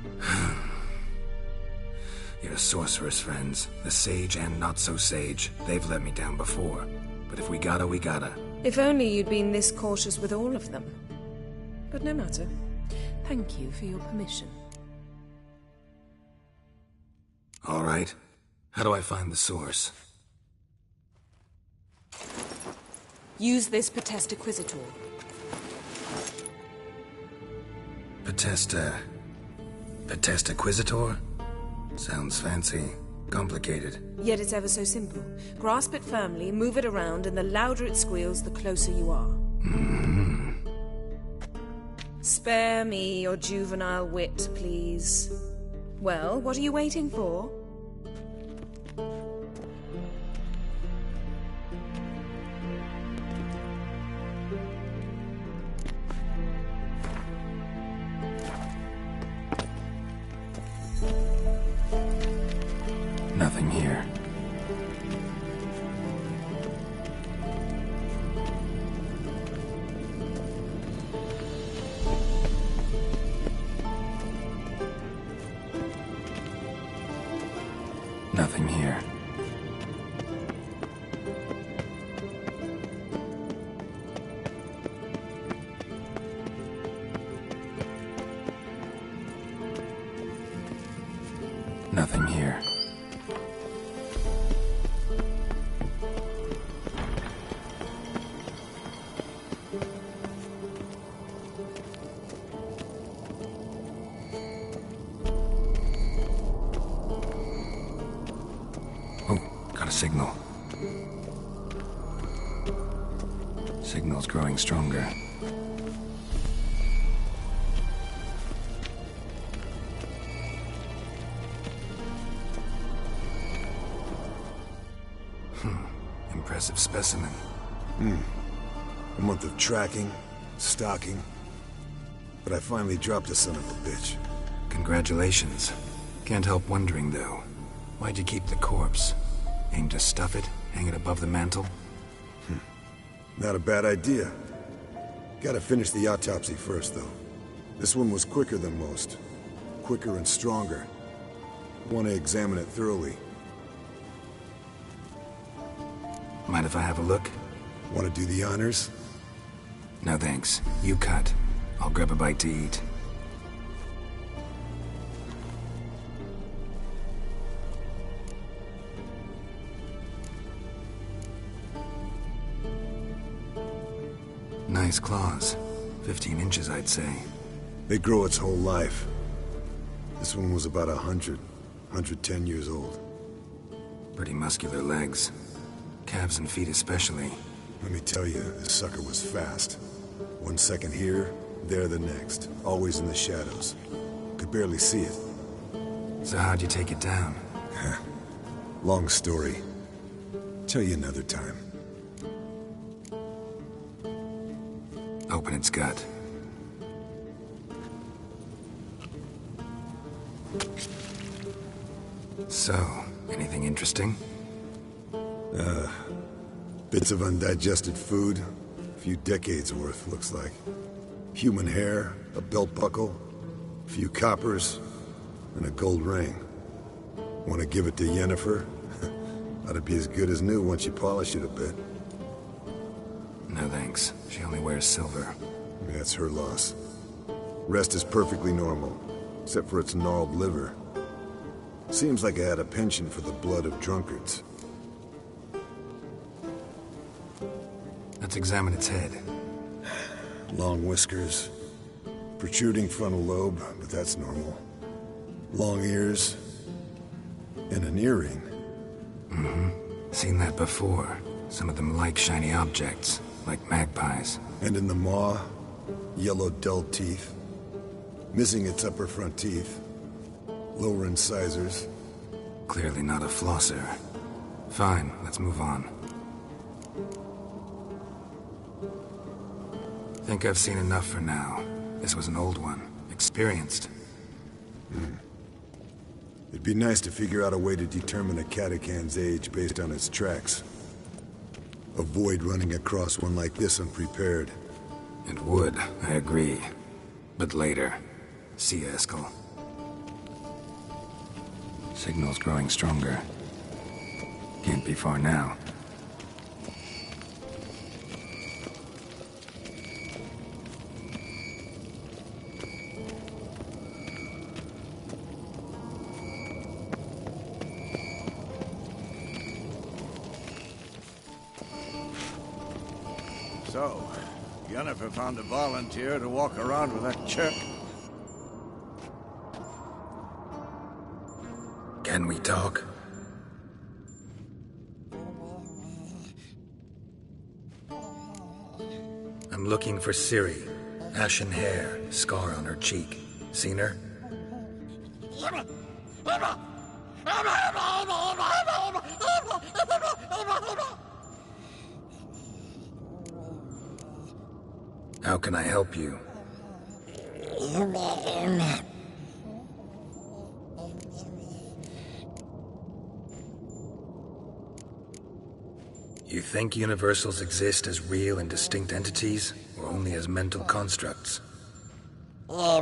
Your sorceress friends, the sage and not-so-sage, they've let me down before. But if we gotta, we gotta. If only you'd been this cautious with all of them. But no matter. Thank you for your permission. All right. How do I find the source? Use this Potesta Quisitor. Potesta Quisitor? Sounds fancy. Complicated. Yet it's ever so simple. Grasp it firmly, move it around, and the louder it squeals, the closer you are. Spare me your juvenile wit, please. Well, what are you waiting for? Nothing here. Nothing here. Nothing here. Signal. Signal's growing stronger. Impressive specimen. A month of tracking, stalking, but I finally dropped the son of a bitch. Congratulations. Can't help wondering, though. Why'd you keep the corpse? Aim to stuff it? Hang it above the mantle? Not a bad idea. Gotta finish the autopsy first, though. This one was quicker than most. Quicker and stronger. Want to examine it thoroughly. Mind if I have a look? Want to do the honors? No thanks. You cut. I'll grab a bite to eat. Nice claws. 15 inches, I'd say. They grow its whole life. This one was about 110 years old. Pretty muscular legs. Calves and feet especially. Let me tell you, this sucker was fast. 1 second here, there the next. Always in the shadows. Could barely see it. So how'd you take it down? Long story. Tell you another time. Open its gut. So, anything interesting? Bits of undigested food. A few decades worth, looks like. Human hair, a belt buckle, a few coppers, and a gold ring. Want to give it to Yennefer? Ought to be as good as new once you polish it a bit. No thanks. She only wears silver. That's her loss. Rest is perfectly normal, except for its gnarled liver. Seems like I had a penchant for the blood of drunkards. Let's examine its head. Long whiskers. Protruding frontal lobe, but that's normal. Long ears. And an earring. Seen that before. Some of them like shiny objects, like magpies. And in the maw, yellow dull teeth. Missing its upper front teeth. Lower incisors. Clearly not a flosser. Fine, let's move on. Think I've seen enough for now. This was an old one. Experienced. It'd be nice to figure out a way to determine a catacan's age based on its tracks. Avoid running across one like this unprepared. It would, I agree. But later. See you, Eskel. Signal's growing stronger. Can't be far now. So, Yennefer found a volunteer to walk around with that chip. Can we talk? I'm looking for Ciri. Ashen hair, scar on her cheek. Seen her? How can I help you? You think universals exist as real and distinct entities, or only as mental constructs? So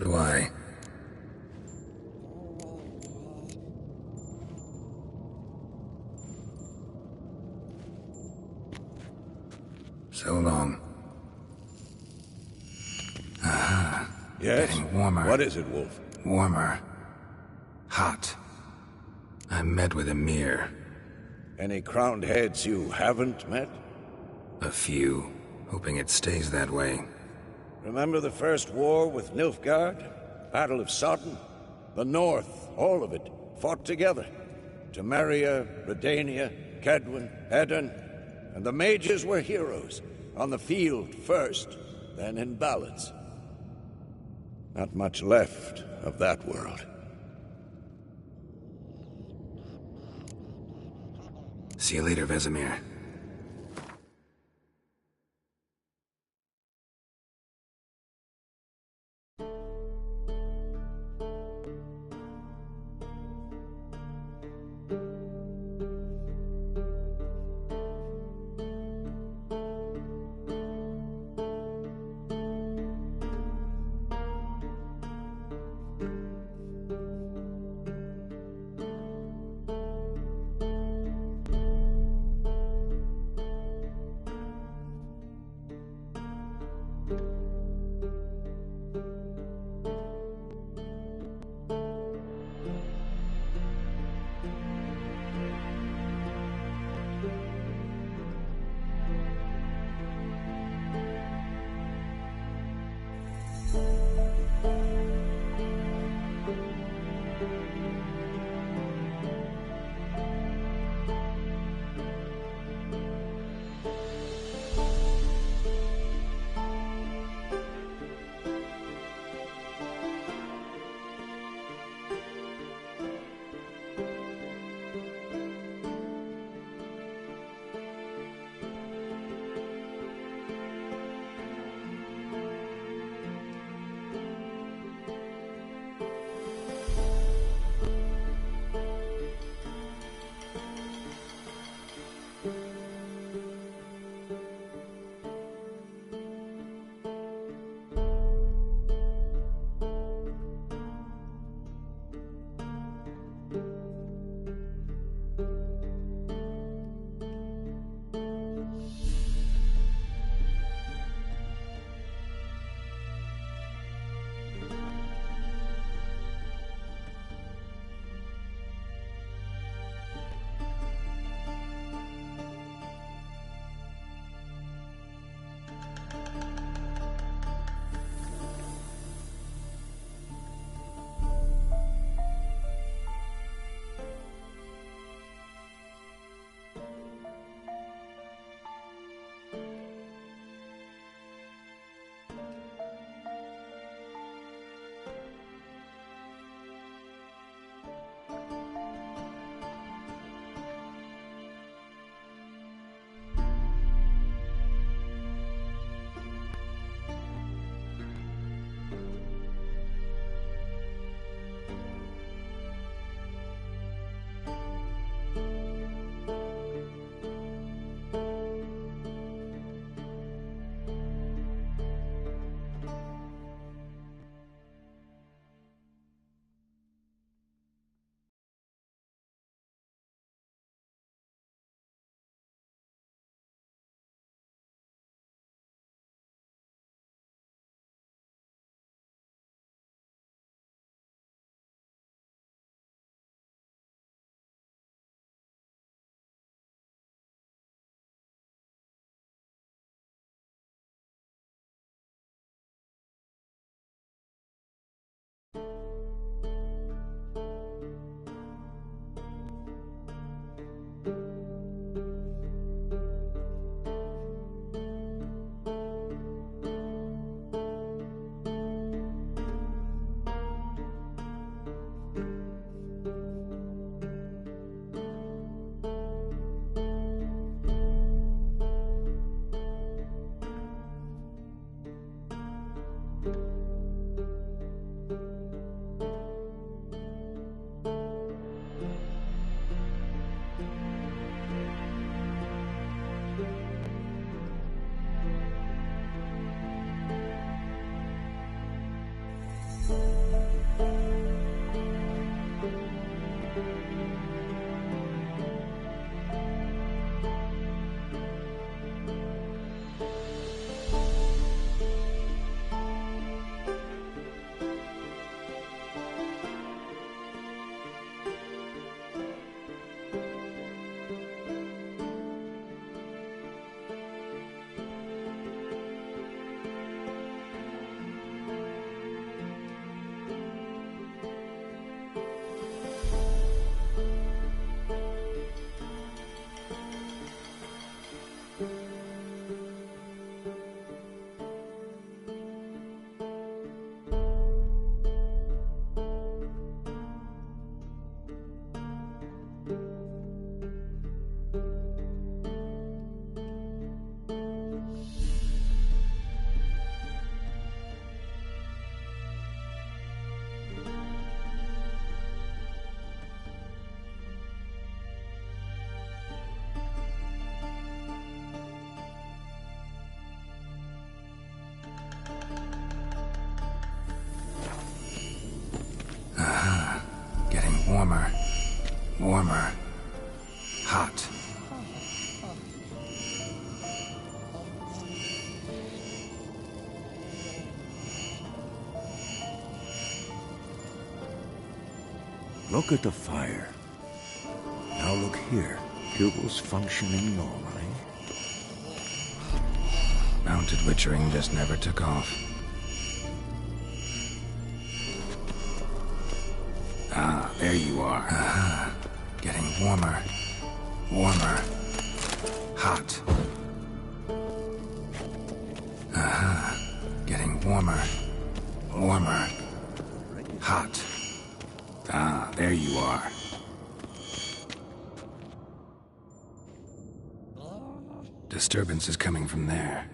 do I. So long. Aha. Yes? Getting warmer. What is it, Wolf? Warmer. Hot. I met with Emhyr. Any crowned heads you haven't met? A few. Hoping it stays that way. Remember the first war with Nilfgaard? Battle of Sodden? The North, all of it, fought together. Temeria, Redania, Kedwen, Edirn, and the mages were heroes. On the field first, then in ballads. Not much left of that world. See you later, Vesemir. Warmer. Warmer. Hot. Look at the fire. Now look here. Pupils functioning normally. Mounted witchering just never took off. Ah, there you are. Getting warmer. Warmer. Hot. Getting warmer. Warmer. Hot. Ah, there you are. Disturbance is coming from there.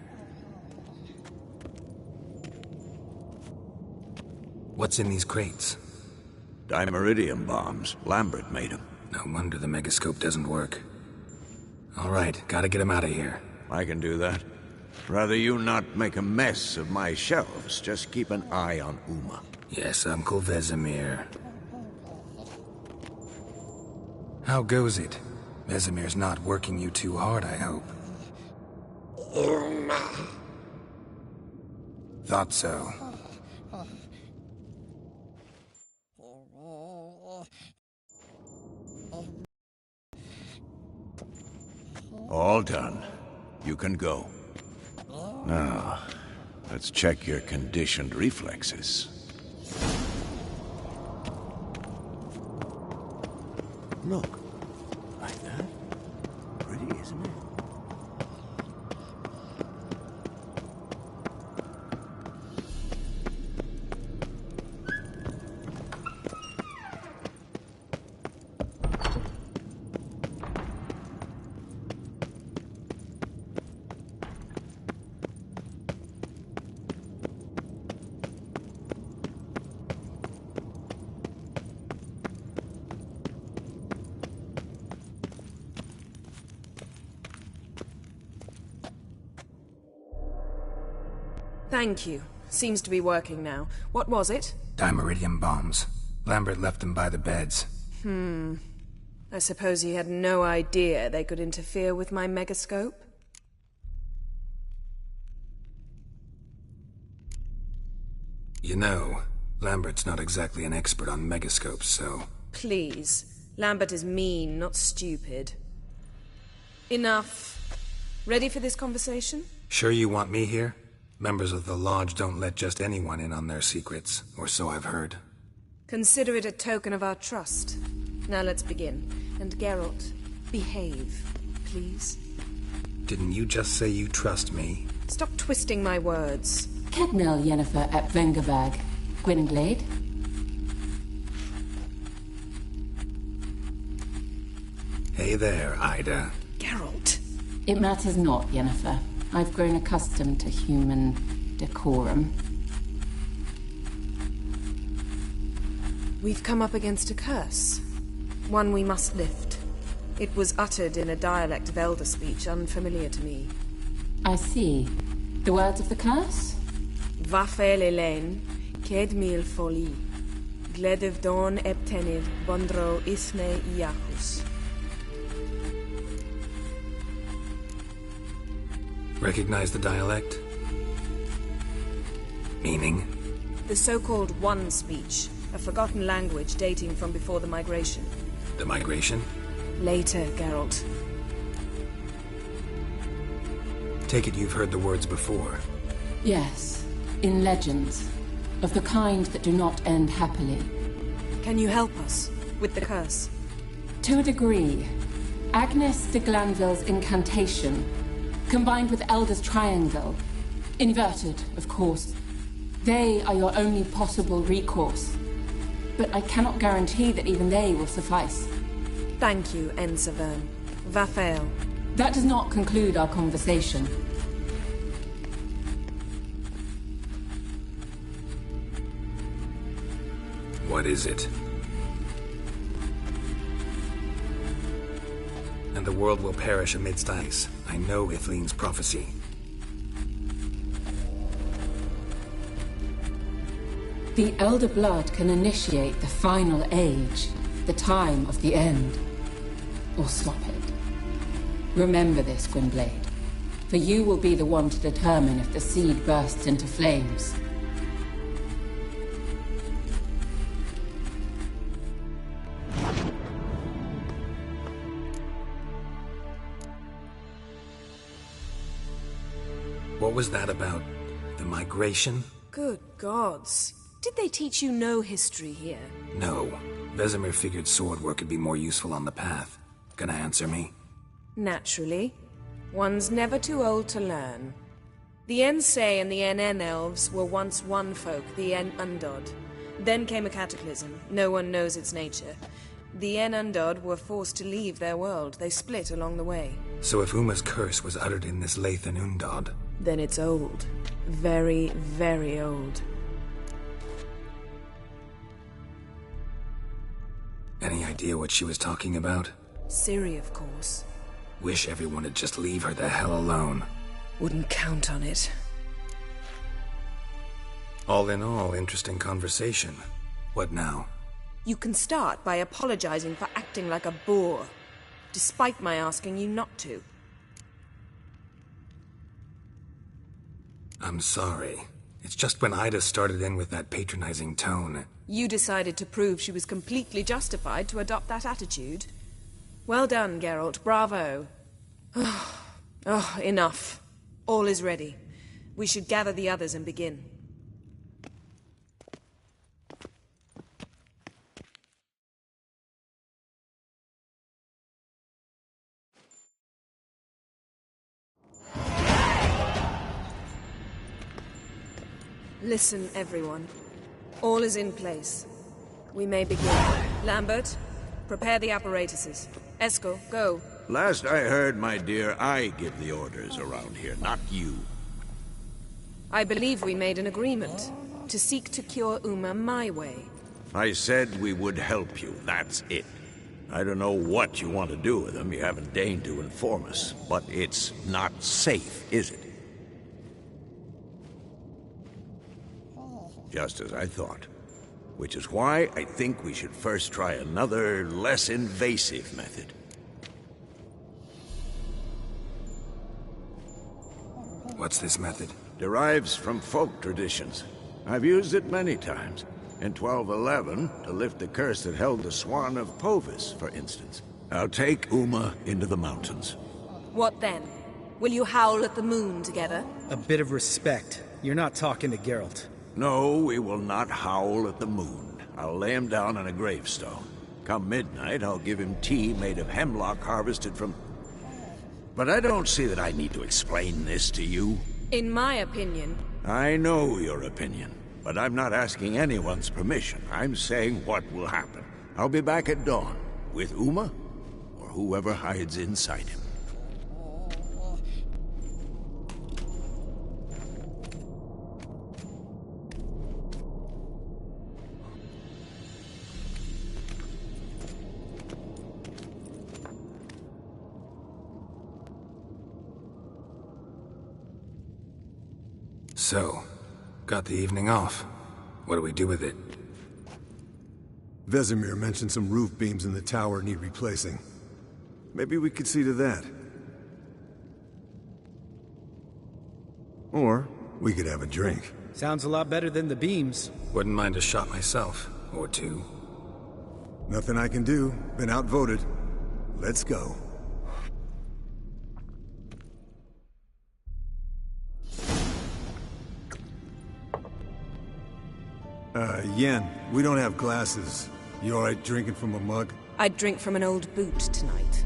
What's in these crates? Dimeridium bombs. Lambert made them. No wonder the megascope doesn't work. All right, gotta get him out of here. I can do that. Rather you not make a mess of my shelves. Just keep an eye on Uma. Yes, Uncle Vesemir. How goes it? Vesemir's not working you too hard, I hope. Uma. Thought so. All done. You can go. Now, let's check your conditioned reflexes. Look. Like that. Pretty, isn't it? Thank you. Seems to be working now. What was it? Dimeridium bombs. Lambert left them by the beds. I suppose he had no idea they could interfere with my megascope? You know, Lambert's not exactly an expert on megascopes, so... Please. Lambert is mean, not stupid. Enough. Ready for this conversation? Sure you want me here? Members of the Lodge don't let just anyone in on their secrets, or so I've heard. Consider it a token of our trust. Now let's begin. And Geralt, behave, please. Didn't you just say you trust me? Stop twisting my words. Kednel Yennefer at Vengerberg. Gwynglade. Hey there, Ida. Geralt. It matters not, Yennefer. I've grown accustomed to human decorum. We've come up against a curse. One we must lift. It was uttered in a dialect of Elder speech unfamiliar to me. I see. The words of the curse? Vafel Elaine, Ced mil foli. Gledev don ebtenid bondro isne iachus. Recognize the dialect? Meaning? The so-called One speech, a forgotten language dating from before the migration. The migration? Later, Geralt. Take it you've heard the words before. Yes, in legends. Of the kind that do not end happily. Can you help us with the curse? To a degree. Agnes de Glanville's incantation, combined with Elder's triangle, inverted, of course. They are your only possible recourse. But I cannot guarantee that even they will suffice. Thank you, Ensavern. Vafael. That does not conclude our conversation. What is it? And the world will perish amidst ice. I know Ithleen's prophecy. The Elder Blood can initiate the final age, the time of the end. Or stop it. Remember this, Gwynblade. For you will be the one to determine if the seed bursts into flames. What was that about? The migration? Good gods. Did they teach you no history here? No. Vesemir figured sword work could be more useful on the path. Gonna answer me? Naturally. One's never too old to learn. The Ensei and the NN elves were once one folk, the En Undod. Then came a cataclysm. No one knows its nature. The En Undod were forced to leave their world. They split along the way. So if Uma's curse was uttered in this Lathan Undod... Then it's old. Very, very old. Any idea what she was talking about? Ciri, of course. Wish everyone would just leave her the hell alone. Wouldn't count on it. All in all, interesting conversation. What now? You can start by apologizing for acting like a boor, despite my asking you not to. I'm sorry. It's just when Ida started in with that patronizing tone. You decided to prove she was completely justified to adopt that attitude. Well done, Geralt. Bravo. Oh, enough. All is ready. We should gather the others and begin. Listen, everyone. All is in place. We may begin. Lambert, prepare the apparatuses. Eskel, go. Last I heard, my dear, I give the orders around here, not you. I believe we made an agreement to seek to cure Uma my way. I said we would help you, that's it. I don't know what you want to do with them, you haven't deigned to inform us, but it's not safe, is it? Just as I thought. Which is why I think we should first try another, less invasive method. What's this method? Derives from folk traditions. I've used it many times. In 1211, to lift the curse that held the Swan of Povis, for instance. I'll take Uma into the mountains. What then? Will you howl at the moon together? A bit of respect. You're not talking to Geralt. No, we will not howl at the moon. I'll lay him down on a gravestone. Come midnight, I'll give him tea made of hemlock harvested from... But I don't see that I need to explain this to you. In my opinion... I know your opinion, but I'm not asking anyone's permission. I'm saying what will happen. I'll be back at dawn, with Uma, or whoever hides inside him. So, got the evening off. What do we do with it? Vesemir mentioned some roof beams in the tower need replacing. Maybe we could see to that. Or we could have a drink. Sounds a lot better than the beams. Wouldn't mind a shot myself, or two. Nothing I can do. Been outvoted. Let's go. Yen, we don't have glasses. You alright drinking from a mug? I'd drink from an old boot tonight.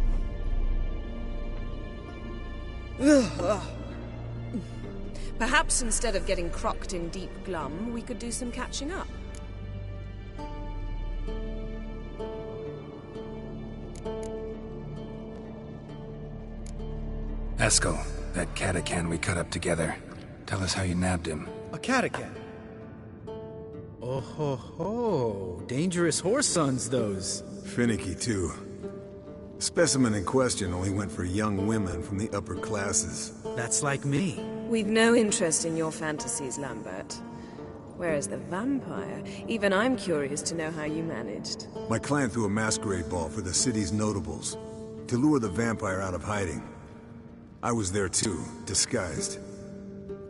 Perhaps instead of getting crocked in deep glum, we could do some catching up. Eskel, that Catacan we cut up together. Tell us how you nabbed him. A Catacan? Oh ho ho. Dangerous horse sons, those. Finicky, too. Specimen in question only went for young women from the upper classes. That's like me. We've no interest in your fantasies, Lambert. Whereas the vampire, even I'm curious to know how you managed. My clan threw a masquerade ball for the city's notables, to lure the vampire out of hiding. I was there too, disguised.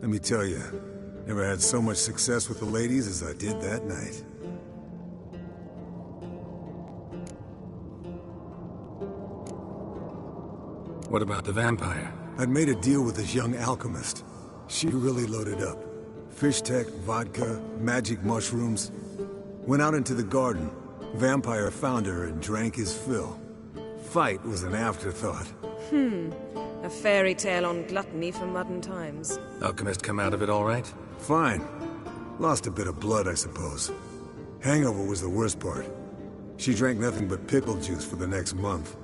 Let me tell you, never had so much success with the ladies as I did that night. What about the vampire? I'd made a deal with this young alchemist. She really loaded up. Fish tech, vodka, magic mushrooms. Went out into the garden. Vampire found her and drank his fill. Fight was an afterthought. A fairy tale on gluttony from modern times. Alchemist come out of it all right? Fine. Lost a bit of blood, I suppose. Hangover was the worst part. She drank nothing but pickle juice for the next month.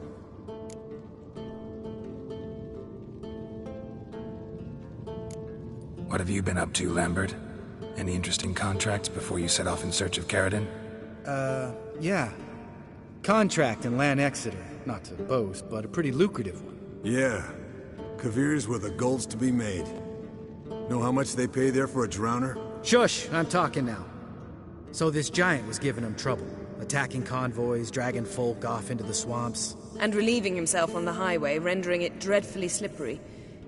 What have you been up to, Lambert? Any interesting contracts before you set off in search of Caridin? Yeah. Contract in Lan Exeter. Not to boast, but a pretty lucrative one. Yeah. Kavir's were the gold's to be made. Know how much they pay there for a drowner? Shush! I'm talking now. So this giant was giving him trouble. Attacking convoys, dragging folk off into the swamps. And relieving himself on the highway, rendering it dreadfully slippery.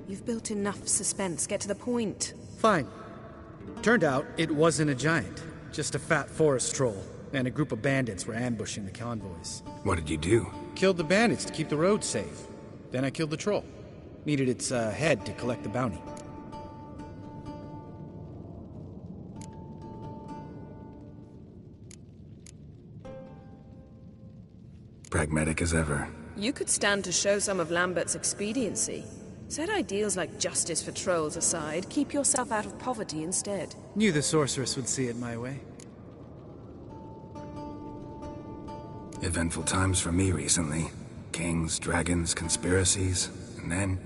You've built enough suspense. Get to the point. Fine. Turned out it wasn't a giant. Just a fat forest troll. And a group of bandits were ambushing the convoys. What did you do? Killed the bandits to keep the road safe. Then I killed the troll. Needed its head to collect the bounty. Pragmatic as ever. You could stand to show some of Lambert's expediency. Set ideals like justice for trolls aside, keep yourself out of poverty instead. Knew the sorceress would see it my way. Eventful times for me recently. Kings, dragons, conspiracies, and then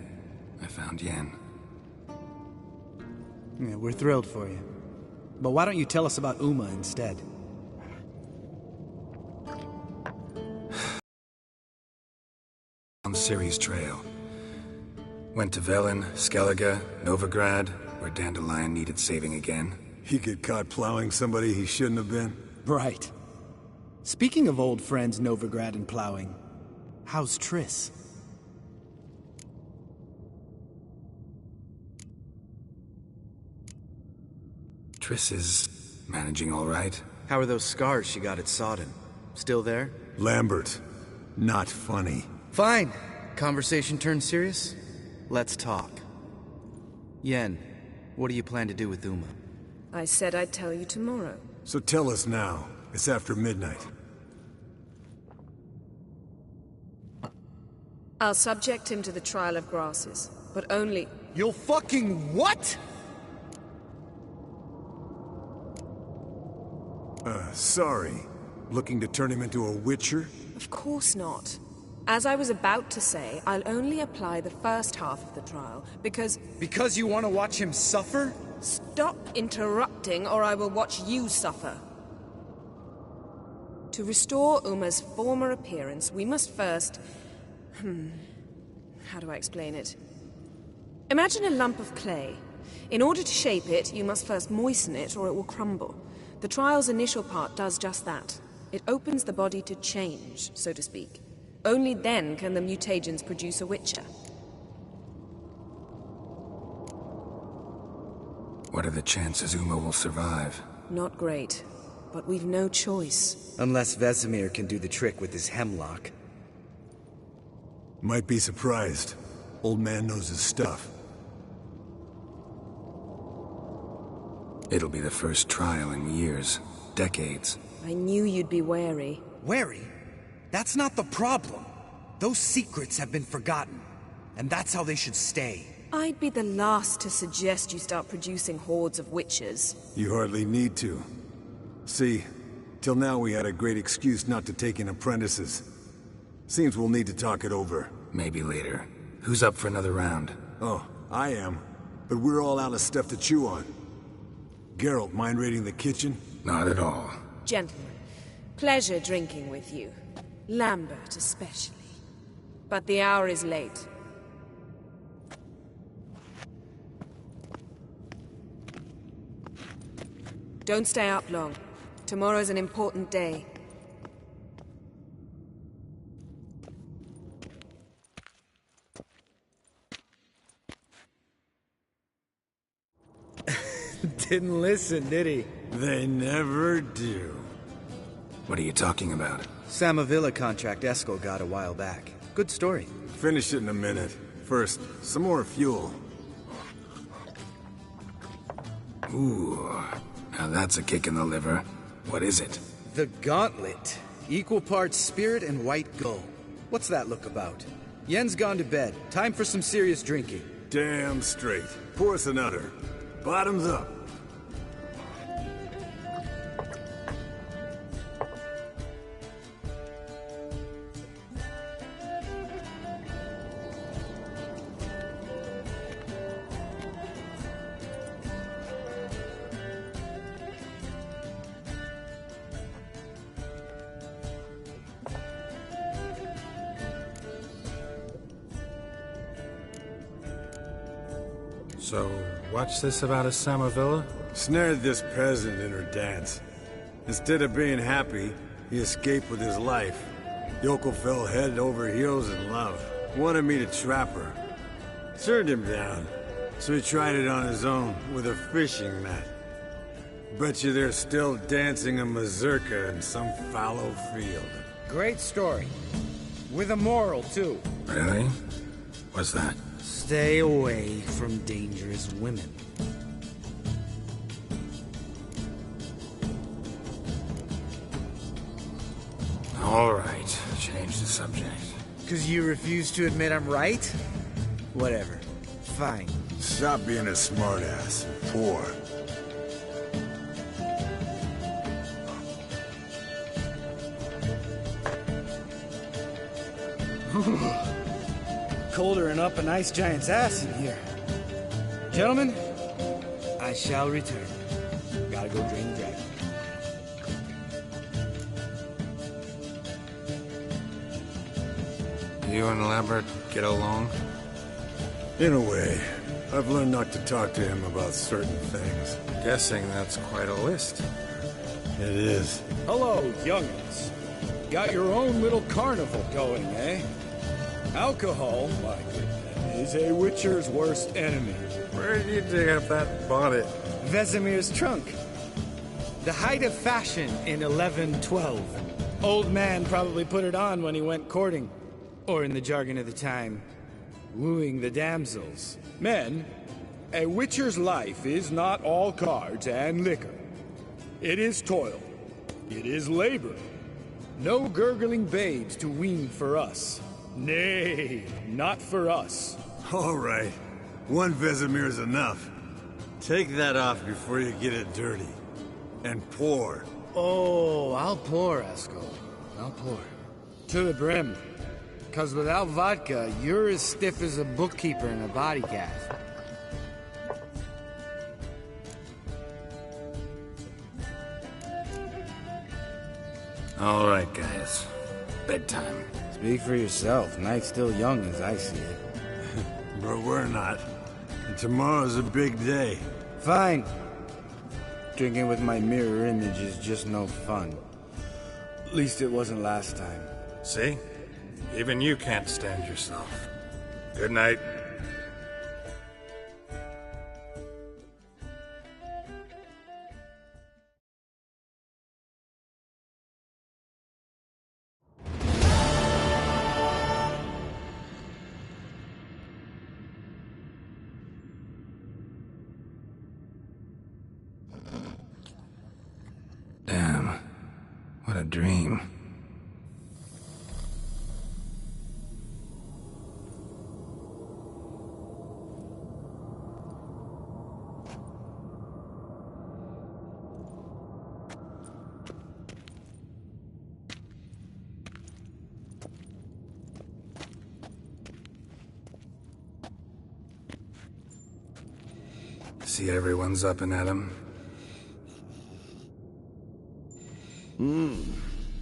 I found Yen. Yeah, we're thrilled for you. But why don't you tell us about Uma instead? On Ciri's trail. Went to Velen, Skellige, Novigrad, where Dandelion needed saving again. He get caught plowing somebody he shouldn't have been? Right. Speaking of old friends Novigrad and plowing, how's Triss? Triss is managing all right. How are those scars she got at Sodden? Still there? Lambert, not funny. Fine. Conversation turned serious? Let's talk. Yen, what do you plan to do with Uma? I said I'd tell you tomorrow. So tell us now. It's after midnight. I'll subject him to the trial of grasses, but only... You'll fucking what?! Sorry. Looking to turn him into a witcher? Of course not. As I was about to say, I'll only apply the first half of the trial, because... Because you want to watch him suffer? Stop interrupting, or I will watch you suffer. To restore Uma's former appearance, we must first... How do I explain it? Imagine a lump of clay. In order to shape it, you must first moisten it, or it will crumble. The trial's initial part does just that. It opens the body to change, so to speak. Only then can the mutagens produce a Witcher. What are the chances Uma will survive? Not great, but we've no choice. Unless Vesemir can do the trick with his hemlock. Might be surprised. Old man knows his stuff. It'll be the first trial in years. Decades. I knew you'd be wary. Wary? That's not the problem. Those secrets have been forgotten. And that's how they should stay. I'd be the last to suggest you start producing hordes of witches. You hardly need to. See, till now we had a great excuse not to take in apprentices. Seems we'll need to talk it over. Maybe later. Who's up for another round? Oh, I am. But we're all out of stuff to chew on. Geralt, mind raiding the kitchen? Not at all. Gentlemen, pleasure drinking with you. Lambert especially. But the hour is late. Don't stay up long. Tomorrow's an important day. Didn't listen, did he? They never do. What are you talking about? Samavilla contract Eskel got a while back. Good story. Finish it in a minute. First, some more fuel. Ooh, now that's a kick in the liver. What is it? The Gauntlet. Equal parts spirit and white gull. What's that look about? Yen's gone to bed. Time for some serious drinking. Damn straight. Pour us another. Bottoms up. So, what's this about a Samavilla? Snared this peasant in her dance. Instead of being happy, he escaped with his life. Yoko fell head over heels in love. Wanted me to trap her. Turned him down. So he tried it on his own, with a fishing net. Bet you they're still dancing a mazurka in some fallow field. Great story. With a moral, too. Really? What's that? Stay away from dangerous women. All right, change the subject. 'Cause you refuse to admit I'm right? Whatever. Fine. Stop being a smartass. Poor. Colder and up an ice giant's ass in here. Gentlemen, I shall return. Gotta go drain the dragon. You and Lambert get along? In a way. I've learned not to talk to him about certain things. Guessing that's quite a list. It is. Hello, youngins. Got your own little carnival going, eh? Alcohol, my goodness, is a witcher's worst enemy. Where did you dig up that bonnet? Vesemir's trunk. The height of fashion in 1112. Old man probably put it on when he went courting. Or in the jargon of the time, wooing the damsels. Men, a witcher's life is not all cards and liquor. It is toil. It is labor. No gurgling babes to wean for us. Nay, not for us. All right. One Vesemir's enough. Take that off before you get it dirty. And pour. Oh, I'll pour, Eskel. I'll pour. To the brim. 'Cause without vodka, you're as stiff as a bookkeeper in a body cast. All right, guys. Bedtime. Speak for yourself. Night's still young as I see it. But we're not. And tomorrow's a big day. Fine. Drinking with my mirror image is just no fun. At least it wasn't last time. See? Even you can't stand yourself. Good night. Damn. What a dream. See everyone's up and at 'em.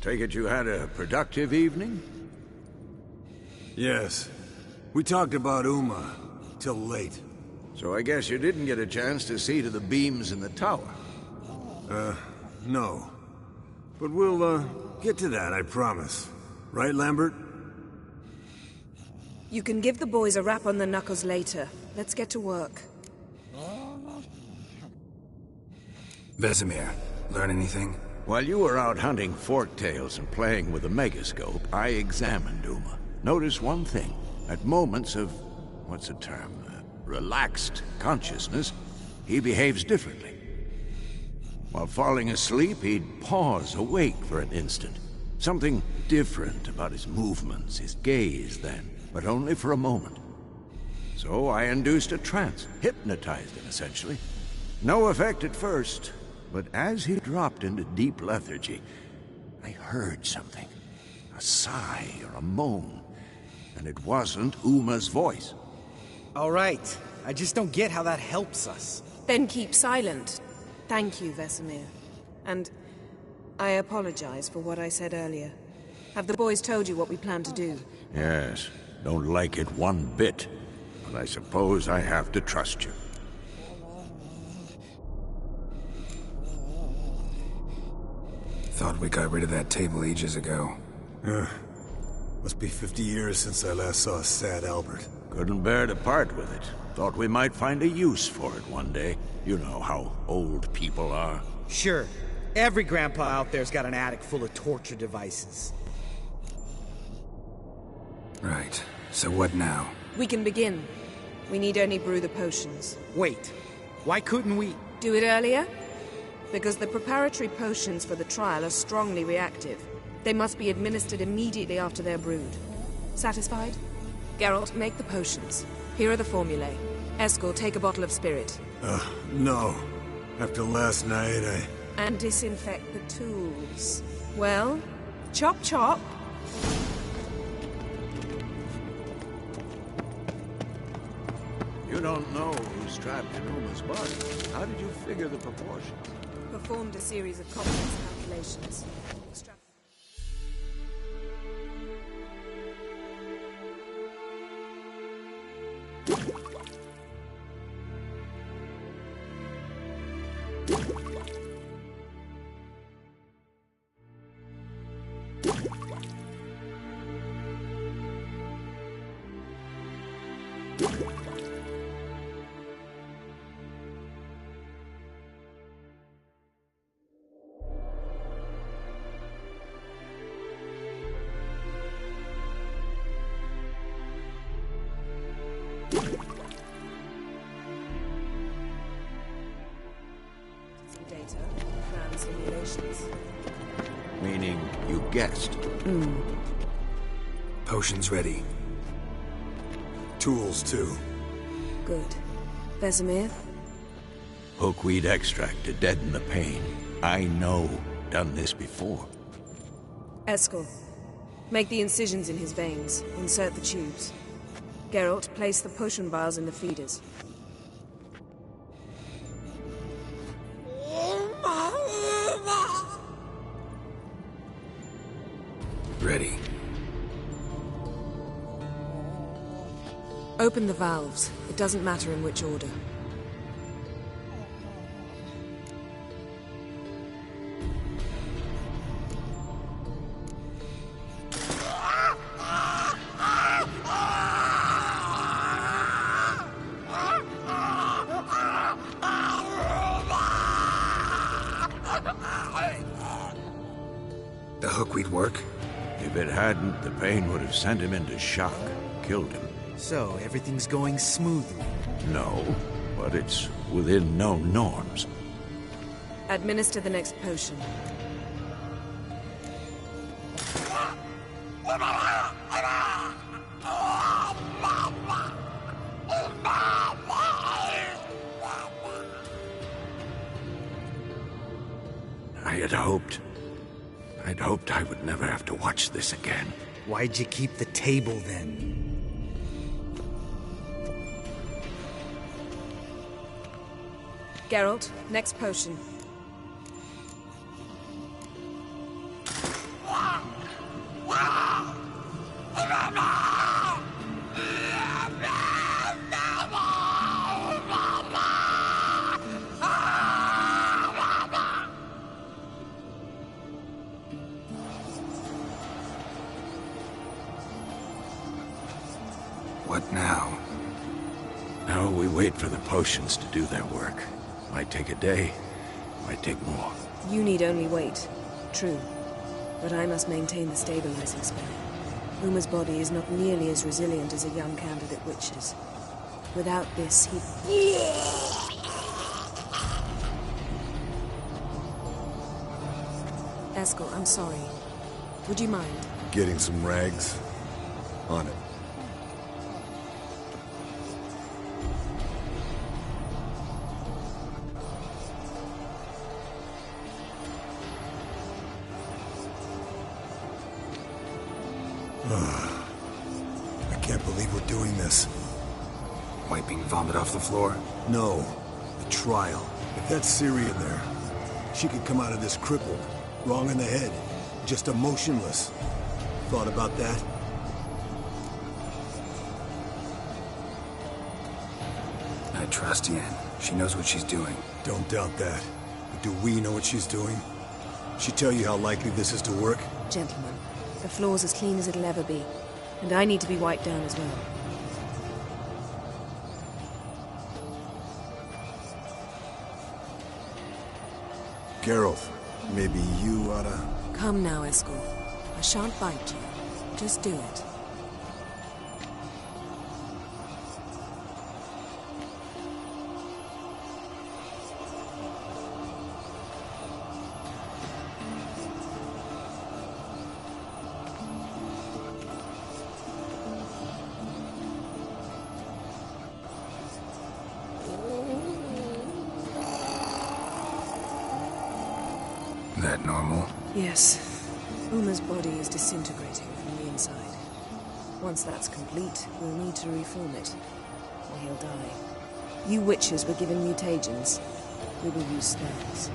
Take it you had a productive evening? Yes. We talked about Uma till late. So I guess you didn't get a chance to see to the beams in the tower. No. But we'll, get to that, I promise. Right, Lambert? You can give the boys a rap on the knuckles later. Let's get to work. Vesemir, learn anything? While you were out hunting forktails and playing with the megascope, I examined Uma. Notice one thing. At moments of, what's the term, relaxed consciousness, he behaves differently. While falling asleep, he'd pause awake for an instant. Something different about his movements, his gaze then, but only for a moment. So I induced a trance, hypnotized him essentially. No effect at first, but as he dropped into deep lethargy, I heard something. A sigh or a moan. And it wasn't Uma's voice. All right. I just don't get how that helps us. Then keep silent. Thank you, Vesemir. And I apologize for what I said earlier. Have the boys told you what we plan to do? Yes, don't like it one bit. But I suppose I have to trust you. Thought we got rid of that table ages ago. Must be 50 years since I last saw sad Albert. Couldn't bear to part with it. Thought we might find a use for it one day. You know how old people are. Sure. Every grandpa out there's got an attic full of torture devices. Right. So what now? We can begin. We need only brew the potions. Wait. Why couldn't we... Do it earlier? Because the preparatory potions for the trial are strongly reactive. They must be administered immediately after they're brewed. Satisfied? Geralt, make the potions. Here are the formulae. Eskel, take a bottle of spirit. No. After last night, And disinfect the tools. Well, chop chop. You don't know who's trapped in Uma's body. How did you figure the proportions? Performed a series of complex calculations. Data, plan simulations. Meaning you guessed. Potions ready. tools too. Good. Vesemir? Hookweed extract to deaden the pain. I know. Done this before. Eskel, make the incisions in his veins. Insert the tubes. Geralt, place the potion vials in the feeders. Ready. Open the valves. It doesn't matter in which order. The hookweed work? If it hadn't, the pain would have sent him into shock, killed him. So, everything's going smoothly? No, but it's within known norms. Administer the next potion. I'd hoped I would never have to watch this again. Why'd you keep the table then? Geralt, next potion. What now? Now we wait for the potions to do their work. Might take a day, might take more. You need only wait. True. But I must maintain the stabilizing spell. Uma's body is not nearly as resilient as a young candidate witch's. Without this, he... Eskel, I'm sorry. Would you mind? Getting some rags? On it. I can't believe we're doing this. Wiping vomit off the floor? No. The trial. If that's Ciri in there, she could come out of this crippled, wrong in the head, just emotionless. Thought about that? I trust Yen. She knows what she's doing. Don't doubt that. But do we know what she's doing? She tell you how likely this is to work? Gentlemen, the floor's as clean as it'll ever be. And I need to be wiped down as well. Geralt, maybe you oughta... Come now, Eskel. I shan't bite you. Just do it. That normal? Yes. Uma's body is disintegrating from the inside. Once that's complete, we'll need to reform it, or he'll die. You witches were given mutagens. We will use spells.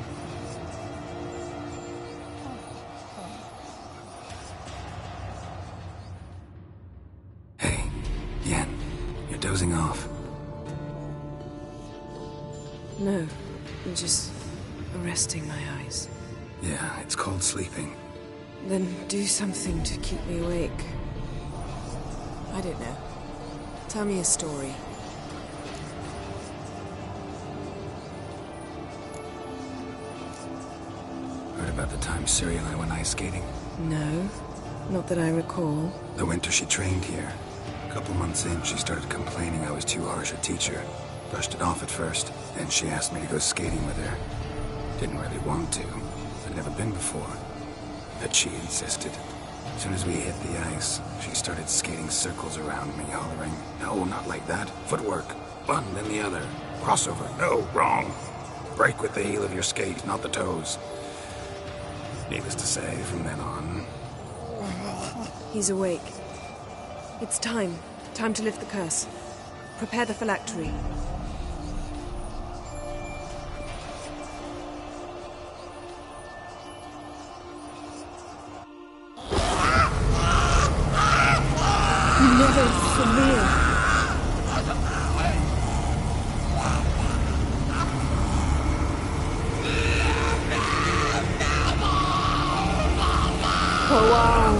Hey, Yen, you're dozing off. No, I'm just resting my eyes. Yeah, it's called sleeping. Then do something to keep me awake. I don't know. Tell me a story. Heard about the time Ciri and I went ice skating? No, not that I recall. The winter she trained here. A couple months in, she started complaining I was too harsh a teacher. Brushed it off at first, then she asked me to go skating with her. Didn't really want to. I'd never been before. But she insisted. As soon as we hit the ice, she started skating circles around me, hollering, "No, not like that. Footwork. One, then the other. Crossover. No, wrong. Break with the heel of your skate, not the toes." Needless to say, from then on... He's awake. It's time. Time to lift the curse. Prepare the phylactery. Never familiar. Powau.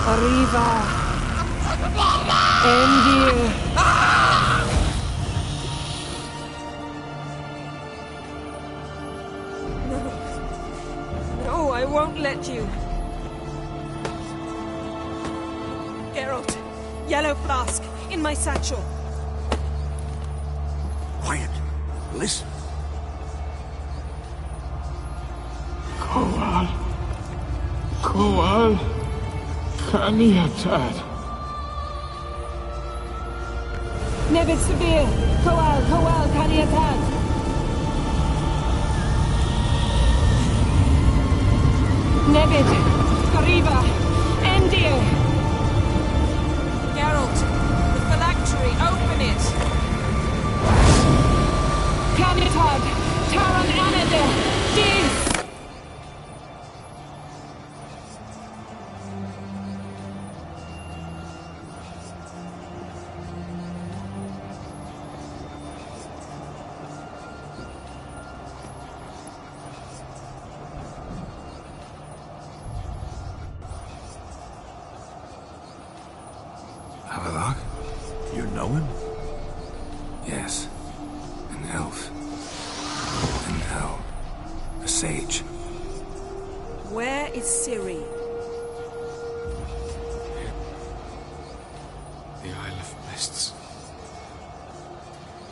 Arriva. Endir. No. I won't let you. Geralt, yellow flask, in my satchel. Quiet. Listen. Koal, Kaniatad. Nevid Severe, Koal, Kaniatad. Nevid, Kariba, Endir. Geralt, the phylactery, open it. Kaniatad, Taran Anadir, Dis. Havelock? You know him? Yes. An elf. An elf. A sage. Where is Ciri? The Isle of Mists.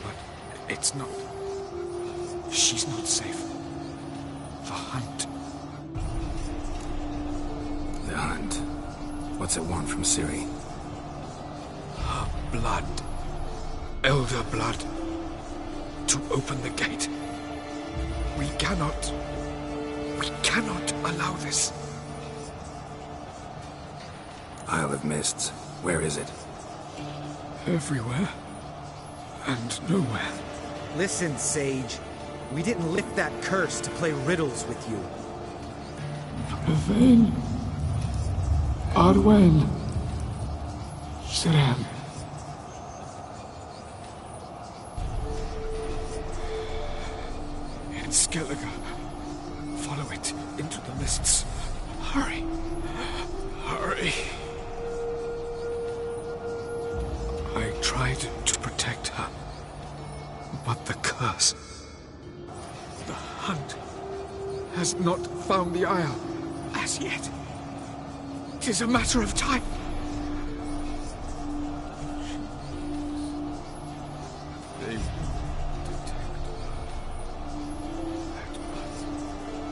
But it's not... She's not safe. The hunt. The hunt? What's it want from Ciri? Her blood. Elder blood. To open the gate. We cannot allow this. Isle of Mists. Where is it? Everywhere. And nowhere. Listen, Sage. We didn't lift that curse to play riddles with you. Yvain. Arwen. Siren. In Skellige. Follow it into the mists. Hurry. Hurry. I tried to protect her. But the curse... The hunt has not found the Isle as yet. It is a matter of time.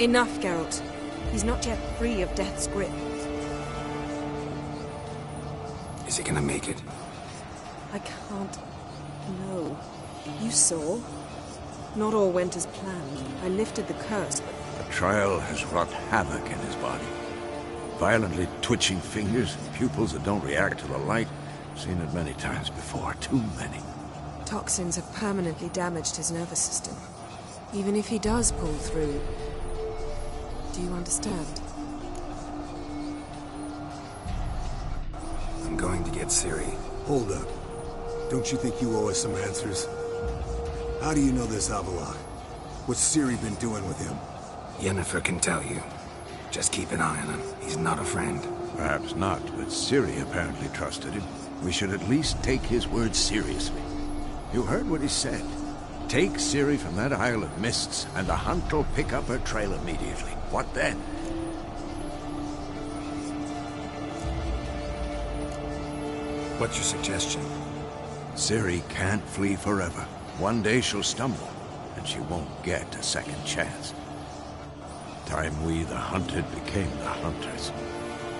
Enough, Geralt. He's not yet free of death's grip. Is he gonna make it? I can't... No. You saw? Not all went as planned. I lifted the curse, but... The trial has wrought havoc in his body. Violently twitching fingers, pupils that don't react to the light. Seen it many times before. Too many. Toxins have permanently damaged his nervous system. Even if he does pull through... Do you understand? I'm going to get Ciri. Hold up. Don't you think you owe us some answers? How do you know this Havelock? What's Ciri been doing with him? Yennefer can tell you. Just keep an eye on him. He's not a friend. Perhaps not, but Ciri apparently trusted him. We should at least take his words seriously. You heard what he said. Take Ciri from that Isle of Mists, and the hunt will pick up her trail immediately. What then? What's your suggestion? Ciri can't flee forever. One day she'll stumble, and she won't get a second chance. Time we, the hunted, became the hunters.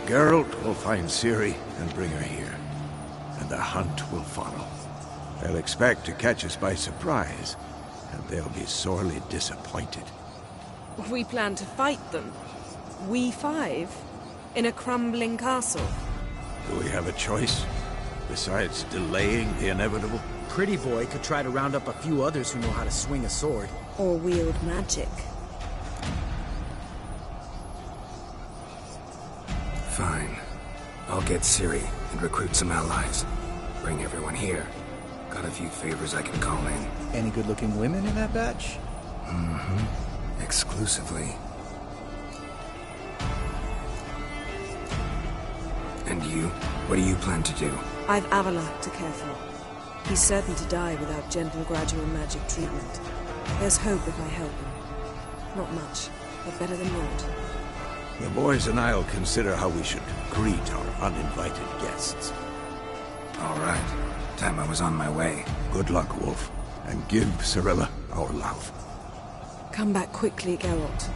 Geralt will find Ciri and bring her here, and the hunt will follow. They'll expect to catch us by surprise, and they'll be sorely disappointed. We plan to fight them. We five? In a crumbling castle? Do we have a choice? Besides delaying the inevitable? Pretty Boy could try to round up a few others who know how to swing a sword. Or wield magic. Fine. I'll get Ciri and recruit some allies. Bring everyone here. Got a few favors I can call in. Any good-looking women in that batch? Mm-hmm. Exclusively. And you? What do you plan to do? I've Havelock to care for. He's certain to die without gentle, gradual magic treatment. There's hope if I help him. Not much, but better than naught. The boys and I'll consider how we should greet our uninvited guests. All right. Time I was on my way. Good luck, Wolf. And give Cirilla our love. Come back quickly, Geralt.